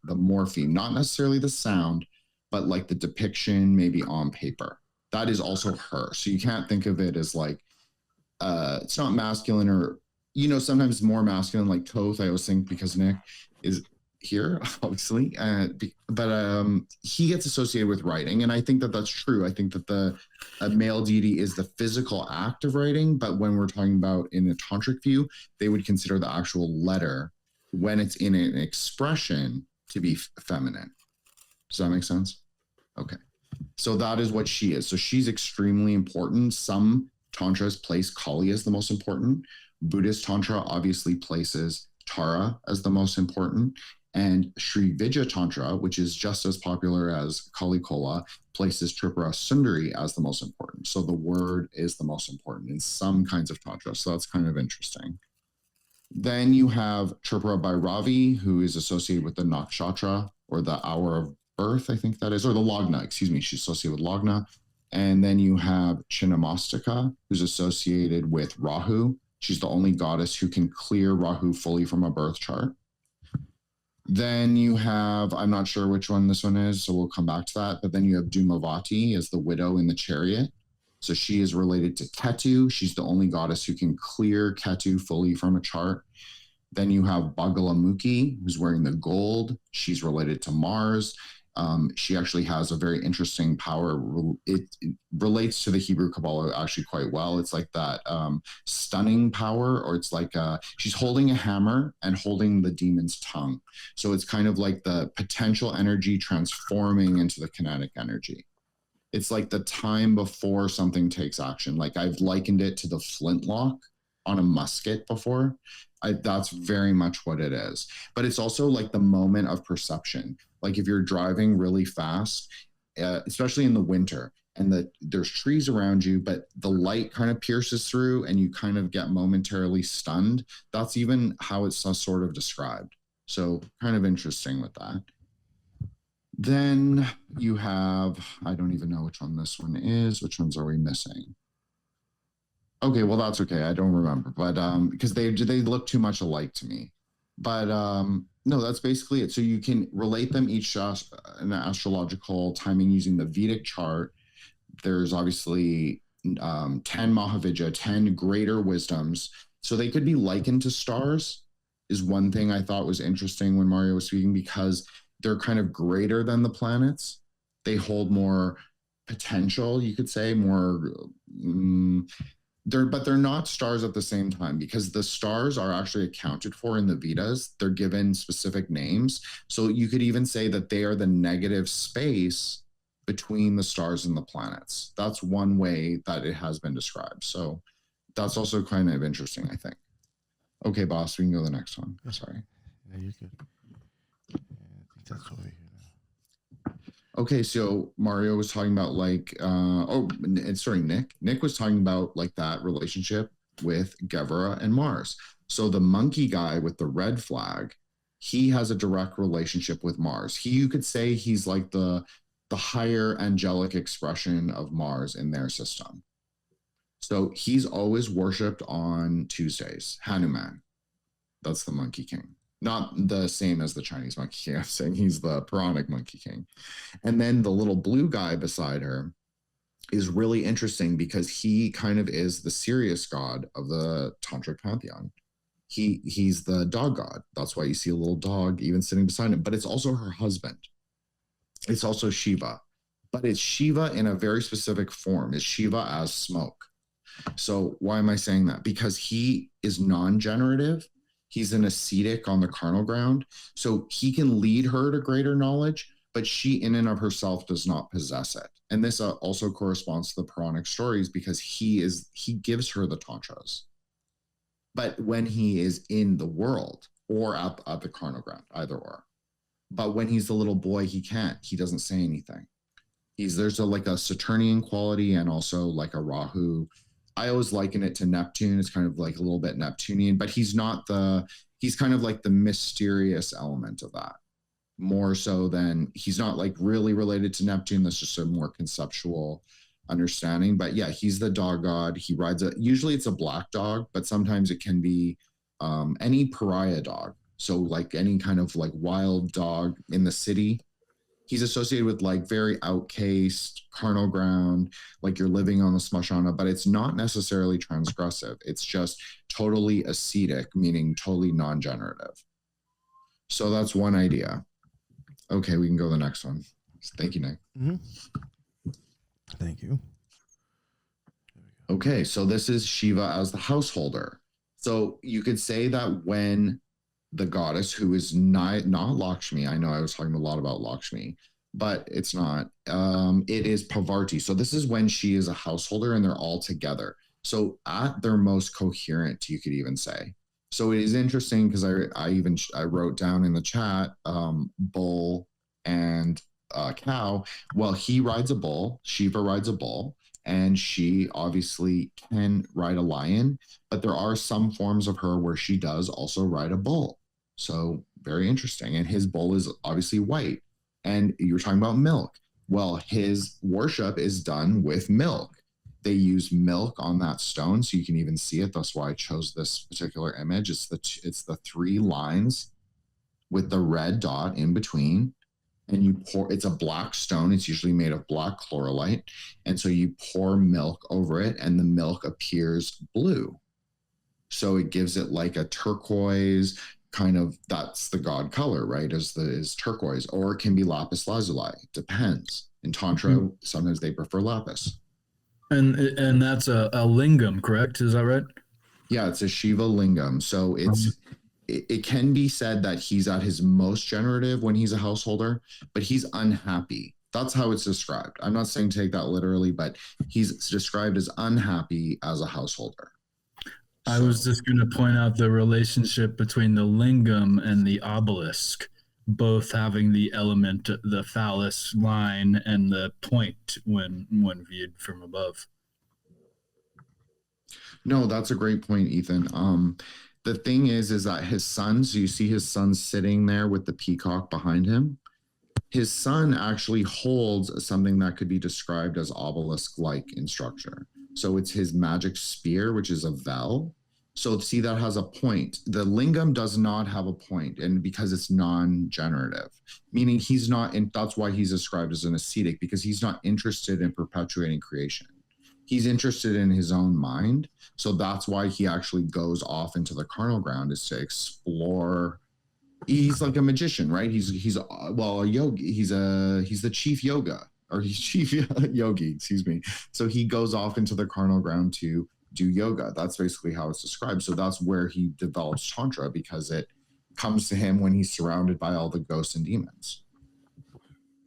morpheme, not necessarily the sound, but like the depiction maybe on paper. That is also her. So you can't think of it as like, it's not masculine or, sometimes more masculine, like Toth, I always think because Nick is here, obviously. But he gets associated with writing. And I think that that's true. I think that the male deity is the physical act of writing. But when we're talking about in a tantric view, they would consider the actual letter when it's in an expression to be feminine. Does that make sense? Okay. So that is what she is. So she's extremely important. Some tantras place Kali as the most important. Buddhist tantra obviously places Tara as the most important. And Sri Vijaya Tantra, which is just as popular as Kali Kola, places Tripura Sundari as the most important. So the word is the most important in some kinds of tantra. So that's kind of interesting. Then you have Tripura by Ravi, who is associated with the nakshatra or the hour of earth, I think that is, or the Lagna, excuse me. She's associated with Lagna. And then you have Chinnamastika, who's associated with Rahu. She's the only goddess who can clear Rahu fully from a birth chart. Then you have, I'm not sure which one this one is, so we'll come back to that. But then you have Dhumavati as the widow in the chariot. So she is related to Ketu. She's the only goddess who can clear Ketu fully from a chart. Then you have Bagalamukhi, who's wearing the gold. She's related to Mars. She actually has a very interesting power. It relates to the Hebrew Kabbalah actually quite well. It's like that stunning power, or it's like she's holding a hammer and holding the demon's tongue. So it's kind of like the potential energy transforming into the kinetic energy. It's like the time before something takes action. Like I've likened it to the flintlock on a musket before. That's very much what it is. But it's also like the moment of perception. Like if you're driving really fast, especially in the winter, and there's trees around you, but the light kind of pierces through and you kind of get momentarily stunned. That's even how it's sort of described. So kind of interesting with that. Then you have, I don't even know which one this one is. Which ones are we missing? Okay, well, that's okay. I don't remember, but because they look too much alike to me. But no, that's basically it. So you can relate them each in astrological timing using the Vedic chart. There's obviously 10 Mahavidya, 10 greater wisdoms. So they could be likened to stars, is one thing I thought was interesting when Mario was speaking, because they're kind of greater than the planets. They hold more potential, you could say, more... But they're not stars at the same time, because the stars are actually accounted for in the Vedas. They're given specific names. So you could even say that they are the negative space between the stars and the planets. That's one way that it has been described. So that's also kind of interesting, I think. Okay, boss, we can go to the next one. Sorry. Yeah, you could. Yeah, I think that's over here now. Okay, so Mario was talking about like, Nick. Nick was talking about like that relationship with Gevra and Mars. So the monkey guy with the red flag, he has a direct relationship with Mars. You could say he's like the higher angelic expression of Mars in their system. So he's always worshipped on Tuesdays, Hanuman. That's the Monkey King. Not the same as the Chinese Monkey King. I'm saying he's the Puranic Monkey King. And then the little blue guy beside her is really interesting because he kind of is the Sirius god of the Tantric pantheon. He's the dog god. That's why you see a little dog even sitting beside him. But it's also her husband. It's also Shiva. But it's Shiva in a very specific form. It's Shiva as smoke. So why am I saying that? Because he is non-generative. He's an ascetic on the carnal ground. So he can lead her to greater knowledge, but she in and of herself does not possess it. And this also corresponds to the Puranic stories because he gives her the tantras. But when he is in the world or at the carnal ground, either or. But when he's the little boy, he can't. He doesn't say anything. There's like a Saturnian quality and also like a Rahu. I always liken it to Neptune. It's kind of like a little bit Neptunian, but he's kind of like the mysterious element of that. More so than, he's not like really related to Neptune. That's just a more conceptual understanding. But yeah, he's the dog god. He rides usually it's a black dog, but sometimes it can be any pariah dog. So like any kind of like wild dog in the city. He's associated with like very outcast, carnal ground, like you're living on the smashana, but it's not necessarily transgressive. It's just totally ascetic, meaning totally non-generative. So that's one idea. Okay, we can go to the next one. Thank you, Nick. Mm-hmm. Thank you. Okay, so this is Shiva as the householder. So you could say that when the goddess, who is not Lakshmi, I know I was talking a lot about Lakshmi, but it's not. It is Pavarti. So this is when she is a householder and they're all together. So at their most coherent, you could even say. So it is interesting because I wrote down in the chat, bull and cow. Well, he rides a bull, Shiva rides a bull, and she obviously can ride a lion, but there are some forms of her where she does also ride a bull. So very interesting. And his bull is obviously white. And you were talking about milk. Well, his worship is done with milk. They use milk on that stone, so you can even see it. That's why I chose this particular image. It's the 3 lines with the red dot in between, and you pour. It's a black stone. It's usually made of black chlorophyte, and so you pour milk over it, and the milk appears blue. So it gives it like a turquoise kind of. That's the god color, right? Is turquoise, or it can be lapis lazuli. Depends. In Tantra, sometimes they prefer lapis. And that's a lingam, correct? Is that right? Yeah, it's a Shiva lingam. So it can be said that he's at his most generative when he's a householder, but he's unhappy. That's how it's described. I'm not saying take that literally, but he's described as unhappy as a householder. I was just going to point out the relationship between the lingam and the obelisk, both having the element, the phallus line and the point when viewed from above. No, that's a great point, Ethan. The thing is that his son, so you see his son sitting there with the peacock behind him. His son actually holds something that could be described as obelisk-like in structure. So it's his magic spear, which is a vel. So see, that has a point. The lingam does not have a point, and because it's non-generative, meaning he's not, and that's why he's described as an ascetic, because he's not interested in perpetuating creation. He's interested in his own mind. So that's why he actually goes off into the carnal ground, is to explore. He's like a magician, right? He's a yogi. He's the chief yoga, or he's chief yogi, excuse me. So he goes off into the carnal ground to do yoga. That's basically how it's described. So that's where he develops Tantra, because it comes to him when he's surrounded by all the ghosts and demons.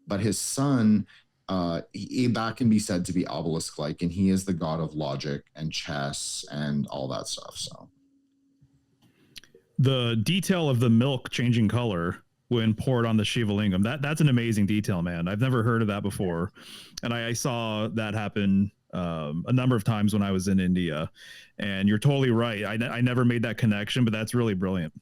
But his son, that can be said to be obelisk-like, and he is the god of logic and chess and all that stuff. So the detail of the milk changing color when poured on the Shiva lingam, that's an amazing detail, man. I've never heard of that before, and I saw that happen a number of times when I was in India. And you're totally right. I never made that connection, but that's really brilliant.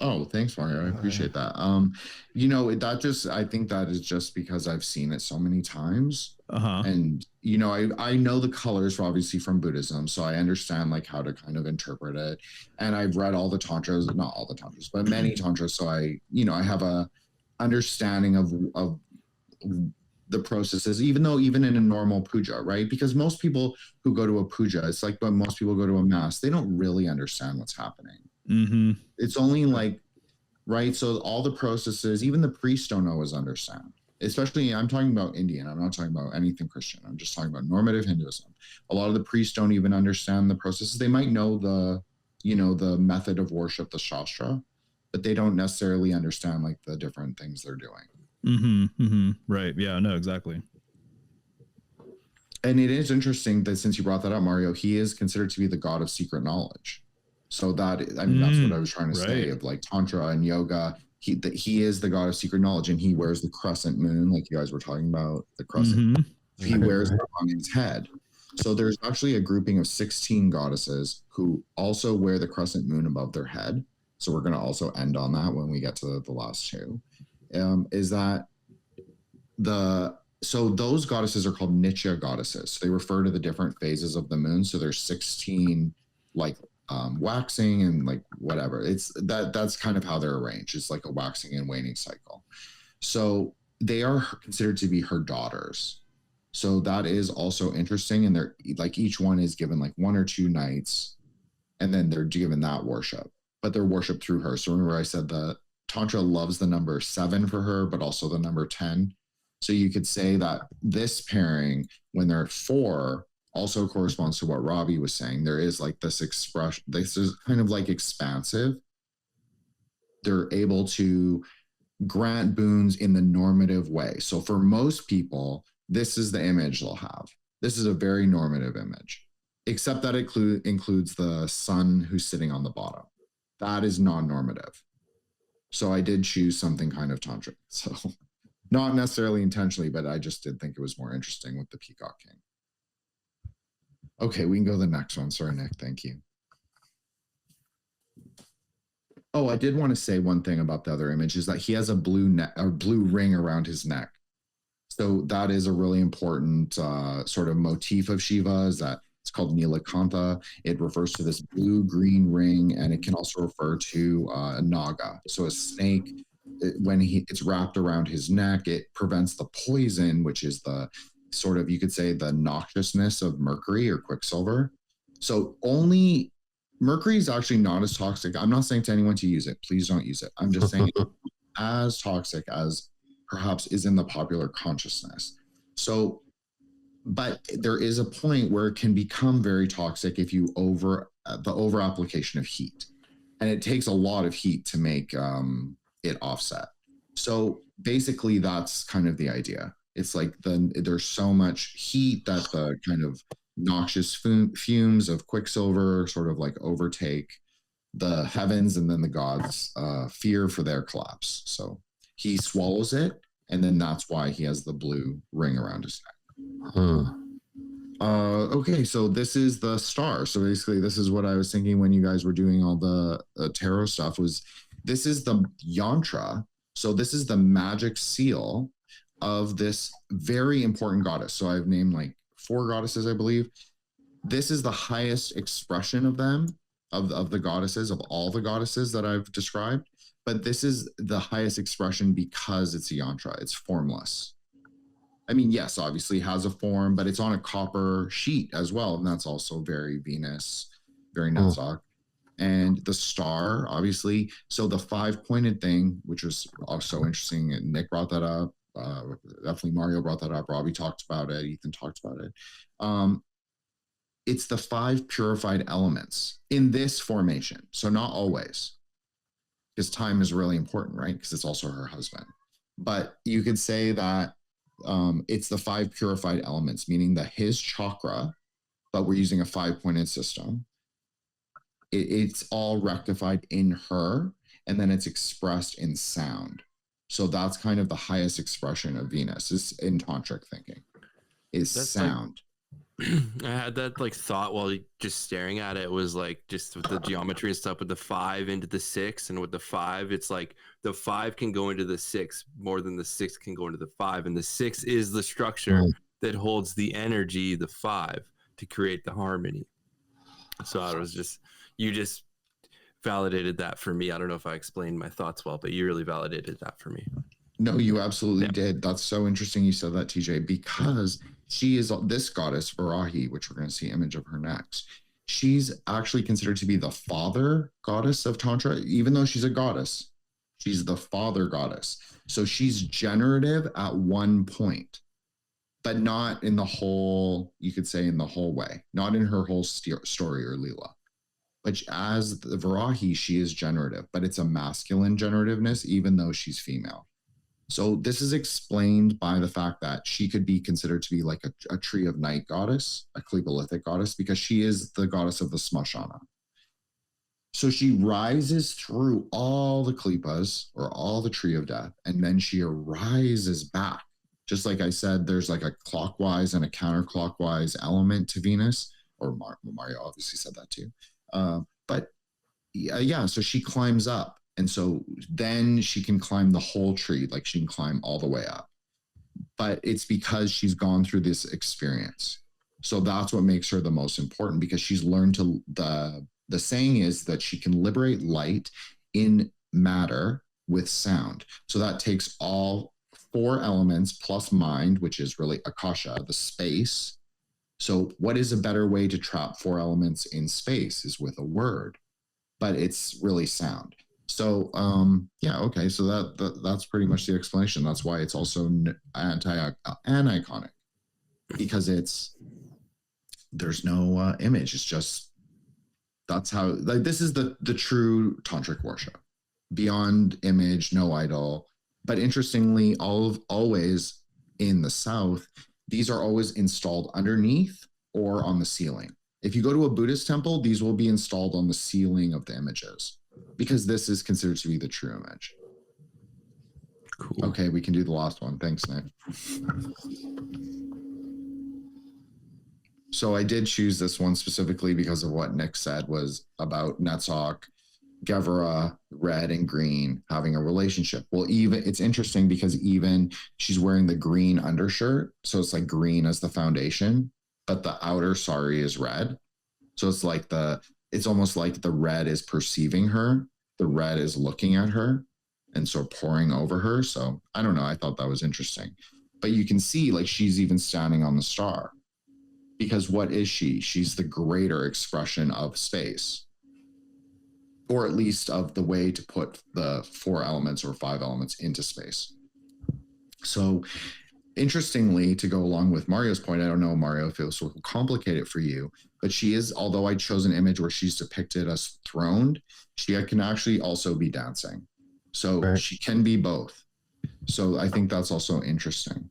Oh, thanks, Mario. I appreciate that. I think that is just because I've seen it so many times. And, I know the colors obviously from Buddhism, so I understand like how to kind of interpret it. And I've read all the tantras, not all the tantras, but many tantras. So I have a understanding of the processes, even in a normal puja, right? Because most people who go to a puja, it's like when most people go to a mass, they don't really understand what's happening. Mm-hmm. It's only like, right? So all the processes, even the priests don't always understand. Especially, I'm talking about Indian. I'm not talking about anything Christian. I'm just talking about normative Hinduism. A lot of the priests don't even understand the processes. They might know the method of worship, the shastra, but they don't necessarily understand like the different things they're doing. Mm-hmm. Mm-hmm. Right. Yeah, no, exactly. And it is interesting that since you brought that up, Mario, he is considered to be the god of secret knowledge. So that's what I was trying to say, of like Tantra and yoga. He is the god of secret knowledge, and he wears the crescent moon, like you guys were talking about, the crescent. Mm-hmm. He wears it on his head. So there's actually a grouping of 16 goddesses who also wear the crescent moon above their head. So we're going to also end on that when we get to the last two. So those goddesses are called Nitya goddesses. So they refer to the different phases of the moon. So there's 16 like waxing and like whatever. That's kind of how they're arranged. It's like a waxing and waning cycle. So they are considered to be her daughters. So that is also interesting. And they're like, each one is given like 1 or 2 nights, and then they're given that worship, but they're worshiped through her. So remember I said the Tantra loves the number 7 for her, but also the number 10. So you could say that this pairing, when they're 4, also corresponds to what Robby was saying. There is like this expression, this is kind of like expansive. They're able to grant boons in the normative way. So for most people, this is the image they'll have. This is a very normative image, except that it includes the sun who's sitting on the bottom. That is non-normative. So I did choose something kind of tantric. So not necessarily intentionally, but I just did think it was more interesting with the Peacock King. Okay, we can go to the next one. Sorry, Nick. Thank you. Oh, I did want to say one thing about the other image is that he has a blue ring around his neck. So that is a really important sort of motif of Shiva, is that it's called Nilakantha. It refers to this blue-green ring, and it can also refer to a naga. So a snake, when it's wrapped around his neck, it prevents the poison, which is the sort of, you could say, the noxiousness of mercury or quicksilver. So only mercury is actually not as toxic. I'm not saying to anyone to use it. Please don't use it. I'm just saying as toxic as perhaps is in the popular consciousness. So, but there is a point where it can become very toxic if you the over application of heat, and it takes a lot of heat to make it offset. So basically, that's kind of the idea. It's like there's so much heat that the kind of noxious fumes of quicksilver sort of like overtake the heavens, and then the gods fear for their collapse. So he swallows it, and then that's why he has the blue ring around his neck. Okay, so this is the star. So basically, this is what I was thinking when you guys were doing all the tarot stuff. This is the yantra. So this is the magic seal of this very important goddess. So I've named like 4 goddesses, I believe. This is the highest expression of them, of the goddesses, of all the goddesses that I've described. But this is the highest expression because it's a yantra. It's formless. I mean, yes, obviously it has a form, but it's on a copper sheet as well. And that's also very Venus, very Netzach. And the star, obviously. So the 5-pointed thing, which was also interesting, and Nick brought that up. Definitely Mario brought that up. Robbie talked about it. Ethan talked about it. It's the 5 purified elements in this formation. So not always, because time is really important, right? Because it's also her husband. But you could say that it's the 5 purified elements, meaning that his chakra, but we're using a 5-pointed system. It's all rectified in her, and then it's expressed in sound. So that's kind of the highest expression of Venus is in tantric thinking, is that's sound. I had that like thought while just staring at it, was like just with the geometry and stuff, with the 5 into the 6, and with the 5, it's like the 5 can go into the 6 more than the 6 can go into the 5, and the 6 is the structure that holds the energy, the 5, to create the harmony. So I was just, you just validated that for me. I don't know if I explained my thoughts well, but you really validated that for me. No, you absolutely did. That's so interesting you said that, TJ, because she is this goddess, Varahi, which we're going to see image of her next. She's actually considered to be the father goddess of Tantra, even though she's a goddess. She's the father goddess. So she's generative at one point, but not in the whole, you could say in the whole way, not in her whole story or Leela. But as the Varahi, she is generative, but it's a masculine generativeness, even though she's female. So this is explained by the fact that she could be considered to be like a tree of night goddess, a Klipolithic goddess, because she is the goddess of the Smashana. So she rises through all the Klipas, or all the tree of death, and then she arises back. Just like I said, there's like a clockwise and a counterclockwise element to Venus, or Mario obviously said that too. But yeah, so she climbs up. And so then she can climb the whole tree, like she can climb all the way up. But it's because she's gone through this experience. So that's what makes her the most important, because she's learned to, the saying is that she can liberate light in matter with sound. So that takes all 4 elements plus mind, which is really Akasha, the space. So what is a better way to trap 4 elements in space is with a word, but it's really sound. So yeah, okay, so that's pretty much the explanation. That's why it's also aniconic, because there's no image. It's just, that's how, like, this is the true tantric worship, beyond image, no idol. But interestingly, always in the South, these are always installed underneath or on the ceiling. If you go to a Buddhist temple, these will be installed on the ceiling of the images, because this is considered to be the true image. Cool. Okay, we can do the last one. Thanks, Nick. So I did choose this one specifically because of what Nick said was about Netzach Gevra, red and green, having a relationship. Well, even it's interesting because even she's wearing the green undershirt, so it's like green as the foundation, but the outer sari is red. So it's almost like the red is perceiving her, the red is looking at her, and so pouring over her. So I don't know. I thought that was interesting. But you can see like she's even standing on the star. Because what is she? She's the greater expression of space, or at least of the way to put the 4 elements or 5 elements into space. So interestingly, to go along with Mario's point, I don't know, Mario, if it was complicated for you, but she is, although I chose an image where she's depicted as throned, she can actually also be dancing. So she can be both. So I think that's also interesting.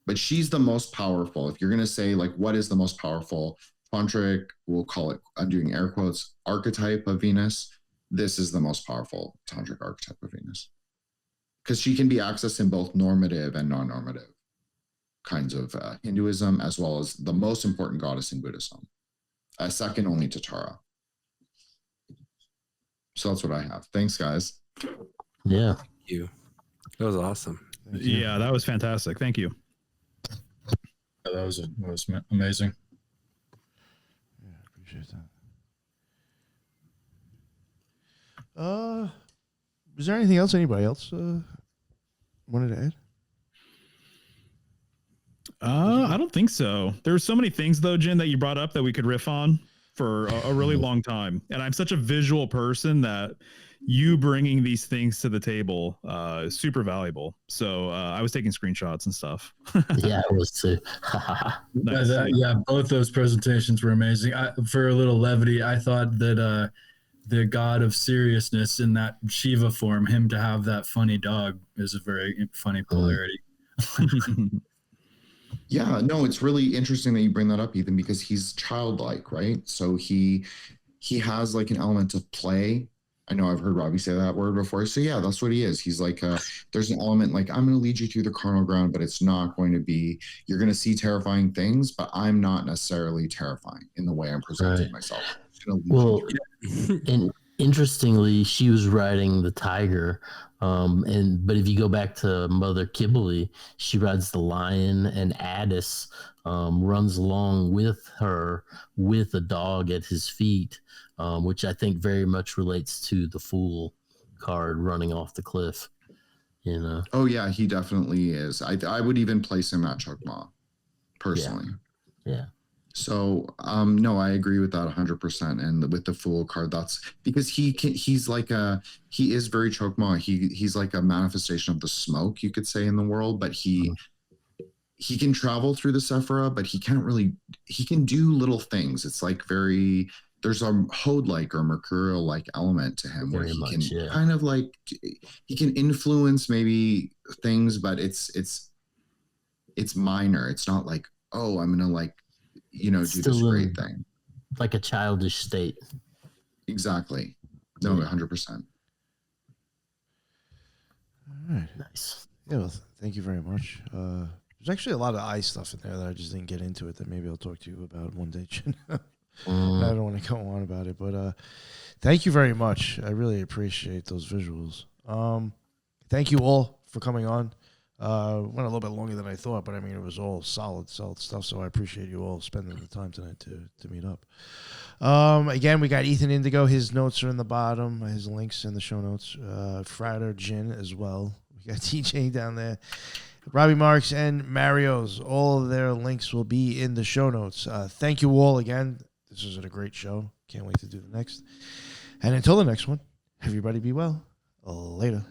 But she's the most powerful. If you're going to say, like, what is the most powerful tantric, we'll call it, I'm doing air quotes, archetype of Venus, this is the most powerful tantric archetype of Venus. Because she can be accessed in both normative and non-normative kinds of Hinduism, as well as the most important goddess in Buddhism, second only to Tara. So that's what I have. Thanks, guys. Yeah. Thank you. That was awesome. Yeah, that was fantastic. Thank you. Yeah, that was amazing. Yeah, I appreciate that. Was there anything else anybody else wanted to add? I don't think so. There's so many things though, Jen, that you brought up that we could riff on for a really long time. And I'm such a visual person that you bringing these things to the table is super valuable. So I was taking screenshots and stuff. Yeah, it was too. Nice. Yeah, both those presentations were amazing. For a little levity, I thought that the god of seriousness in that Shiva form, him to have that funny dog is a very funny polarity. Yeah, no, it's really interesting that you bring that up, Ethan, because he's childlike, right? So he has like an element of play. I know I've heard Robby say that word before. So yeah, that's what he is. He's like, there's an element like, I'm going to lead you through the carnal ground, but it's not going to be, you're going to see terrifying things, but I'm not necessarily terrifying in the way I'm presenting myself. Well, and interestingly, she was riding the tiger. But if you go back to Mother Kibble, she rides the lion, and Addis runs along with her with a dog at his feet, which I think very much relates to the Fool card running off the cliff. You know? Oh yeah, he definitely is. I would even place him at Chokmah, personally. Yeah. So no, I agree with that 100%. And with the Fool card, that's because he is very Chokmah. He's like a manifestation of the smoke, you could say, in the world, but he can travel through the Sephira, but he can do little things. It's like there's a Hode-like or Mercurial-like element to him where he can kind of like, he can influence maybe things, but it's minor. It's not like, oh, I'm going to like, do this great thing. Like a childish state. Exactly. No, 100%. All right. Nice. Yeah, well, thank you very much. There's actually a lot of eye stuff in there that I just didn't get into it that maybe I'll talk to you about one day. I don't want to go on about it, but thank you very much. I really appreciate those visuals. Thank you all for coming on. Went a little bit longer than I thought, but I mean, it was all solid stuff. So I appreciate you all spending the time tonight to meet up. Again, we got Ethan Indigo. His notes are in the bottom. His links in the show notes. Frater Jin as well. We got TJ down there. Robby Marx and Mario's. All of their links will be in the show notes. Thank you all again. This was a great show. Can't wait to do the next. And until the next one, everybody be well. Later.